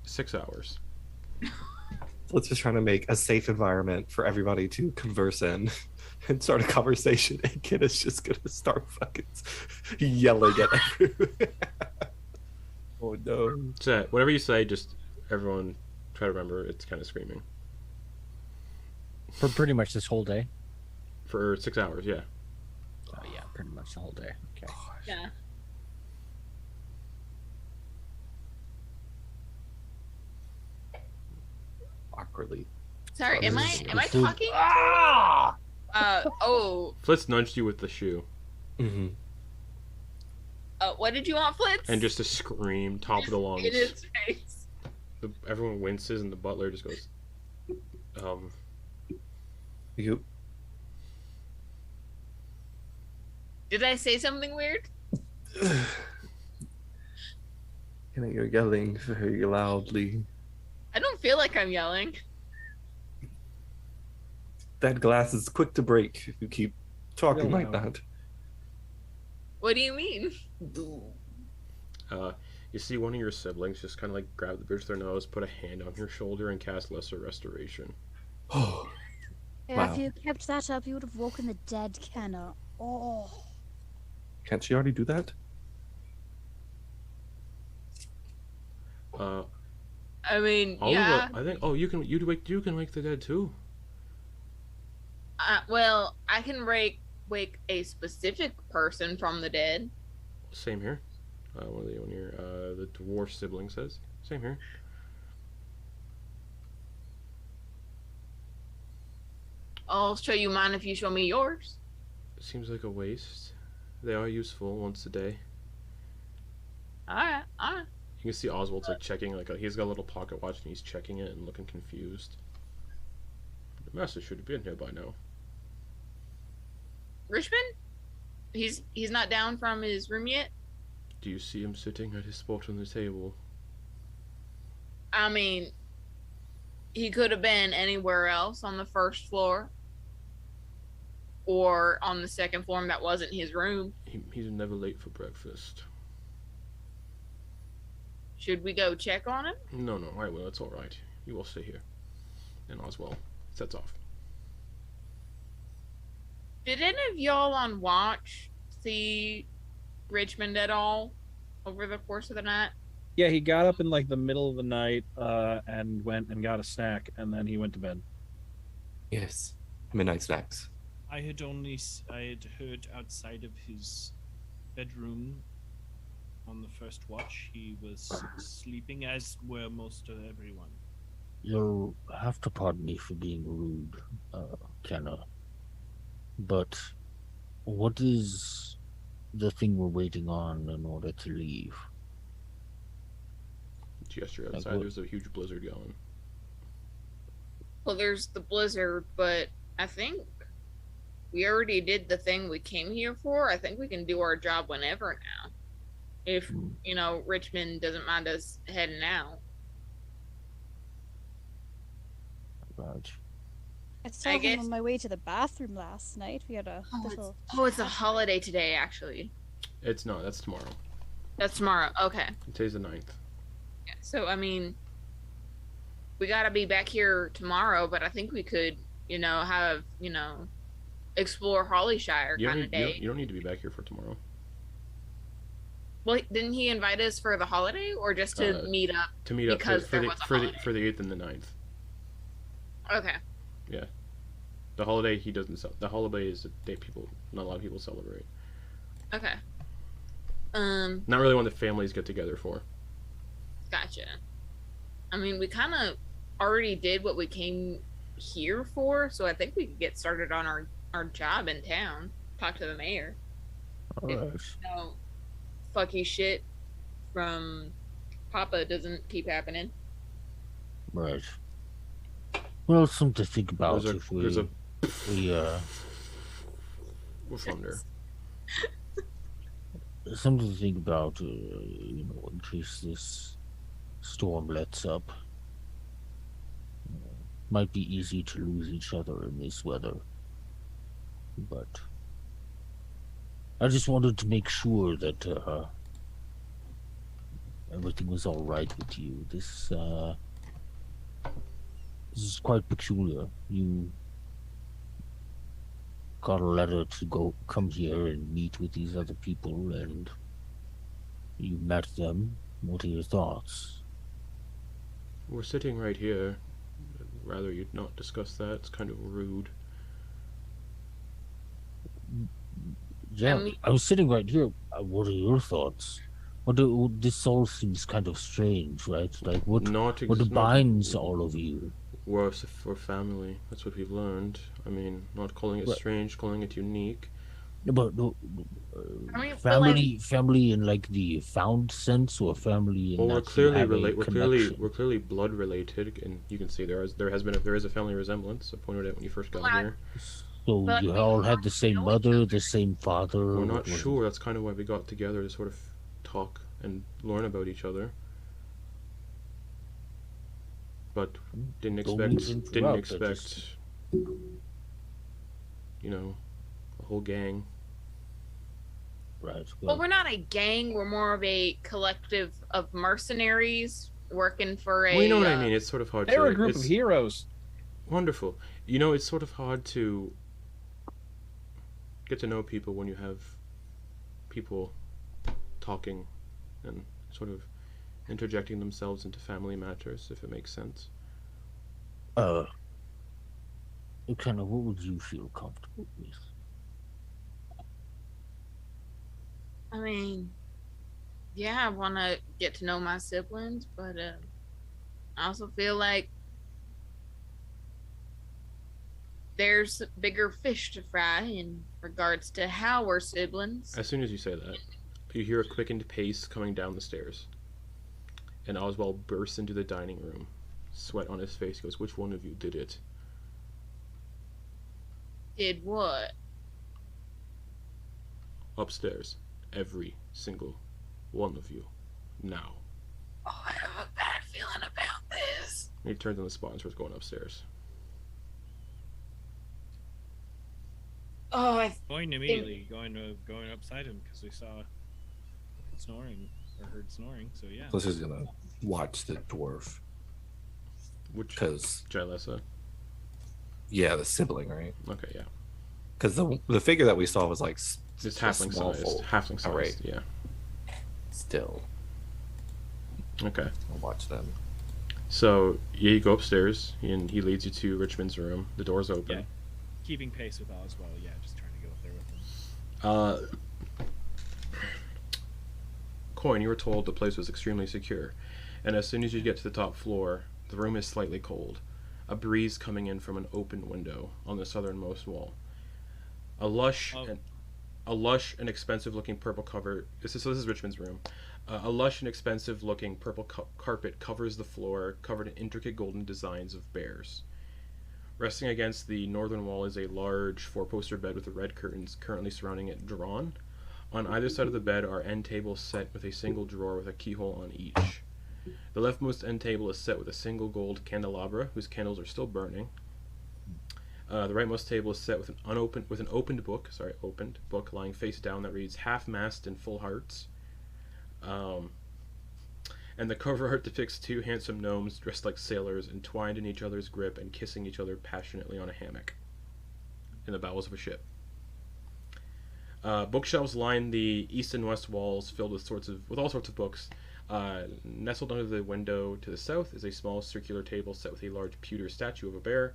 6 hours. Let's just try to make a safe environment for everybody to converse in and start a conversation, and Kenna's just gonna start fucking yelling at everyone. Oh no. So whatever you say, just everyone try to remember it's kind of screaming. For pretty much this whole day. For 6 hours, yeah. Oh yeah, pretty much the whole day. Okay. Yeah. Awkwardly. Sorry, am I food. talking? Oh. Flitz nudged you with the shoe. Mm-hmm. What did you want, Flitz? And just to scream, top of the lungs. In his face. Everyone winces, and the butler just goes, You. Did I say something weird? Kenna, you're yelling very loudly. I don't feel like I'm yelling. That glass is quick to break if you keep talking Real like loud. that. What do you mean? You see one of your siblings just kind of like grab the bridge of their nose, put a hand on your shoulder, and cast Lesser Restoration. Oh. Yeah, Wow. if you kept that up, you would have woken the dead, Kenna. Oh. Can't she already do that? I mean, All yeah. of it, I think. Oh, you can wake the dead too. Well, I can wake a specific person from the dead. Same here. One of the dwarf sibling says. Same here. I'll show you mine if you show me yours. Seems like a waste. They are useful once a day. Alright. You can see Oswald's like checking, he's got a little pocket watch and he's checking it and looking confused. The master should have been here by now. Richmond? He's not down from his room yet? Do you see him sitting at his spot on the table? I mean, he could have been anywhere else on the first floor. Or on the second floor that wasn't his room. He's never late for breakfast. Should we go check on him? No, I will. It's all right. You will stay here. And Oswald sets off. Did any of y'all on watch see Richmond at all over the course of the night? Yeah, he got up in like the middle of the night and went and got a snack, and then he went to bed. Yes. Midnight snacks. I had heard outside of his bedroom on the first watch he was sleeping, as were most of everyone. You'll have to pardon me for being rude, Kenna. But what is the thing we're waiting on in order to leave? Gesture outside. There's a huge blizzard going. Well, there's the blizzard, but I think we already did the thing we came here for. I think we can do our job whenever now. If, Richmond doesn't mind us heading out. Right. I saw him on my way to the bathroom last night. We had a little... It's a holiday today, actually. It's not. That's tomorrow. That's tomorrow. Okay. Today's the 9th. Yeah, so, I mean... we gotta be back here tomorrow, but I think we could, have, explore Hollyshire kind of day. You don't need to be back here for tomorrow. Well, didn't he invite us for the holiday, or just to meet up? To meet up because for the 8th and the 9th. Okay. Yeah. The holiday he doesn't sell. The holiday is a day not a lot of people celebrate. Okay. Not really one that families get together for. Gotcha. I mean, we kind of already did what we came here for, so I think we could get started on our job in town. Talk to the mayor. If, fucky shit from Papa doesn't keep happening. Right. Well, something to think about We're thunder. Something to think about, in case this storm lets up. Might be easy to lose each other in this weather. But I just wanted to make sure that everything was all right with you. This is quite peculiar. You got a letter to come here and meet with these other people, and you met them. What are your thoughts? We're sitting right here. I'd rather you'd not discuss that. It's kind of rude. Yeah, I was sitting right here. What are your thoughts? This all seems kind of strange, right? Like, what binds all of you? We're family. That's what we've learned. I mean, not calling it strange, calling it unique. But family in like the found sense, or family in we're clearly we're clearly blood related, and you can see there is a family resemblance. I pointed out when you first got here. So you all had the same mother, the same father? We're not sure. That's kind of why we got together, to sort of talk and learn about each other. But didn't expect a whole gang. Right. Well, we're not a gang. We're more of a collective of mercenaries working for a... Well, you know what I mean. It's sort of hard They're a group of heroes. Wonderful. It's sort of hard to get to know people when you have people talking and sort of interjecting themselves into family matters, if it makes sense. What would you feel comfortable with? I mean, yeah, I want to get to know my siblings, but I also feel like there's bigger fish to fry in regards to how we're siblings. As soon as you say that, you hear a quickened pace coming down the stairs. And Oswald bursts into the dining room, sweat on his face. He goes, "Which one of you did it?" Did what? Upstairs. Every single one of you. Now. Oh, I have a bad feeling about this. And he turns on the spot and starts going upstairs. Oh, going immediately, going upside him because we saw snoring or heard snoring. So yeah. This is gonna watch the dwarf. Because Jylessa. Yeah, the sibling, right? Okay, yeah. Because the figure that we saw was like it's halfling sized. Right. Yeah. Still. Okay. I'll watch them. So you go upstairs and he leads you to Richmond's room. The door's open. Yeah. Keeping pace with Oswald, yeah, just trying to go up there with him. Quoin, you were told the place was extremely secure, and as soon as you get to the top floor, the room is slightly cold. A breeze coming in from an open window on the southernmost wall. A lush and expensive-looking purple cover. This is Richmond's room. A lush and expensive-looking purple carpet covers the floor, covered in intricate golden designs of bears. Resting against the northern wall is a large four-poster bed with the red curtains currently surrounding it drawn. On either side of the bed are end tables set with a single drawer with a keyhole on each. The leftmost end table is set with a single gold candelabra, whose candles are still burning. The rightmost table is set with an opened book lying face down that reads Half-Mast and Full Hearts. And and the cover art depicts two handsome gnomes dressed like sailors, entwined in each other's grip and kissing each other passionately on a hammock in the bowels of a ship. Bookshelves line the east and west walls, filled with all sorts of books. Nestled under the window to the south is a small circular table set with a large pewter statue of a bear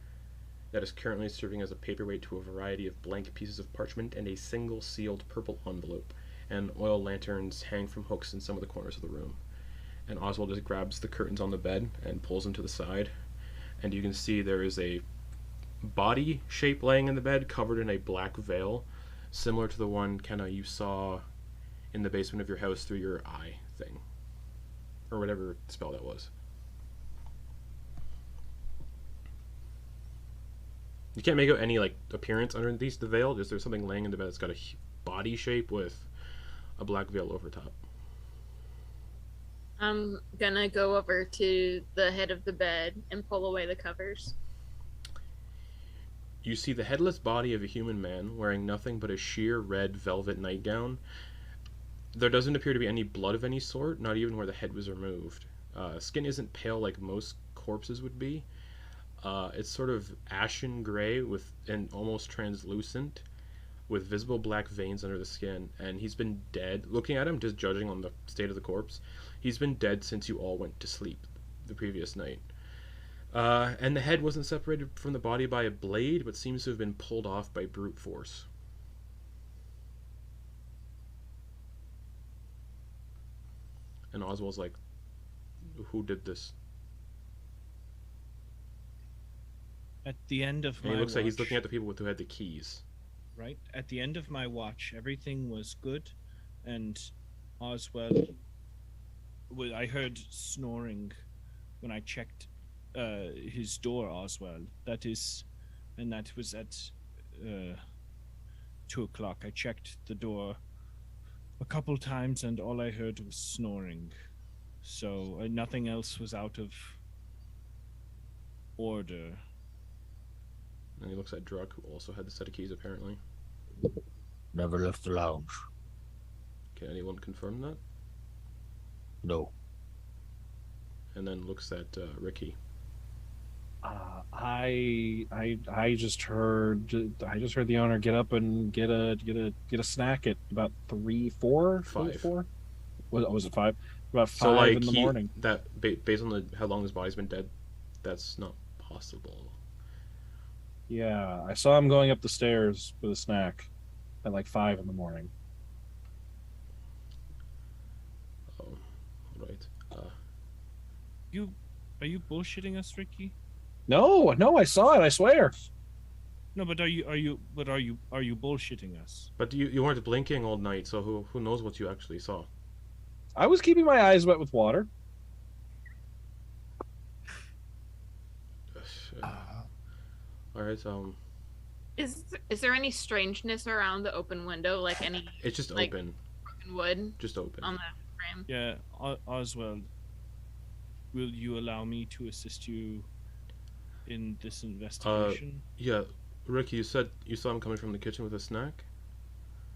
that is currently serving as a paperweight to a variety of blank pieces of parchment and a single sealed purple envelope, and oil lanterns hang from hooks in some of the corners of the room. And Oswald just grabs the curtains on the bed and pulls them to the side, and you can see there is a body shape laying in the bed covered in a black veil, similar to the one Kenna you saw in the basement of your house through your eye thing, or whatever spell that was. You can't make out any like appearance underneath the veil. Is there something laying in the bed that's got a body shape with a black veil over top? I'm gonna go over to the head of the bed and pull away the covers. You see the headless body of a human man wearing nothing but a sheer red velvet nightgown. There doesn't appear to be any blood of any sort, not even where the head was removed. Skin isn't pale like most corpses would be. It's sort of ashen gray and almost translucent, with visible black veins under the skin, and he's been dead. Looking at him, just judging on the state of the corpse, he's been dead since you all went to sleep the previous night. And the head wasn't separated from the body by a blade, but seems to have been pulled off by brute force. And Oswald's like, who did this? At the end of And my he looks like he's watch- looking at the people who had the keys. Right? At the end of my watch, everything was good, and Oswald... I heard snoring when I checked his door, Oswald. That was at 2 o'clock. I checked the door a couple times, and all I heard was snoring. So nothing else was out of order. And he looks at Druck, who also had the set of keys, apparently. Never left the lounge. Can anyone confirm that? No. And then looks at Ricky. I just heard the owner get up and get a snack at about 3, 4, 5. 4. Was it 5? About 5 So like in the morning. That based on how long his body's been dead, that's not possible. Yeah, I saw him going up the stairs with a snack at like 5 in the morning. Oh, right. Are you bullshitting us, Ricky? No, I saw it. I swear. No, but are you bullshitting us? But you weren't blinking all night, so who knows what you actually saw? I was keeping my eyes wet with water. All right. Is there any strangeness around the open window, like any? It's just like, open. broken wood Just open. on the frame. Yeah, Oswald, will you allow me to assist you in this investigation? Yeah, Ricky, you said you saw him coming from the kitchen with a snack?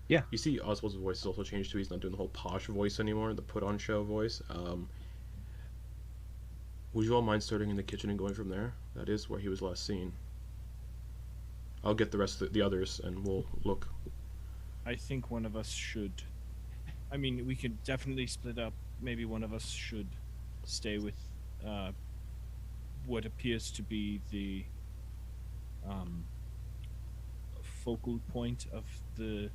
Yeah. You see Oswald's voice has also changed too. He's not doing the whole posh voice anymore, the put-on show voice. Would you all mind starting in the kitchen and going from there? That is where he was last seen. I'll get the rest of the others, and we'll look. I think one of us should. I mean, we could definitely split up. Maybe one of us should stay with what appears to be the focal point of the.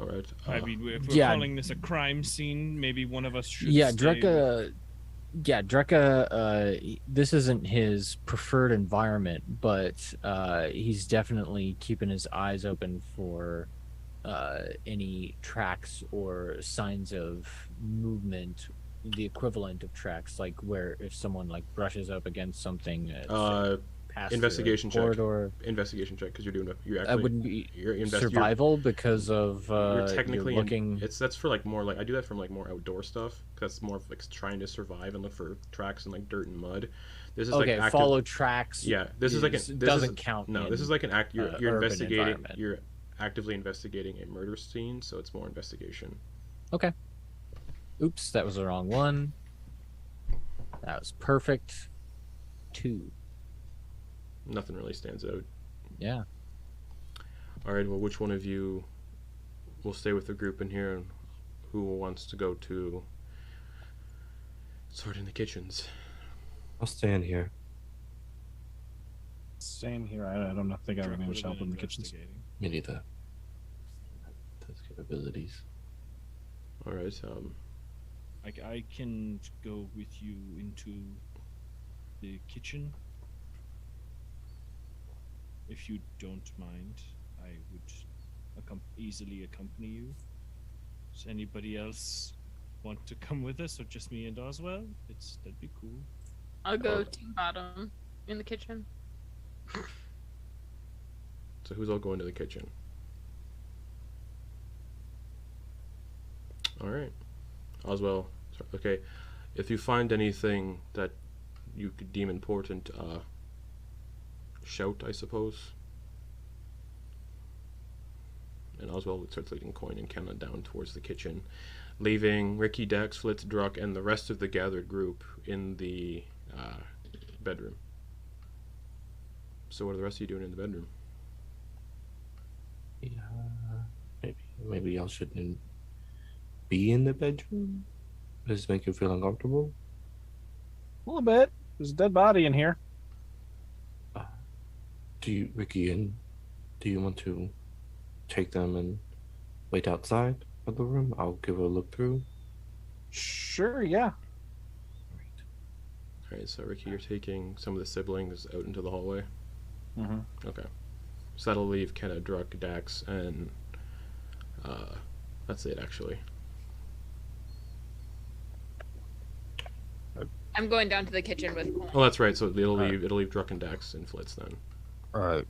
All right. I mean, if we're yeah. calling this a crime scene, maybe one of us should. Yeah, stay Drekka. Yeah, Drekka. This isn't his preferred environment, but he's definitely keeping his eyes open for any tracks or signs of movement, the equivalent of tracks, like where if someone like brushes up against something. Investigation check. Corridor. Investigation check, because you're That actually wouldn't be you're survival because of you're technically you're looking. that's for like more like I do that from like more outdoor stuff. That's more of like trying to survive and look for tracks in like dirt and mud. This is okay, like follow tracks. Yeah, this is like this doesn't count. No, in, this is like an act. You're urban investigating. environment. You're actively investigating a murder scene, so it's more investigation. Okay. Oops, that was the wrong one. That was perfect. 2. Nothing really stands out. Yeah. All right. Well, which one of you will stay with the group in here, and who wants to go to sort in the kitchens? I'll stay in here. Same here. I don't think I really much help in the kitchens. Me neither. Those capabilities. All right. I can go with you into the kitchen. If you don't mind, I would easily accompany you. Does anybody else want to come with us, or just me and Oswell? That'd be cool. I'll go team bottom in the kitchen. So who's all going to the kitchen? All right. Oswell. Okay. If you find anything that you could deem important, shout, I suppose. And Oswald starts leading Quoin and Kenna down towards the kitchen, leaving Ricky, Dex, Flitz, Druck, and the rest of the gathered group in the bedroom. So what are the rest of you doing in the bedroom? Yeah, maybe y'all shouldn't be in the bedroom. Does this make you feel uncomfortable? A little bit. There's a dead body in here. Ricky, and do you want to take them and wait outside of the room? I'll give a look through. Sure, yeah. Alright, so Ricky, you're taking some of the siblings out into the hallway? Mm-hmm. Okay. So that'll leave Kenna, Druck, Dax, and that's it, actually. I'm going down to the kitchen with Quoin. Oh, that's right, so it'll leave Druck and Dax and Flitz then. Alright,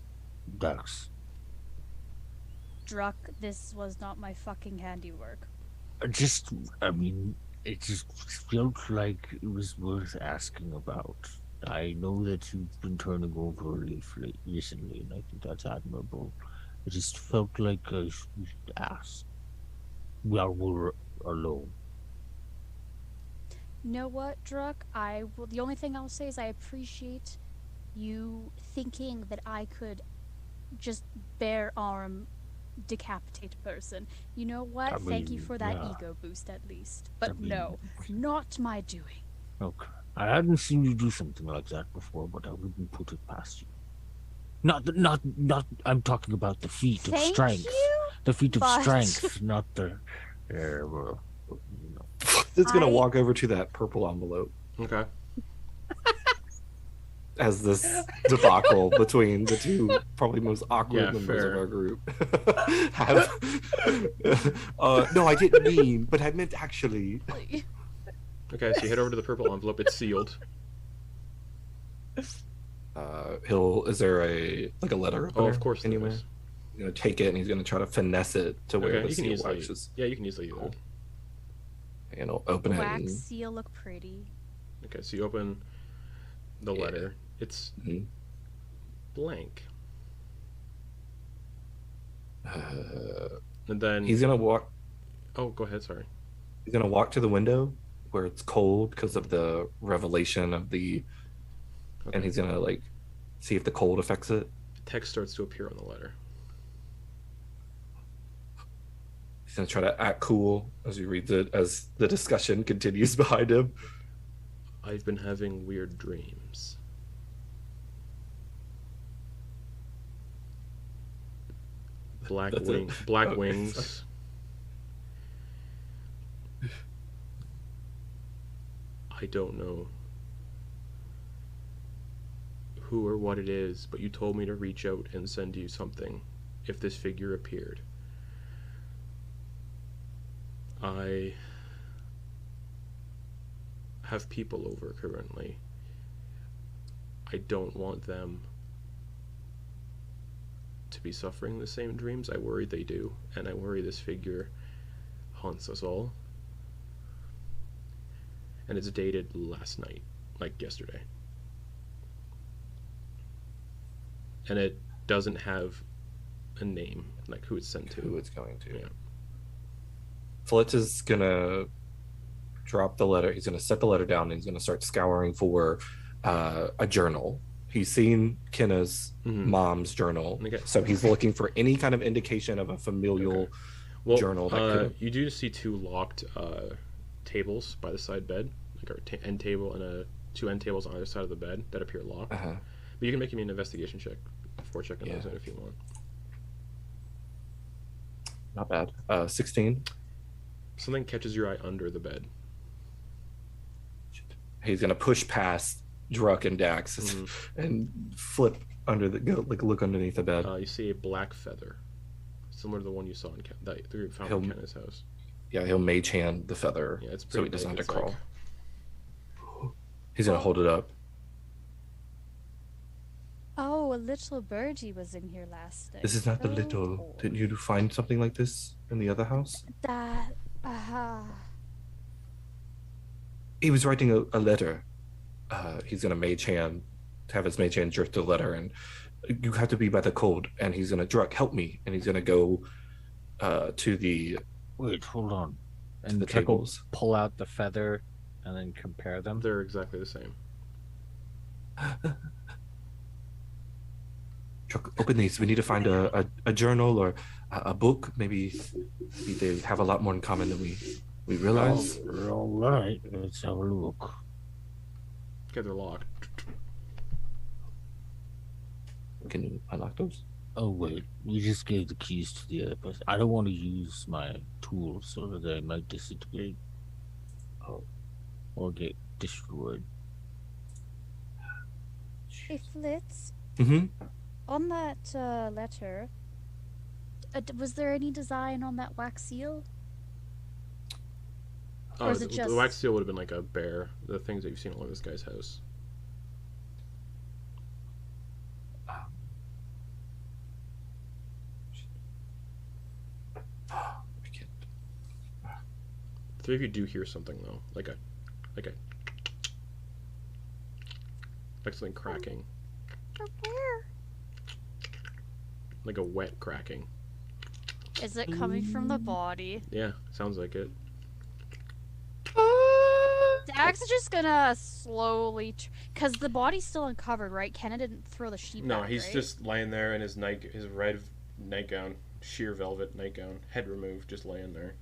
Dax. Druck, this was not my fucking handiwork. It just felt like it was worth asking about. I know that you've been turning over a leaf recently, and I think that's admirable. It just felt like I should ask while we're alone. You know what, Druck? The only thing I'll say is I appreciate you thinking that I could just bare arm decapitate a person. You know what? Thank you for that ego boost at least. But no, not my doing. Okay. I hadn't seen you do something like that before, but I wouldn't put it past you. Not. I'm talking about the feat of strength. You, the feat of strength, not the. Well, you know. It's gonna walk over to that purple envelope. Okay. As this debacle between the two probably most awkward members of our group no, I didn't mean, but I meant actually. Okay, so you head over to the purple envelope. It's sealed. Is there a letter? Oh, of course. Anyway, he's gonna take it and he's gonna try to finesse it to where the seal easily, waxes. Yeah, you can easily do that. And I'll open it. Wax seal look pretty. Okay, so you open the letter. It's blank. And then he's gonna walk. Oh, go ahead. Sorry. He's gonna walk to the window where it's cold because of the revelation of the. Okay. And he's gonna see if the cold affects it. Text starts to appear on the letter. He's gonna try to act cool as he reads it, as the discussion continues behind him. I've been having weird dreams. Black wings. I don't know who or what it is, but you told me to reach out and send you something if this figure appeared. I have people over currently. I don't want them to be suffering the same dreams. I worry they do, and I worry this figure haunts us all. And it's dated last night, like yesterday. And it doesn't have a name, like who it's sent to. Who it's going to. Yeah. Flitz is gonna drop the letter. He's going to set the letter down, and he's going to start scouring for a journal. He's seen Kenna's mom's journal, so he's looking for any kind of indication of a familial journal. That you do see 2 locked tables by the side bed, like a end table and 2 end tables on either side of the bed that appear locked. But you can make me an investigation check before checking those out if you want. Not bad. 16. Something catches your eye under the bed. He's gonna push past Druck and Dax and flip under look underneath the bed. You see a black feather, similar to the one you saw in that you found in Kenna's house. Yeah, he'll mage hand the feather, it's so he pretty doesn't have big. to crawl. Like... He's gonna hold it up. Oh, a little birdie was in here last night. This is not the little. Didn't you find something like this in the other house? That. He was writing a letter. He's gonna have his mage hand jerk the letter, and you have to be by the code. And he's gonna Druck, help me, and he's gonna go to the. Wait, hold on. And the Druck will tables. pull out the feather and then compare them. They're exactly the same. Druck, open these. We need to find a journal or a book. Maybe they have a lot more in common than we realize. All right, let's have a look. Okay, they're locked. Can you unlock those? Oh wait, we just gave the keys to the other person. I don't want to use my tools so that they might disintegrate or get destroyed. Hey, Flitz. On that letter, was there any design on that wax seal? Or is it just... The wax seal would have been like a bear, the things that you've seen all over this guy's house. Three of you do hear something though, like something cracking. Where? Like a wet cracking. Is it coming from the body? Yeah, sounds like it. Dax is just gonna slowly, because the body's still uncovered, right? Kenna didn't throw the sheet No, back, he's right? just laying there in his red nightgown, sheer velvet nightgown, head removed, just laying there.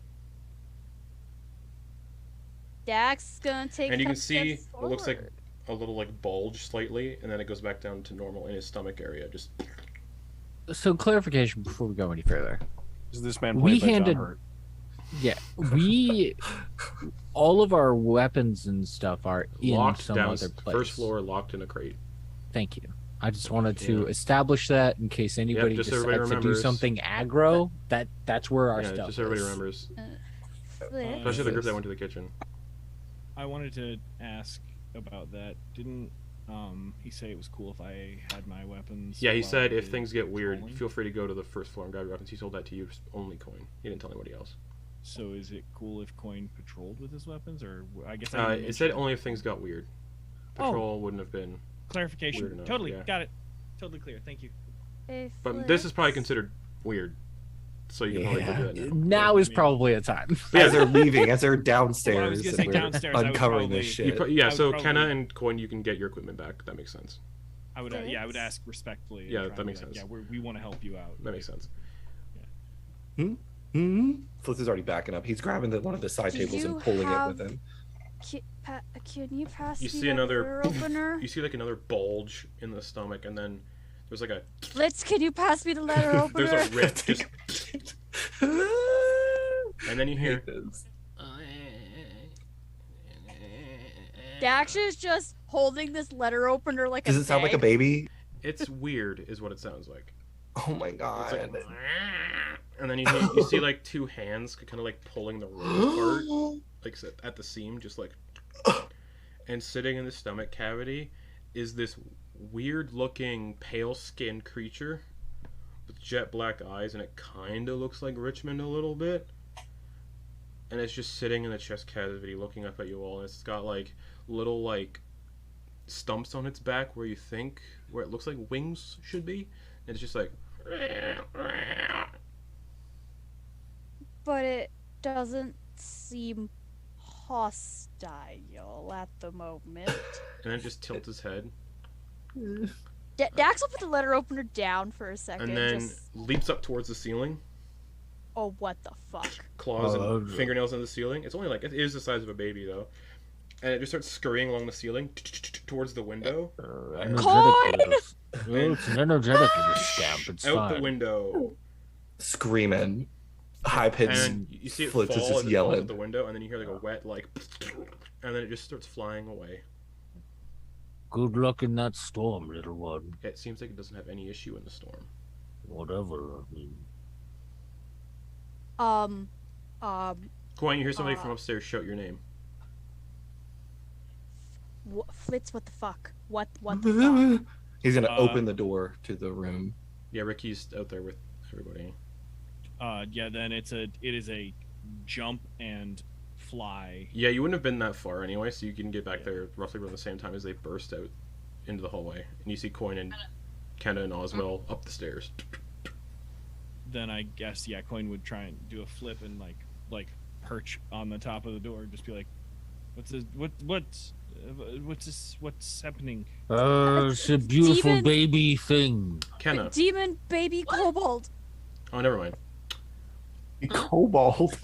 Dax is gonna take. And you can see it looks like a little like bulge slightly, and then it goes back down to normal in his stomach area. Just. So clarification before we go any further. Is this man played by John Hurt? Yeah, all of our weapons and stuff are in Locked some down, other place. first floor, locked in a crate. Thank you. I just wanted to establish that in case anybody just decides everybody to do remembers. something aggro. That's where our stuff. Just everybody is. remembers. Flitz. Especially the group that went to the kitchen. I wanted to ask about that. Didn't he say it was cool if I had my weapons? Yeah, he while said I if was things get weird, patrolling? feel free to go to the first floor and grab your weapons. He told that to you only, Quoin. He didn't tell anybody else. So is it cool if Quoin patrolled with his weapons, or I guess It said only if things got weird. Patrol wouldn't have been clarification. weird enough, Totally yeah. got it. Totally clear. Thank you. Hey, But this is probably Flitz. considered weird. So you can probably go do that now. Now is probably a time. As they're leaving, as they're Well, I downstairs, was gonna and say we're downstairs, I would uncovering probably- this shit. Yeah, I would so probably- Kenna and Quoin, you can get your equipment back. That makes sense. I would, I would Flitz. ask respectfully. and Yeah, try that to be makes like, sense. Yeah, we want to help you out. That makes sense. Flitz is already backing up. He's grabbing one of the side Do tables you and pulling have- it with him. Can you pass You me see that another. letter opener? You see like another bulge in the stomach, and then there's like a. Flitz, can you pass me the letter opener? There's a rip. Just, and then you hear. Dax is just holding this letter opener like Does a it sound like a bag. baby? It's weird, is what it sounds like. Oh my god. It's like, and then you see like two hands kind of like pulling the robe apart, like at the seam, just like. And sitting in the stomach cavity is this weird-looking, pale-skinned creature with jet black eyes, and it kind of looks like Richmond a little bit. And it's just sitting in the chest cavity, looking up at you all, and it's got like little like stumps on its back where it looks like wings should be. And it's just like. But it doesn't seem hostile at the moment. And then just tilts his head. Dax will put the letter opener down for a second. And then leaps up towards the ceiling. Oh, what the fuck? Claws and fingernails on the ceiling. It's only like, it is the size of a baby though. And it just starts scurrying along the ceiling towards the window. It's an energetic scamp. It's out fine. the window. Screaming. High pitched. And you see it Flitz fall is as just it yelling. falls out the window, and then you hear like a wet like, and then it just starts flying away. Good luck in that storm, little one. It seems like it doesn't have any issue in the storm. Whatever. I mean, Quoin, you hear somebody from upstairs shout your name. Flitz, what the fuck? What the fuck? He's gonna open the door to the room. Yeah, Ricky's out there with everybody. Yeah, then it is a jump and fly. Yeah, you wouldn't have been that far anyway, so you can get back there roughly around the same time as they burst out into the hallway. And you see Quoin and Kenna and Oswell up the stairs. Then I guess, yeah, Quoin would try and do a flip and like perch on the top of the door and just be like, what's happening? it's a beautiful baby thing. Kenna. Demon baby kobold. Oh, never mind. Kobold.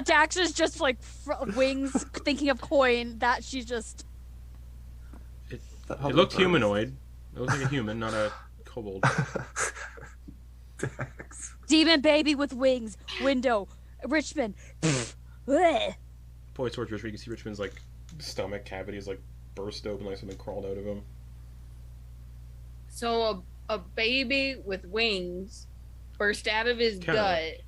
Dax is just like wings, thinking of Quoin. That she's just. It looked humanoid. It looked like a human, not a kobold. Demon baby with wings. Window. Richmond. Blech. Points towards Richmond. You can see Richmond's like stomach cavity is like burst open, like something crawled out of him. So a baby with wings burst out of his Kenna. gut.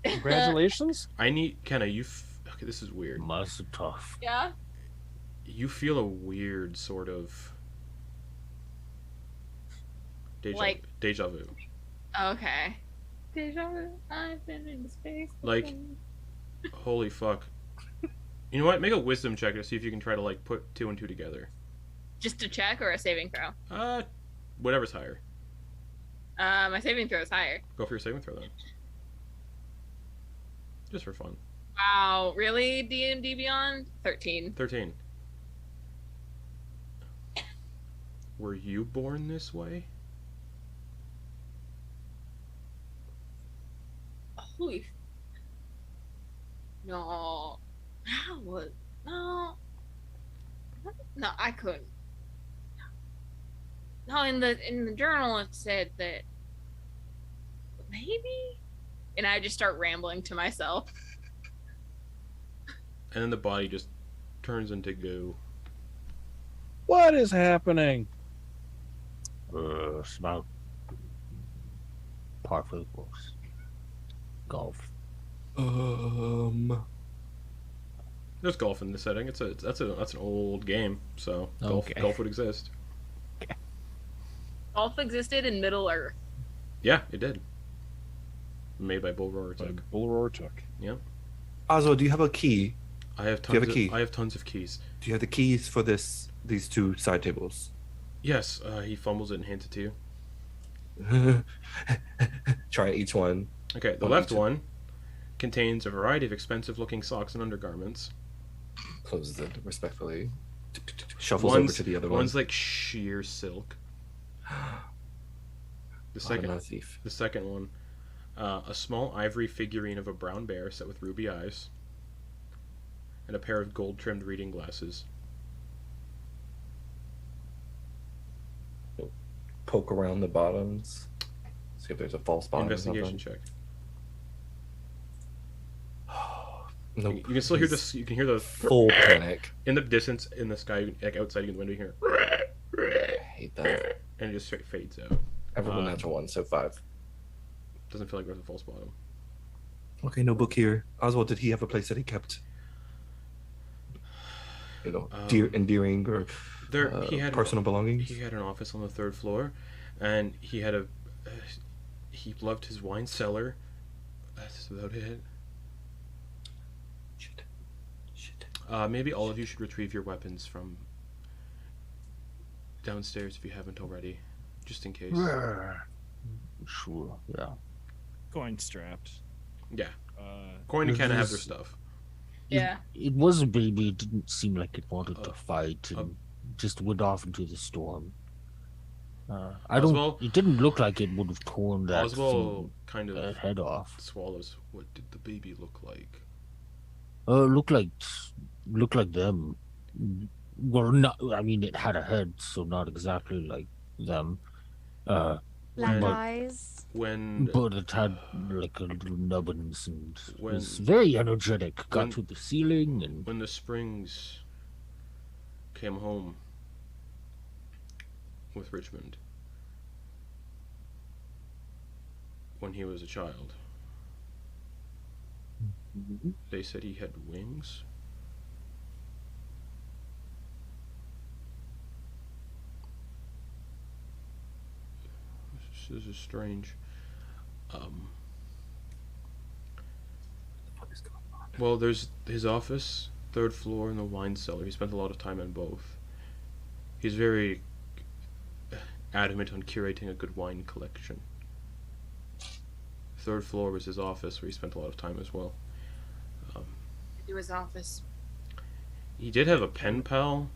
Congratulations. I need Kenna. Okay, this is weird. Must be tough. Yeah. You feel a weird sort of deja vu. Okay. Deja vu. I've been in space. Like, holy fuck. You know what? Make a wisdom check to see if you can try to like put two and two together. Just a check or a saving throw? Whatever's higher. My saving throw is higher. Go for your saving throw then. Just for fun. Wow, really? D&D Beyond? 13. 13. Were you born this way? Holy. No. How would. No. No, I couldn't. No, in the journal it said that maybe, and I just start rambling to myself. And then the body just turns into goo. What is happening? It's about par for the course. Golf. There's golf in this setting. That's an old game, so golf would exist. Golf existed in Middle Earth. Yeah, it did. Made by Bull Roarer Took. Bull Roarer Took. Yeah. Oswald, do you have a key? I have tons. Do you have a key? I have tons of keys. Do you have the keys for these two side tables? Yes. He fumbles it and hands it to you. Try each one. Okay. The left one contains a variety of expensive-looking socks and undergarments. Closes it respectfully. Shuffles over to the other one. One's like sheer silk. The second one, a small ivory figurine of a brown bear set with ruby eyes, and a pair of gold-trimmed reading glasses. Poke around the bottoms. See if there's a false bottom. Investigation check. Nope. You can still hear this. You can hear the full panic in the distance in the sky, like outside in the window. You hear. I hate that. And it just straight fades out. Everyone natural one, so 5. Doesn't feel like there's a false bottom. Okay, no book here. Oswald, did he have a place that he kept? Endearing or he had personal belongings? He had an office on the 3rd floor, and he had he loved his wine cellar. That's about it. Shit. Maybe all of you should retrieve your weapons from downstairs if you haven't already, just in case. Sure, yeah. Coin strapped. Yeah. Quoin and Kenna have their stuff. Yeah. It was a baby. It didn't seem like it wanted to fight and just went off into the storm. I don't. Oswald- It didn't look like it would have torn that Oswald kind thing, of head off. swallows. What did the baby look like? Looked like them. Well, not. I mean, it had a head, so not exactly like them. Black When- eyes. When But it had like a little nubbins and When- was very energetic. when- Got to the ceiling and when the Springs came home with Richmond when he was a child, they said he had wings. This is strange. Well, there's his office, third floor, and the wine cellar. He spent a lot of time in both. He's very adamant on curating a good wine collection. Third floor was his office, where he spent a lot of time as well. To his office. He did have a pen pal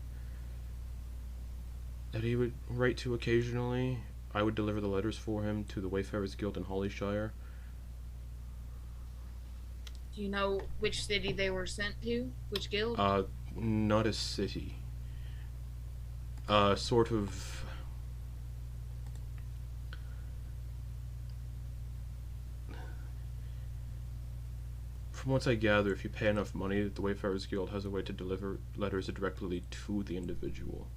that he would write to occasionally. I would deliver the letters for him to the Wayfarers Guild in Hollyshire. Do you know which city they were sent to? Which guild? Not a city. Sort of. From what I gather, if you pay enough money, the Wayfarers Guild has a way to deliver letters directly to the individual.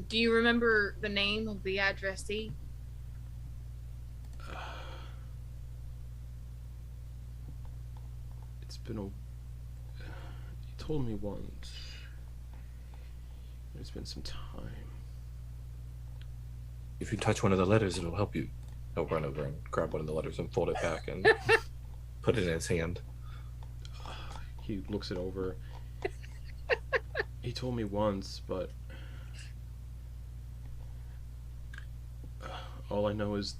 Do you remember the name of the addressee? It's been a. He told me once. It's been some time. If you touch one of the letters, it'll help you. He'll run over and grab one of the letters and fold it back and put it in his hand. He looks it over. He told me once, but all I know is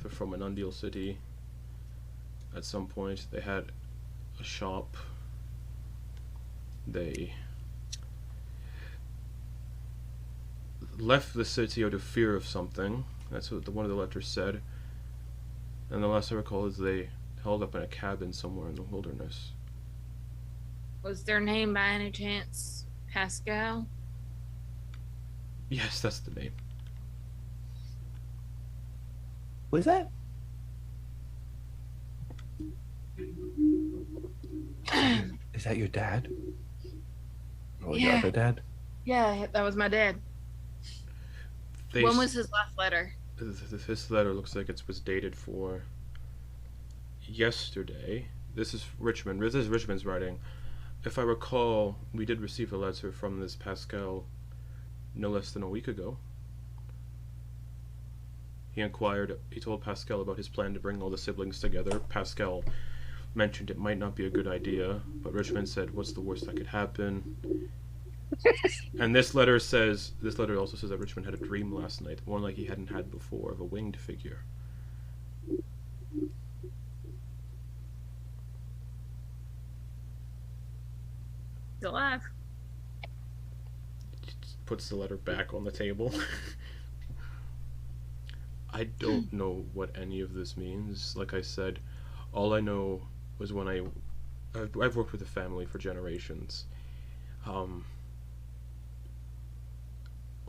they're from an Undeal city. At some point, they had a shop. They left the city out of fear of something. That's what one of the letters said. And the last I recall is they held up in a cabin somewhere in the wilderness. Was their name by any chance Pascal? Yes, that's the name. What is that? Is that your dad? Or your Yeah. other dad? Yeah, that was my dad. They When was his last letter? This letter looks like it was dated for yesterday. This is Richmond. This is Richmond's writing. If I recall, we did receive a letter from this Pascal no less than a week ago. He told Pascal about his plan to bring all the siblings together. Pascal mentioned it might not be a good idea, but Richmond said, what's the worst that could happen? And this letter also says that Richmond had a dream last night, one like he hadn't had before, of a winged figure. He's alive. Just puts the letter back on the table. I don't know what any of this means. Like I said, all I know was when I've worked with a family for generations.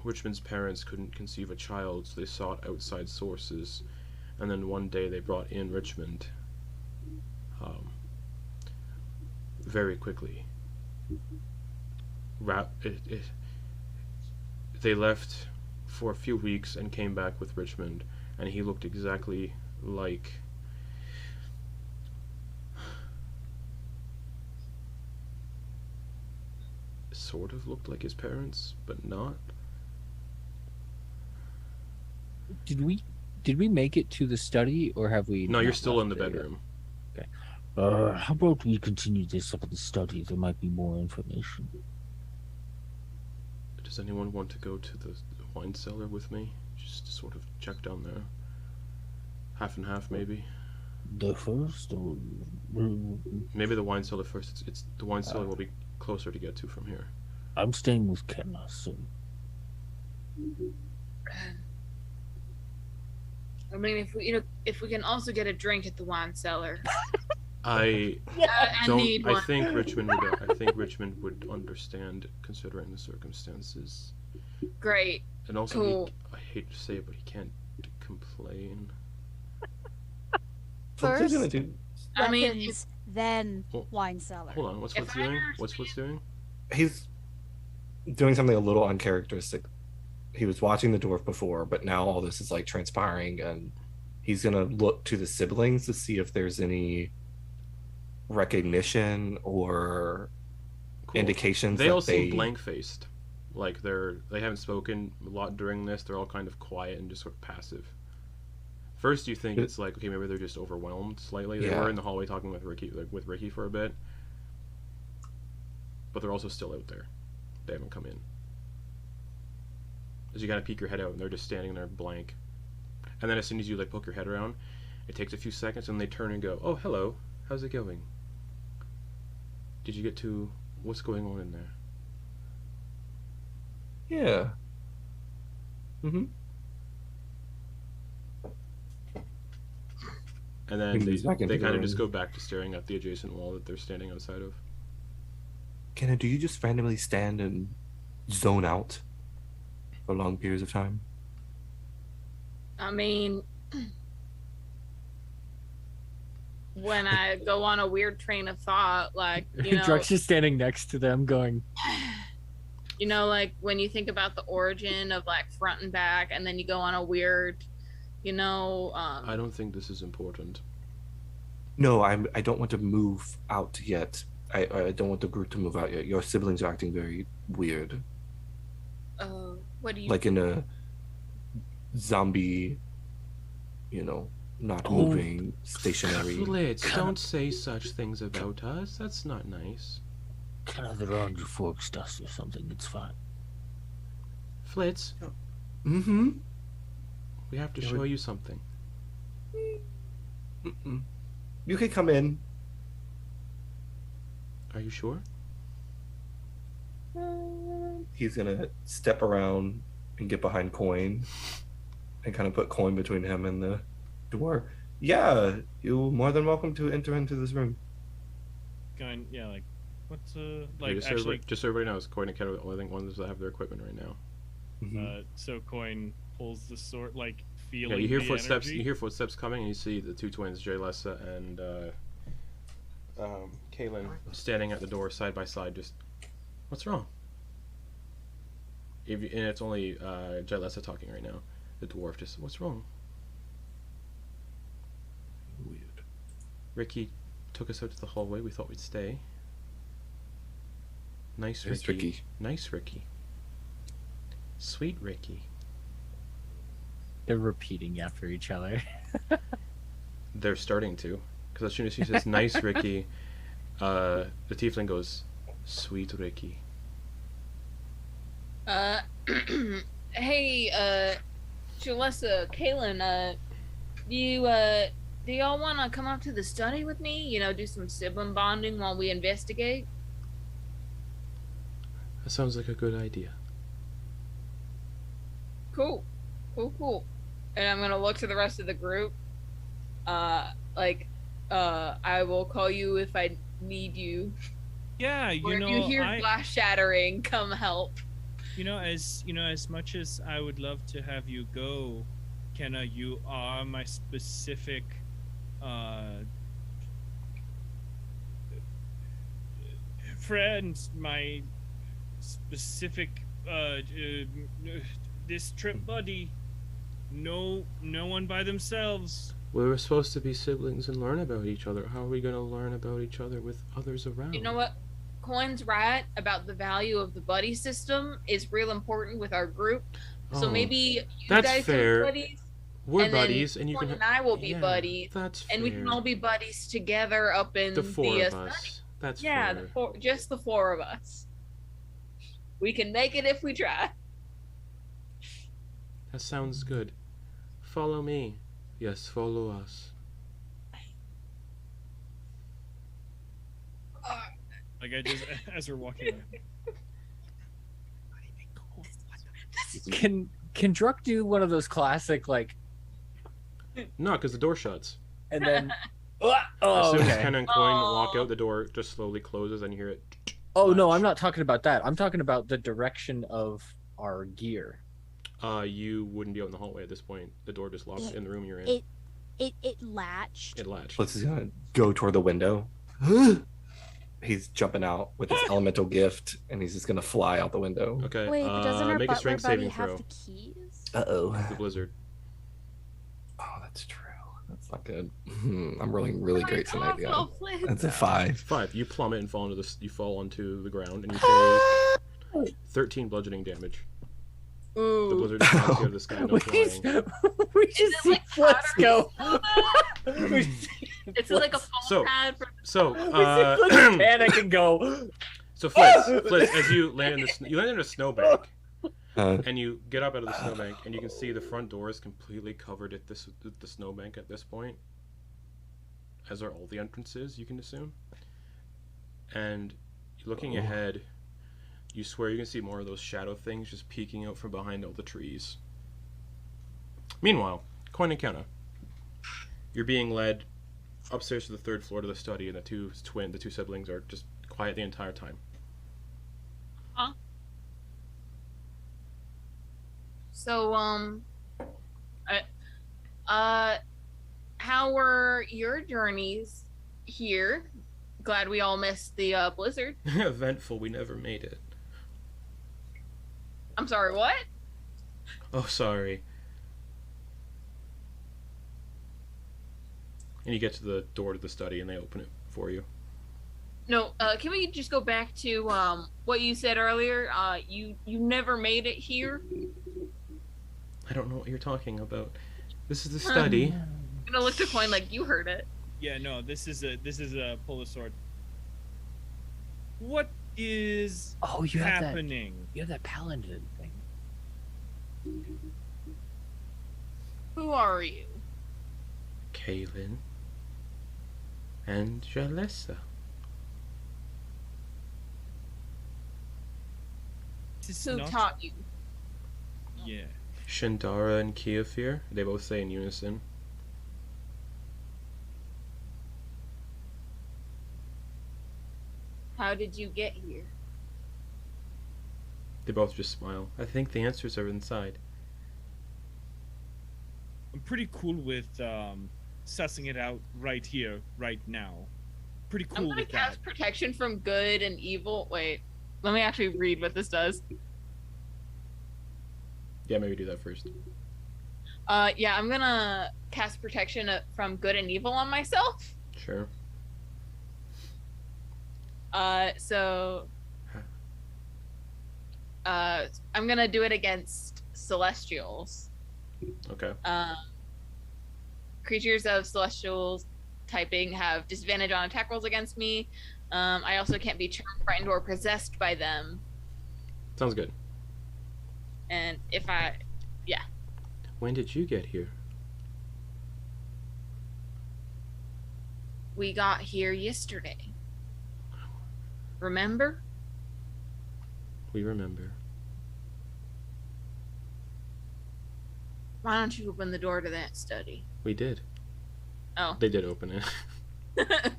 Richmond's parents couldn't conceive a child, so they sought outside sources, and then one day they brought in Richmond. Very quickly. They left for a few weeks and came back with Richmond, and he looked exactly like sort of looked like his parents, but not. Did we make it to the study, or have we? No, you're not still in the left it yet? bedroom. How about we continue this up at the study? There might be more information. Does anyone want to go to the wine cellar with me? Just to sort of check down there. Half and half, maybe. The first, or Maybe the wine cellar first. It's the wine cellar will be closer to get to from here. I'm staying with Kenna, so I mean, if we can also get a drink at the wine cellar. I need one. I think Richmond would understand considering the circumstances. Great. And also, Cool. I hate to say it, but he can't complain. First, I mean, weapons, then Well, wine cellar. Hold on, what's If Flitz I doing? What's Flitz doing? He's doing something a little uncharacteristic. He was watching the dwarf before, but now all this is like transpiring, and he's gonna look to the siblings to see if there's any recognition or indications They that all seem blank-faced, like they haven't spoken a lot during this. They're all kind of quiet and just sort of passive. First, you think it's like, okay, maybe they're just overwhelmed slightly. They were in the hallway talking with Ricky for a bit, but they're also still out there. They haven't come in. As you kind of peek your head out, and they're just standing there blank. And then as soon as you like poke your head around, it takes a few seconds, and they turn and go, "Oh, hello. How's it going? Did you get to what's going on in there?" Yeah. Mm-hmm. And then He moves back into they the kind of room. just go back to staring at the adjacent wall that they're standing outside of. Kenna, do you just randomly stand and zone out for long periods of time? I mean, when I go on a weird train of thought, like, you know, Drux is standing next to them going, you know, like when you think about the origin of like front and back, and then you go on a weird, you know, I don't think this is important. No, I don't want to move out yet. I don't want the group to move out yet. Your siblings are acting very weird. what do you Like in a zombie, not moving, stationary. Flitz, don't say such things about us. That's not nice. Kenna, they're on your forks dust or something. It's fine. Flitz, Mm-hmm. we have to show you something. Mm-mm. You can come in. Are you sure? He's gonna step around and get behind Quoin and kind of put Quoin between him and the door. Yeah, you're more than welcome to enter into this room. Going, yeah, like, what's Yeah, like just, actually? just so everybody knows, Quoin and Ken are the only ones that have their equipment right now. Mhm. So Quoin pulls the sword, like Yeah, feeling. you hear the footsteps. energy. You hear footsteps coming, and you see the two twins, Jaylessa and Kaylin, standing at the door side by side. Just, what's wrong? And it's only Jaylessa talking right now. The dwarf just, what's wrong? Weird. Ricky took us out to the hallway. We thought we'd stay. Nice There's Ricky. Ricky. Nice Ricky. Sweet Ricky. they're repeating after each other. They're starting to, because as soon as she says "nice Ricky," the tiefling goes, "Sweet Ricky." hey, Jalessa, Kaylin, do y'all want to come up to the study with me? You know, do some sibling bonding while we investigate? That sounds like a good idea. Cool. Cool. And I'm gonna look to the rest of the group. I will call you if I need you. Yeah, Or if you hear glass shattering, come help. As much as I would love to have you go, Kenna, you are my specific friend, my specific this trip buddy. No one by themselves. We were supposed to be siblings and learn about each other. How are we going to learn about each other with others around? You know what? Coin's right about the value of the buddy system is real important with our group. So Oh, maybe you that's guys fair. are buddies. We're and then buddies, and you Coin can. and I will be yeah, buddies, That's and we can fair. all be buddies together up in the four the of study. us. That's Yeah, fair. just the four of us. We can make it if we try. That sounds good. Follow me. Yes, follow us. Like I just as we're walking away. Can Druck do one of those classic like? No, because the door shuts. And then. As soon as Okay. Kenna and Quoin walk out, the door just slowly closes, and you hear it. Oh no, I'm not talking about that. I'm talking about the direction of our gear. You wouldn't be out in the hallway at this point. The door just locks in the room you're in. It latched. It latched. Let's go toward the window. He's jumping out with his elemental gift, and he's just gonna fly out the window. Okay. Wait, but doesn't our make a butler strength buddy saving have throw. the keys? The blizzard. Oh, that's true. That's not good. I'm rolling really great tonight, yeah. Oh, Flitz. That's a 5. 5. You plummet and fall into the. You fall onto the ground, and you take 13 bludgeoning damage. The Ooh. blizzard just knocks you out of the sky. No flying. We just see Flitz go. It's like a foam So- pad for So, We see Flitz panic and go. so Flitz, as you land in you land in a snowbank, Uh, and you get up out of the snowbank, and you can see the front door is completely covered at the snowbank at this point, as are all the entrances, you can assume. And looking ahead, you swear you can see more of those shadow things just peeking out from behind all the trees. Meanwhile, Quoin and Kenna, you're being led upstairs to the 3rd floor to the study, and the two siblings are just quiet the entire time. Huh? So, how were your journeys here? Glad we all missed the blizzard. Eventful, we never made it. I'm sorry, what? Oh, sorry. And you get to the door to the study, and they open it for you. No, can we just go back to what you said earlier? You never made it here. I don't know what you're talking about. This is the study. I'm gonna look to Quoin like you heard it. Yeah, no, this is a pull a sword. What is Oh, you have that. happening? You have that paladin thing. Who are you? Kaylin and Jalessa. This is Who not- taught you? Yeah. Shindara and Kiafir. They both say in unison. How did you get here? They both just smile. I think the answers are inside. I'm pretty cool with sussing it out right here, right now. Pretty I'm cool gonna with cast that. protection from good and evil. Wait, let me actually read what this does. Yeah, maybe do that first. Yeah, I'm gonna cast protection from good and evil on myself. Sure. So I'm gonna do it against celestials. Okay. Creatures of celestials typing have disadvantage on attack rolls against me. I also can't be charmed, frightened, or possessed by them. Sounds good. And if When did you get here? we got here yesterday. Remember? We remember. Why don't you open the door to that study? We did. Oh. They did open it.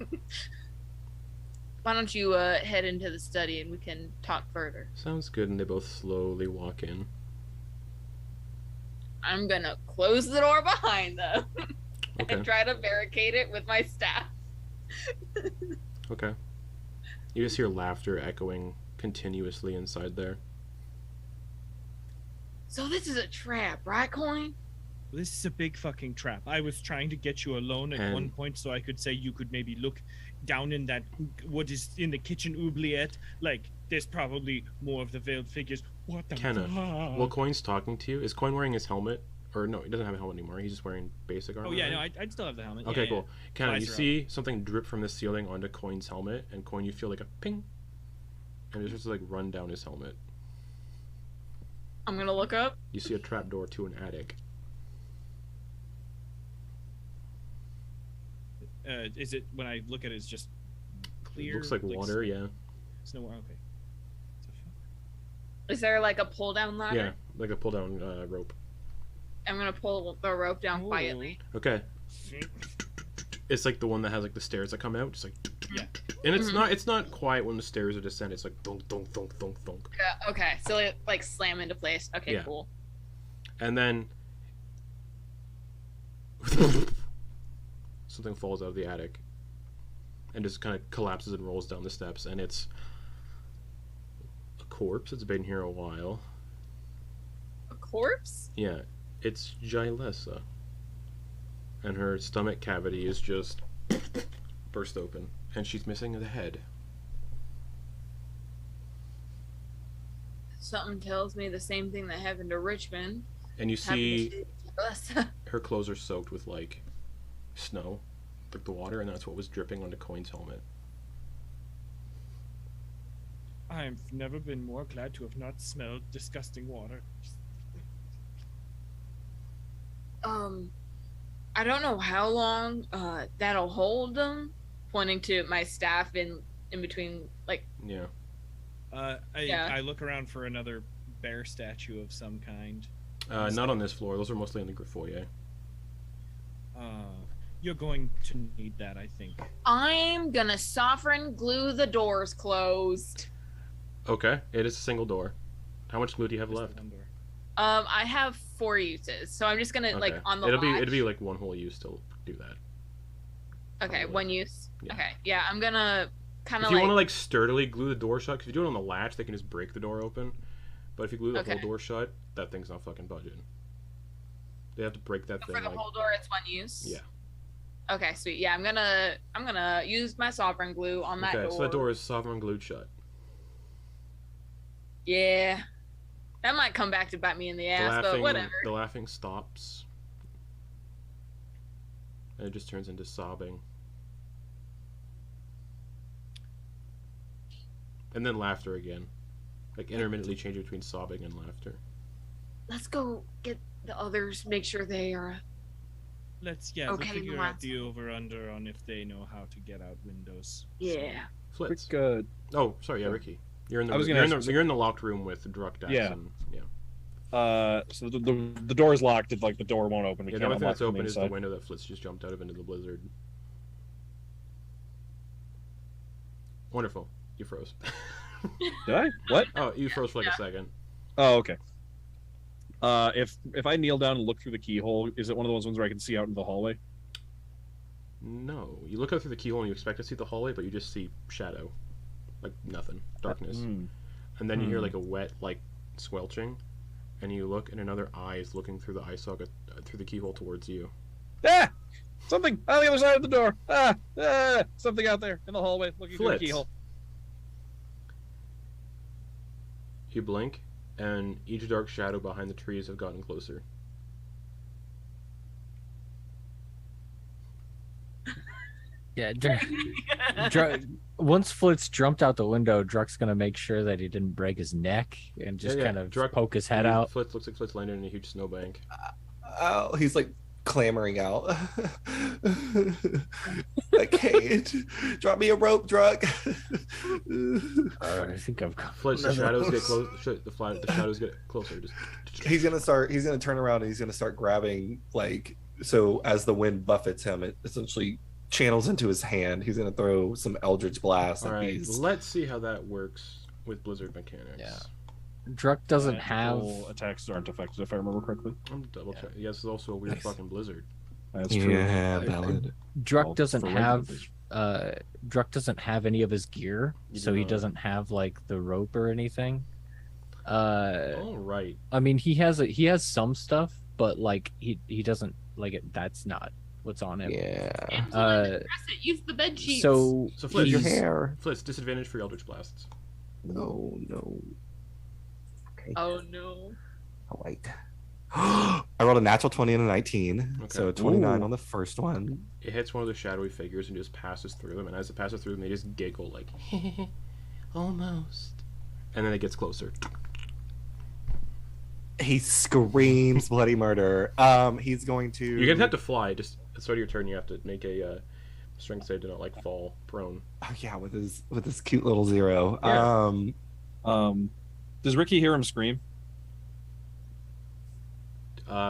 Why don't you head into the study and we can talk further? Sounds good, and they both slowly walk in. I'm gonna close the door behind them Okay. and try to barricade it with my staff. Okay. You just hear laughter echoing continuously inside there. So this is a trap, right, Quoin? This is a big fucking trap. I was trying to get you alone at And- one point so I could say you could maybe look down in that, what is in the kitchen oubliette. Like, there's probably more of the veiled figures. What the Kenna, fuck? while Coin's talking to you, is Coin wearing his helmet? Or no, he doesn't have a helmet anymore. He's just wearing basic armor. Oh, yeah, no, right? I'd still have the helmet. Okay, Yeah, cool. Kenna, you Visor see something drip from the ceiling onto Coin's helmet, and Coin, you feel like a ping, and it just like run down his helmet. I'm gonna look up. You see a trapdoor to an attic. Is it when I look at it, it's just clear? It looks like water, yeah. Snow. Okay. Is there like a pull down ladder? Yeah, like a pull down rope. I'm gonna pull the rope down quietly. Okay. It's like the one that has like the stairs that come out, just like. Yeah. And it's not quiet when the stairs are descending. It's like thunk thunk thunk thunk thunk. Yeah, okay, so it like slam into place. Okay, Yeah. cool. And then something falls out of the attic and just kind of collapses and rolls down the steps, and it's a corpse. It's been here a while. A corpse? Yeah, it's Gilessa. And her stomach cavity is just burst open, and she's missing the head. Something tells me the same thing that happened to Richmond. And you see happened to us. her clothes are soaked with like snow, like the water, and that's what was dripping onto Quoin's helmet. I've never been more glad to have not smelled disgusting water. I don't know how long that'll hold them. Pointing to my staff in between, like. Yeah. I look around for another bear statue of some kind. Not on this floor. Those are mostly in the foyer. You're going to need that, I think. I'm gonna sovereign glue the doors closed. Okay, it is a single door. How much glue do you have left? I have 4 uses, so I'm just gonna like on the. It'll be like one whole use to do that. Okay, Probably. 1 use. Yeah. Okay, yeah, I'm gonna kind of If you like. want to like sturdily glue the door shut, because if you do it on the latch, they can just break the door open. But if you glue the whole door shut, that thing's not fucking budging. They have to break that thing. For the like... whole door, it's 1 use. Yeah. Okay, sweet. Yeah, I'm gonna use my sovereign glue on that door. Okay, so that door is sovereign glued shut. Yeah, that might come back to bite me in the ass, but whatever. The laughing stops, and it just turns into sobbing, and then laughter again, like intermittently changing between sobbing and laughter. Let's go get the others. Make sure they are. Let's we'll figure out the over/under on if they know how to get out windows. Yeah. Flitz. Quick, oh, sorry, yeah, Ricky. You're in the you're in the locked room with Druid. Yeah. And, yeah. So the door is locked. It's like the door won't open. We Yeah, can't the only thing unlock that's open from is the inside. window that Flitz just jumped out of into the blizzard. Wonderful. You froze. Did I? What? Oh, you froze for like a second. Oh, okay. If I kneel down and look through the keyhole, is it one of those ones where I can see out into the hallway? No, you look out through the keyhole and you expect to see the hallway, but you just see shadow, like nothing, darkness, and then you hear like a wet like squelching, and you look and another eye is looking through the eye socket through the keyhole towards you. Ah! Something on the other side of the door. Something out there in the hallway looking through the keyhole. You blink, and each dark shadow behind the trees have gotten closer. Yeah, once Flitz jumped out the window, Druck's gonna make sure that he didn't break his neck and just kind of poke his head out. Flitz looks like Flitz landed in a huge snowbank. Oh, he's like clamoring out. Like, hey, drop me a rope, Druck. I think I've got Flitz, the shadows get close. The shadows get closer. He's gonna turn around and he's gonna start grabbing, like, so as the wind buffets him, it essentially channels into his hand. He's gonna throw some Eldritch Blast. All right, let's see how that works with Blizzard mechanics. Yeah. Druck doesn't have attacks aren't effective if I remember correctly. I'm double check. Yes, it's also a weird fucking blizzard. That's true. Yeah, valid. Druck doesn't have Druck doesn't have any of his gear, so he doesn't have like the rope or anything. All right. I mean, he has some stuff, but like he doesn't like it. That's not what's on him. Yeah. Use the bed sheets. So Flitz, your hair. Flitz, disadvantage for Eldritch Blasts. No. Okay. Oh no. Oh wait. I rolled a natural 20 and a 19, Okay. so 29 on the first one. It hits one of the shadowy figures and just passes through them, and as it passes through them, they just giggle like, almost. And then it gets closer. He screams bloody murder. He's going to. You're gonna have to fly. Just at the start of your turn, you have to make a strength save to not like fall prone. Oh yeah, with his cute little 0. Yeah. Does Ricky hear him scream?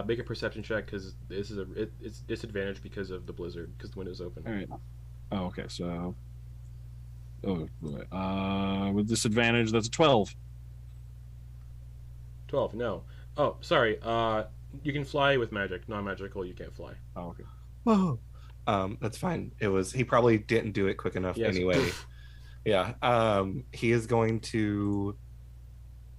Make a perception check because this is it's disadvantaged because of the blizzard because the window's open. All right. Oh, okay. So, with disadvantage, that's a 12. 12. No. Oh, sorry. You can fly with magic. Non-magical, you can't fly. Oh, okay. Whoa. That's fine. He probably didn't do it quick enough anyway. Yeah. He is going to.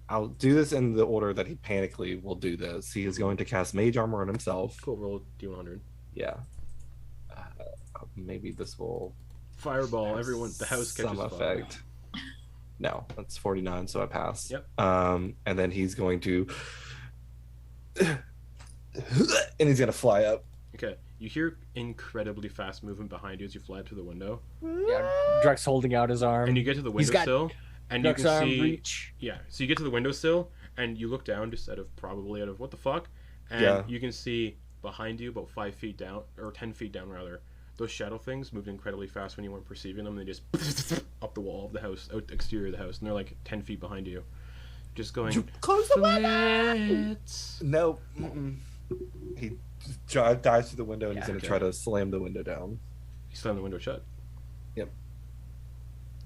I'll do this in the order that he panically will do this. He is going to cast Mage Armor on himself. Cool. Roll D100. Yeah. Maybe this will. Fireball. Everyone. The house catches some effect. Fire. No, that's 49, so I pass. Yep. And then he's going to. And he's going to fly up. Okay. You hear incredibly fast movement behind you as you fly up to the window. Yeah, Druck's holding out his arm. And you get to the windowsill. And Druck's you can arm see, reach. yeah. So you get to the windowsill, and you look down just out of what the fuck, and you can see behind you, about 5 feet down or 10 feet down rather, those shadow things moved incredibly fast when you weren't perceiving them. They just up the wall of the house, out the exterior of the house, and they're like 10 feet behind you, just going. Close the window. Nope. He dives through the window and he's going to try to slam the window down. He slammed the window shut. Yep.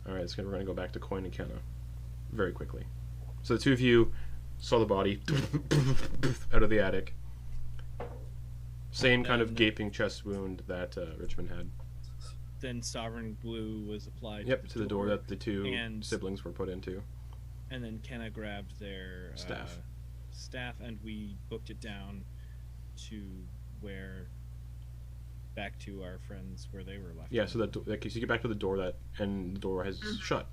All right, we're going to go back to Quoin and Kenna very quickly. So the two of you saw the body out of the attic. Same kind of gaping chest wound that Richmond had. Then Sovereign Glue was applied. Yep, to the door that the two and siblings were put into. And then Kenna grabbed their staff, and we booked it down to back to our friends where they were left. Yeah, so so you get back to the door and the door has shut.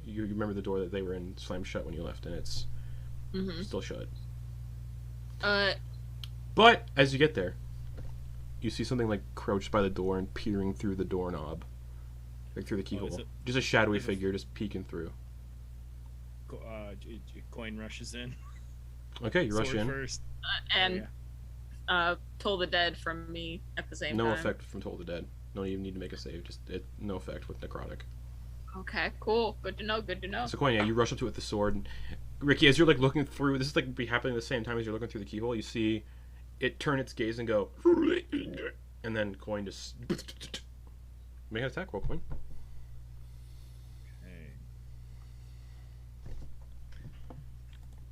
You remember the door that they were in slammed shut when you left, and it's still shut. But as you get there, you see something like crouched by the door and peering through the doorknob, like through the keyhole. Just a shadowy figure just peeking through. Quoin rushes in. Okay, you rush in. First. Toll the Dead from me at the same time. No effect from Toll the Dead. Don't even need to make a save. No effect with necrotic. Okay, cool. Good to know. Good to know. So Quoin, you rush up to it with the sword. And Ricky, as you're like looking through, this is like be happening at the same time as you're looking through the keyhole. You see it turn its gaze and go, and then Quoin just make an attack roll, Quoin. Okay.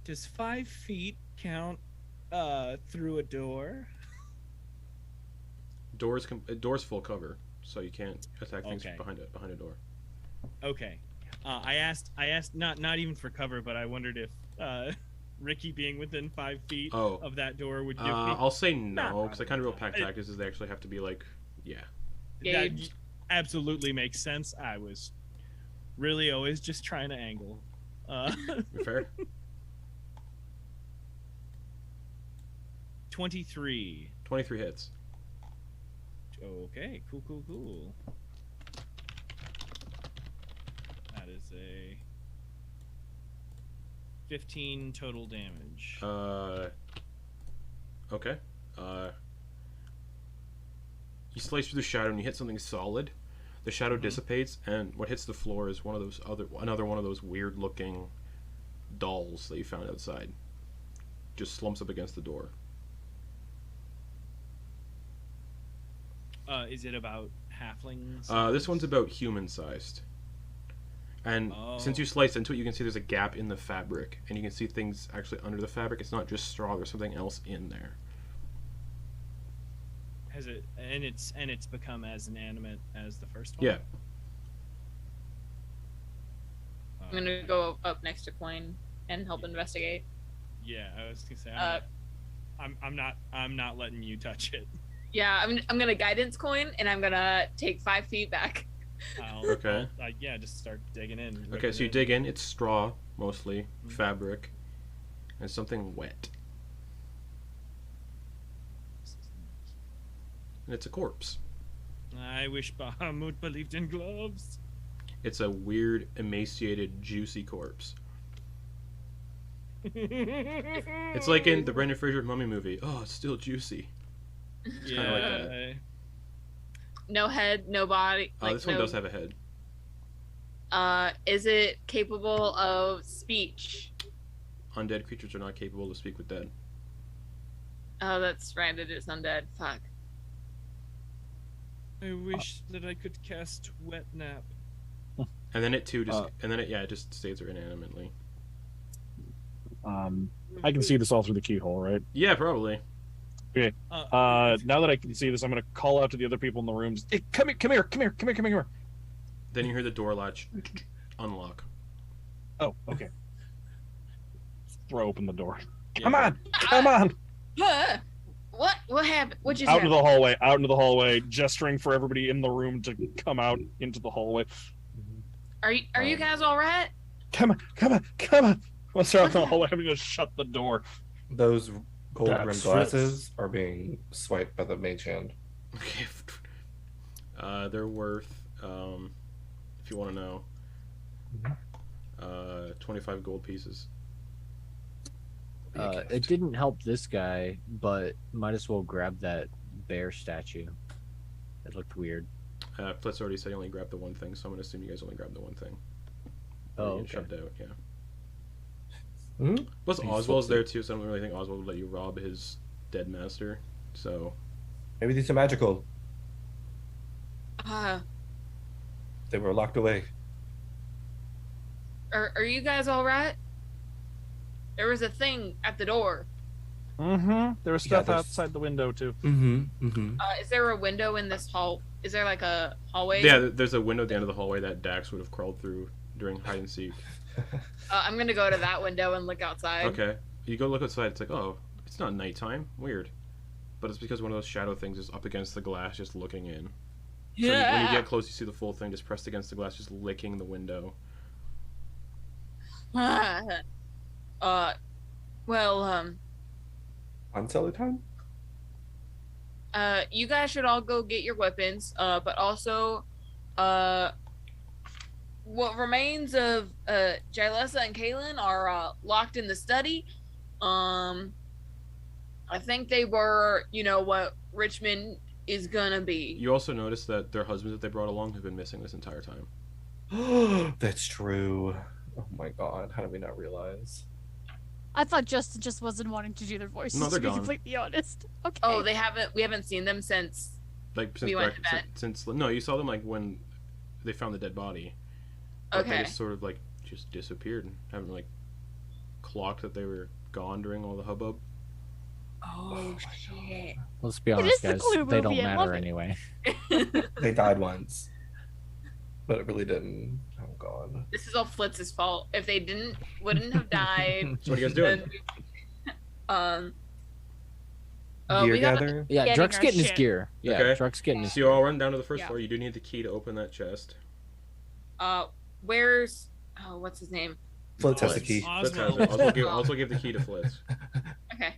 Does 5 feet count through a door? Door's full cover, so you can't attack things behind a door. Okay. I asked not even for cover, but I wondered if Ricky being within 5 feet of that door would give me. I'll say no, because the kind of real pack tactics is they actually have to be like, That absolutely makes sense. I was really always just trying to angle. Fair. 23. 23 hits. Okay, cool. That is a 15 total damage. Okay. You slice through the shadow and you hit something solid. The shadow dissipates, and what hits the floor is another one of those weird looking dolls that you found outside. Just slumps up against the door. Is it about halflings? This one's about human sized. And since you slice into it, you can see there's a gap in the fabric, and you can see things actually under the fabric. It's not just straw; there's something else in there. Has it? And it's become as inanimate as the first one. Yeah. I'm gonna go up next to Quoin and help investigate. Yeah, I was gonna say I'm not letting you touch it. Yeah, I'm gonna guidance Quoin, and I'm gonna take 5 feet back. Just start digging in. Okay, so you dig in. It's straw, mostly, fabric, and something wet. And it's a corpse. I wish Bahamut believed in gloves. It's a weird, emaciated, juicy corpse. It's like in the Brendan Fraser Mummy movie. Oh, it's still juicy. It's kind of like that. no head, no body. This one does have a head. Is it capable of speech? Undead creatures are not capable to speak with dead. Oh, that's right. It is undead. Fuck. I wish that I could cast Wet Nap. And then it too it just stays there inanimately. I can see this all through the keyhole, right? Yeah, probably. Okay. Now that I can see this, I'm gonna call out to the other people in the rooms. Hey, come here. Then you hear the door latch unlock. Oh, okay. Throw open the door. Yeah. Come on! What happened? What just Out happened? into the hallway, gesturing for everybody in the room to come out into the hallway. Are you guys all right? Come on! Once they're out in the hallway, I'm gonna shut the door. Those gold rimmed That's glasses are being swiped by the mage hand. Okay. They're worth, if you want to know, 25 gold pieces. It didn't help this guy, but might as well grab that bear statue. It looked weird. Flitz already said he only grabbed the one thing, so I'm gonna assume you guys only grabbed the one thing. Oh, You okay. shoved out, yeah. Mm-hmm. Plus, Oswald's there too, so I don't really think Oswald would let you rob his dead master. So Maybe these are magical. Uh, They were locked away. are you guys all right? There was a thing at the door. Mm-hmm. There was stuff there's- outside the window too. Mm-hmm. Is there a window in this hall? Is there like a hallway? yeah, there's a window at the end of the hallway that Dax would have crawled through during hide and seek. I'm gonna go to that window and look outside. Okay, you go look outside. It's like, oh, it's not nighttime. Weird, but it's because one of those shadow things is up against the glass, just looking in. So when you get close, you see the full thing just pressed against the glass, just licking the window. Unseller time? You guys should all go get your weapons. But also, what remains of Jalessa and Kaylin are locked in the study. I think they were, what Richmond is gonna be. You also notice that their husbands that they brought along have been missing this entire time. That's true. Oh my god, how did we not realize? I thought Justin just wasn't wanting to do their voices, No, they're to be gone. completely honest. Okay. Oh, we haven't seen them since. Like We went to bed. since no, you saw them like when they found the dead body. But they Okay. just sort of like just disappeared and haven't like clocked that they were gone during all the hubbub. Oh shit. Let's be It honest, is the guys. Clue They don't movie, I love matter it. anyway. They died once. But it really didn't. Oh god. This is all Flitz's fault. If they wouldn't have died. So what are you guys doing? then, Gear we got gather? Yeah, Getting Druck's our getting his shit. gear. Yeah, Okay. Druck's getting his So you all run down to the first Yeah. floor. You do need the key to open that chest. where's what's his name? Flitz has the Flitz. key. Flitz has Oswald. it. Oswald gave the key to Flitz. Okay.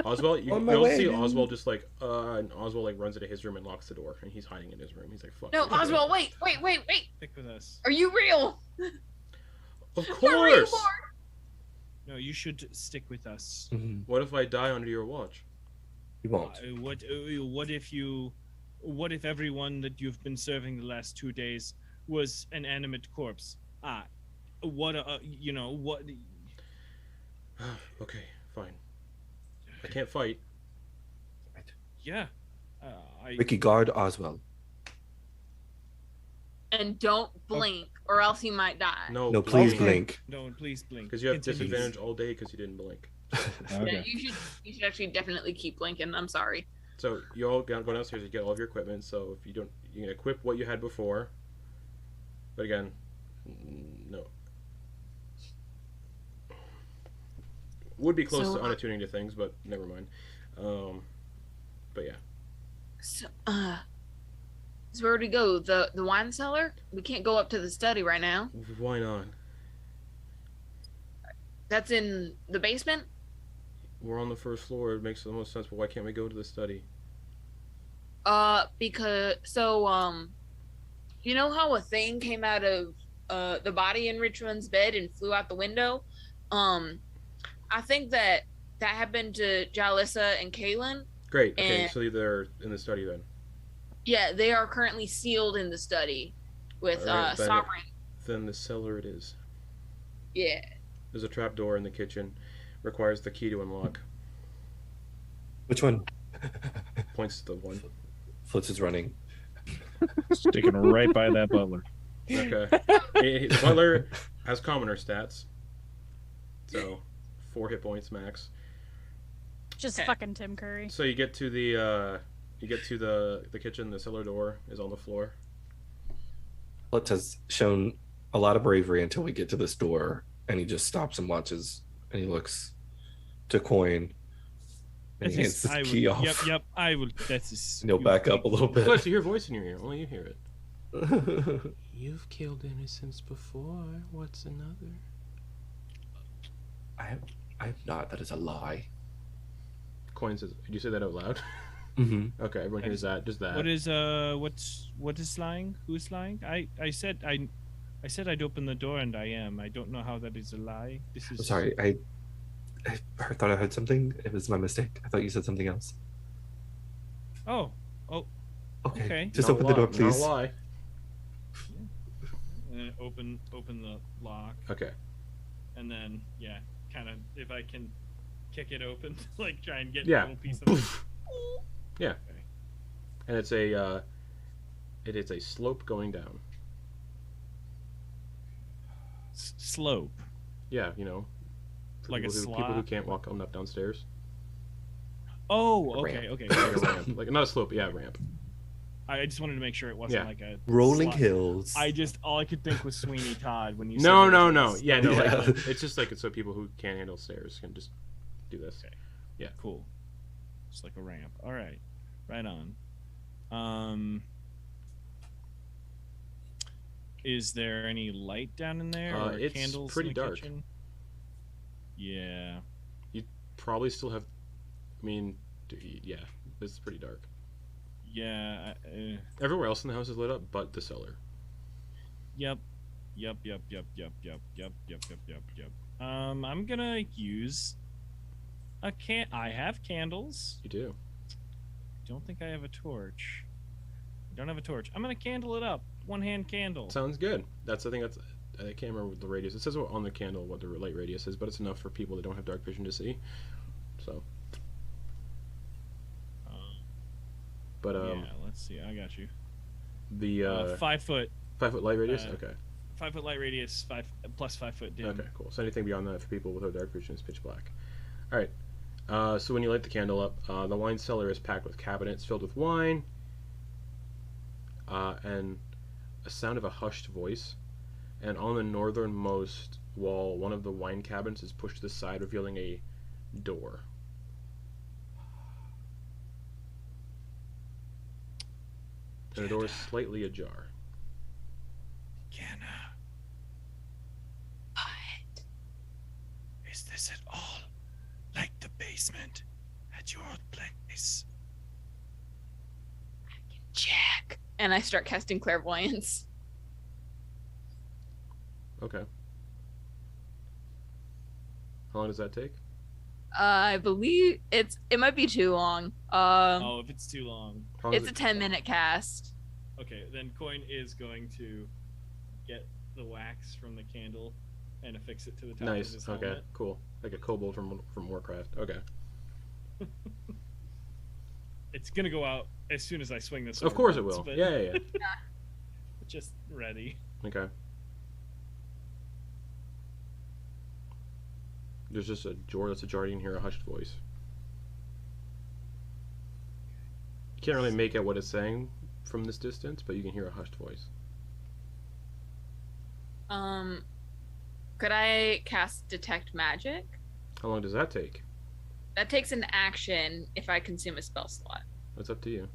Oswald, you On my don't way, see man. Oswald just like and Oswald like runs into his room and locks the door, and he's hiding in his room. He's like, "Fuck." No, this. Oswald, wait. Stick with us. Are you real? Of You're real, course. Lord. No, you should stick with us. Mhm. What if I die under your watch? You won't. What if everyone that you've been serving the last 2 days was an animate corpse? What? Okay, fine. I can't fight. Yeah. Ricky, guard Oswald. And don't blink, or else he might die. No, please blink. No, please blink. Because you have Continue. disadvantage all day because you didn't blink. Yeah, you should actually definitely keep blinking. I'm sorry. So you all go downstairs. You get all of your equipment. So if you don't, you can equip what you had before. But again, no. Would be close So, to unattuning to things, but never mind. But yeah. So, so where do we go? The wine cellar? We can't go up to the study right now. Why not? That's in the basement. We're on the first floor. It makes the most sense. But why can't we go to the study? Because you know how a thing came out of the body in Richmond's bed and flew out the window? I think that happened to Jalissa and Kaylin. Great. Okay, And- so they're in the study then. Yeah, they are currently sealed in the study with Alright, then- sovereign. Then the cellar it is. Yeah. There's a trap door in the kitchen. Requires the key to unlock. Which one? Points to the one. Flitz is running. Sticking right by that butler. Okay. The butler has commoner stats. So 4 hit points max. Just Okay. fucking Tim Curry. So you get to the kitchen, the cellar door is on the floor. Flitz has shown a lot of bravery until we get to this door, and he just stops and watches, and he looks to Quoin, and he hands the key off. Yep, I will. That's And he'll back up a little bit. Flitz, you hear a voice in your ear. Only you hear it. You've killed innocents before. What's another? I have not. That is a lie. Coin says, did you say that out loud? Mm-hmm. Okay, everyone hears that. Just that. What is lying? Who's lying? I said I'd open the door, and I am. I don't know how that is a lie. This is Sorry, I thought I heard something. It was my mistake. I thought you said something else. Oh, Okay. Okay. Just Not open a the door, lie, please. Not a lie. open the lock, Okay. and then kind of if I can kick it open, like try and get Yeah. a little piece of. Poof. Yeah. Okay. And it's a it is a slope going down. Slope. Yeah, you know. For Like a people who slot? can't walk up downstairs. Oh, A okay, ramp. okay. Like a ramp. Like not a slope, yeah, a ramp. I just wanted to make sure it wasn't Yeah. like a Rolling slot. hills. All I could think was Sweeney Todd when you. No, said no, it no. was Yeah, no. Yeah. Like, it's just like so people who can't handle stairs can just do this. Okay. Yeah. Cool. Just like a ramp. All right. Right on. Is there any light down in there or It's candles pretty in the dark. kitchen? Yeah. Probably still have. I mean, yeah, it's pretty dark. Yeah. Everywhere else in the house is lit up, but the cellar. Yep. I'm gonna use a can. I have candles. You do. Don't think I have a torch. I don't have a torch. I'm gonna candle it up. One-hand candle. Sounds good. That's I think that's. I can't remember what the radius. It says on the candle what the light radius is, but it's enough for people that don't have dark vision to see. So. But yeah. Let's see. I got you. the 5 foot. 5 foot light radius. uh, Okay. 5 foot light radius. 5 foot dim. Okay. Cool. So anything beyond that for people without dark vision is pitch black. All right. So when you light the candle up, the wine cellar is packed with cabinets filled with wine, and a sound of a hushed voice. And on the northernmost wall, one of the wine cabinets is pushed to the side, revealing a door. And the door is slightly ajar. Kenna. What? Is this at all like the basement at your place? Jack. And I start casting clairvoyance. Okay. How long does that take? I believe it might be too long. Oh, if it's too long. How long It's a does 10-minute cast. Okay, then Quoin is going to get the wax from the candle and affix it to the top of Nice. his Okay. helmet. Cool. Like a kobold from Warcraft. Okay. It's gonna go out as soon as I swing this. Of over course it once, will. but Yeah. just ready. Okay. There's just a door that's ajar. You can hear a hushed voice. You can't really make out what it's saying from this distance, but you can hear a hushed voice. Could I cast detect magic? How long does that take? That takes an action if I consume a spell slot. That's up to you.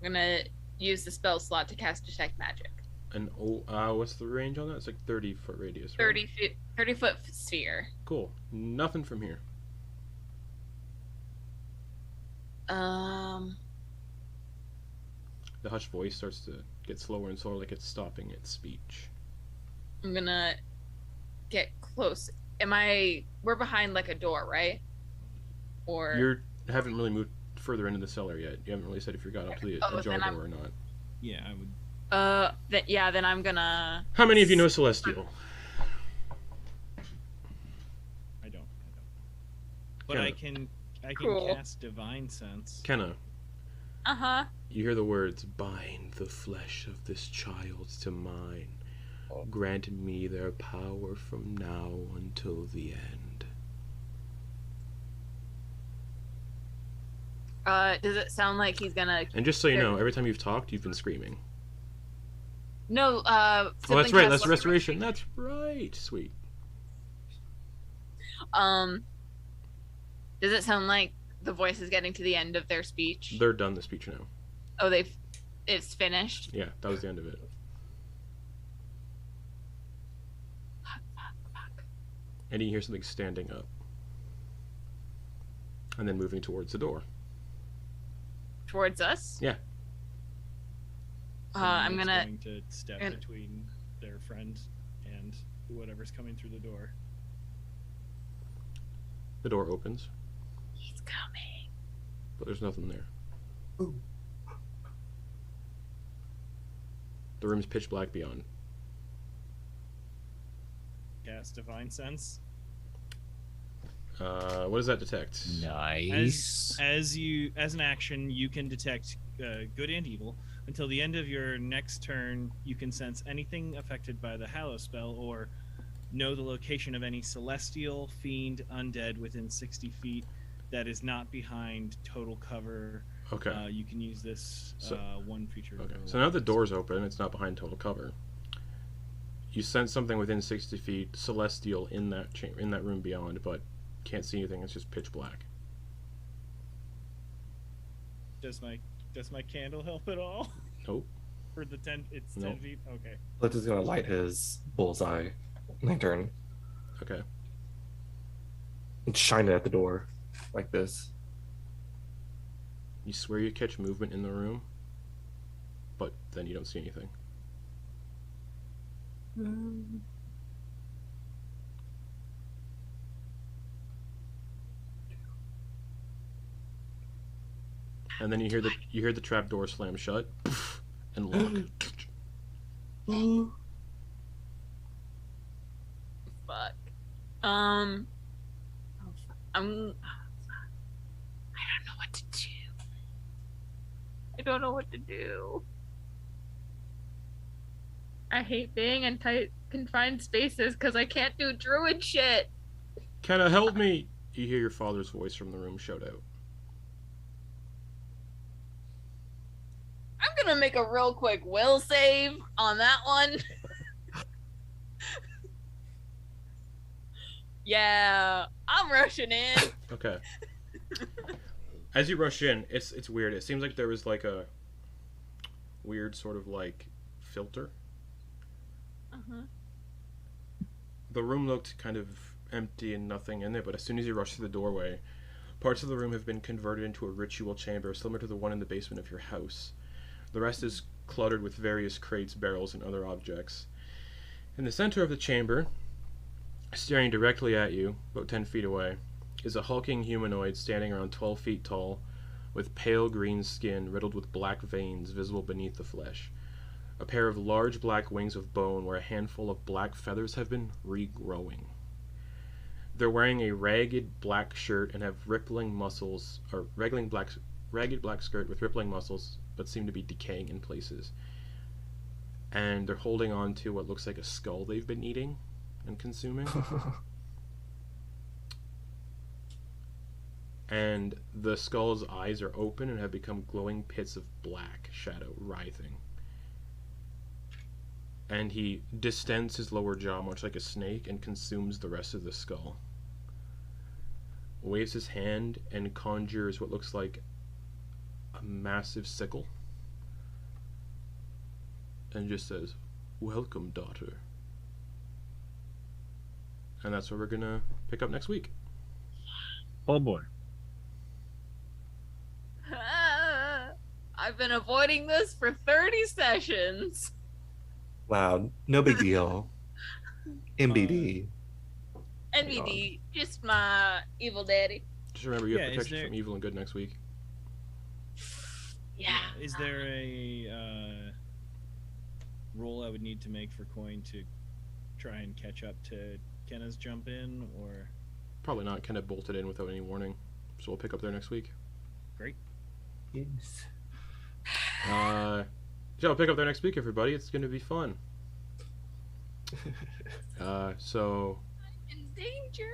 I'm gonna use the spell slot to cast detect magic. And what's the range on that? It's like 30-foot radius. Right? 30 foot sphere. Cool. Nothing from here. Um, The hushed voice starts to get slower and slower, like it's stopping its speech. I'm gonna get close. We're behind like a door, right? Or You haven't really moved further into the cellar yet. You haven't really said if you got up to the jar door or not. Yeah, I would. Then I'm gonna. How many of you know Celestial? I don't. But Kenna. I can Cool. cast Divine Sense. Kenna, Uh-huh. you hear the words, "Bind the flesh of this child to mine. Grant me their power from now until the end." Does it sound like he's gonna? And just so you know, every time you've talked, you've been screaming. No. Oh, that's right. That's restoration. That's right. Sweet. Does it sound like the voice is getting to the end of their speech? They're done the speech now. Oh, it's finished. Yeah, that was the end of it. Fuck. And you hear something standing up. And then moving towards the door. Towards us? Yeah. I'm Someone's gonna. going to step between their friend and whatever's coming through the door. The door opens, He's coming. but there's nothing there. The room's pitch black beyond. Cast Divine Sense. What does that detect? Nice. As an action, you can detect good and evil. Until the end of your next turn, you can sense anything affected by the Hallow spell or know the location of any celestial, fiend, undead within 60 feet that is not behind total cover. Okay. You can use this one feature. Okay. So now the door's open. It's not behind total cover. You sense something within 60 feet, celestial in that in that room beyond, but can't see anything. It's just pitch black. Does my candle help at all? Nope. For the 10, it's Nope. 10 feet. Okay. Flitz is gonna light his bullseye lantern Okay. and shine it at the door like this. You swear you catch movement in the room, but then you don't see anything. And then you hear the trap door slam shut and lock. Fuck. I'm. I don't know what to do. I don't know what to do. I hate being in tight, confined spaces because I can't do druid shit. Can I help me? You hear your father's voice from the room shout out. I'm gonna make a real quick will save on that one. Yeah, I'm rushing in. Okay. As you rush in, it's weird. It seems like there was like a weird sort of like filter. Uh-huh. The room looked kind of empty and nothing in it, but as soon as you rush through the doorway, parts of the room have been converted into a ritual chamber similar to the one in the basement of your house. The rest is cluttered with various crates, barrels, and other objects. In the center of the chamber, staring directly at you, about 10 feet away, is a hulking humanoid standing around 12 feet tall, with pale green skin riddled with black veins visible beneath the flesh. A pair of large black wings of bone where a handful of black feathers have been regrowing. They're wearing a ragged black shirt and have rippling muscles, or ragged black skirt with rippling muscles, but seem to be decaying in places. And they're holding on to what looks like a skull they've been eating and consuming. And the skull's eyes are open and have become glowing pits of black shadow writhing. And he distends his lower jaw much like a snake and consumes the rest of the skull. Waves his hand and conjures what looks like a massive sickle. And just says, "Welcome, daughter." And that's where we're gonna pick up next week. Oh boy. I've been avoiding this for 30 sessions. Wow, no big deal. MBD. NBD, just my evil daddy. Just remember, you have Yeah, is protection there- from evil and good next week. Is there a roll I would need to make for Quoin to try and catch up to Kenna's jump in, or? Probably not. Kenna bolted in without any warning, so we'll pick up there next week. Great. Yes. Yeah, we'll pick up there next week, everybody. It's going to be fun. So. In danger.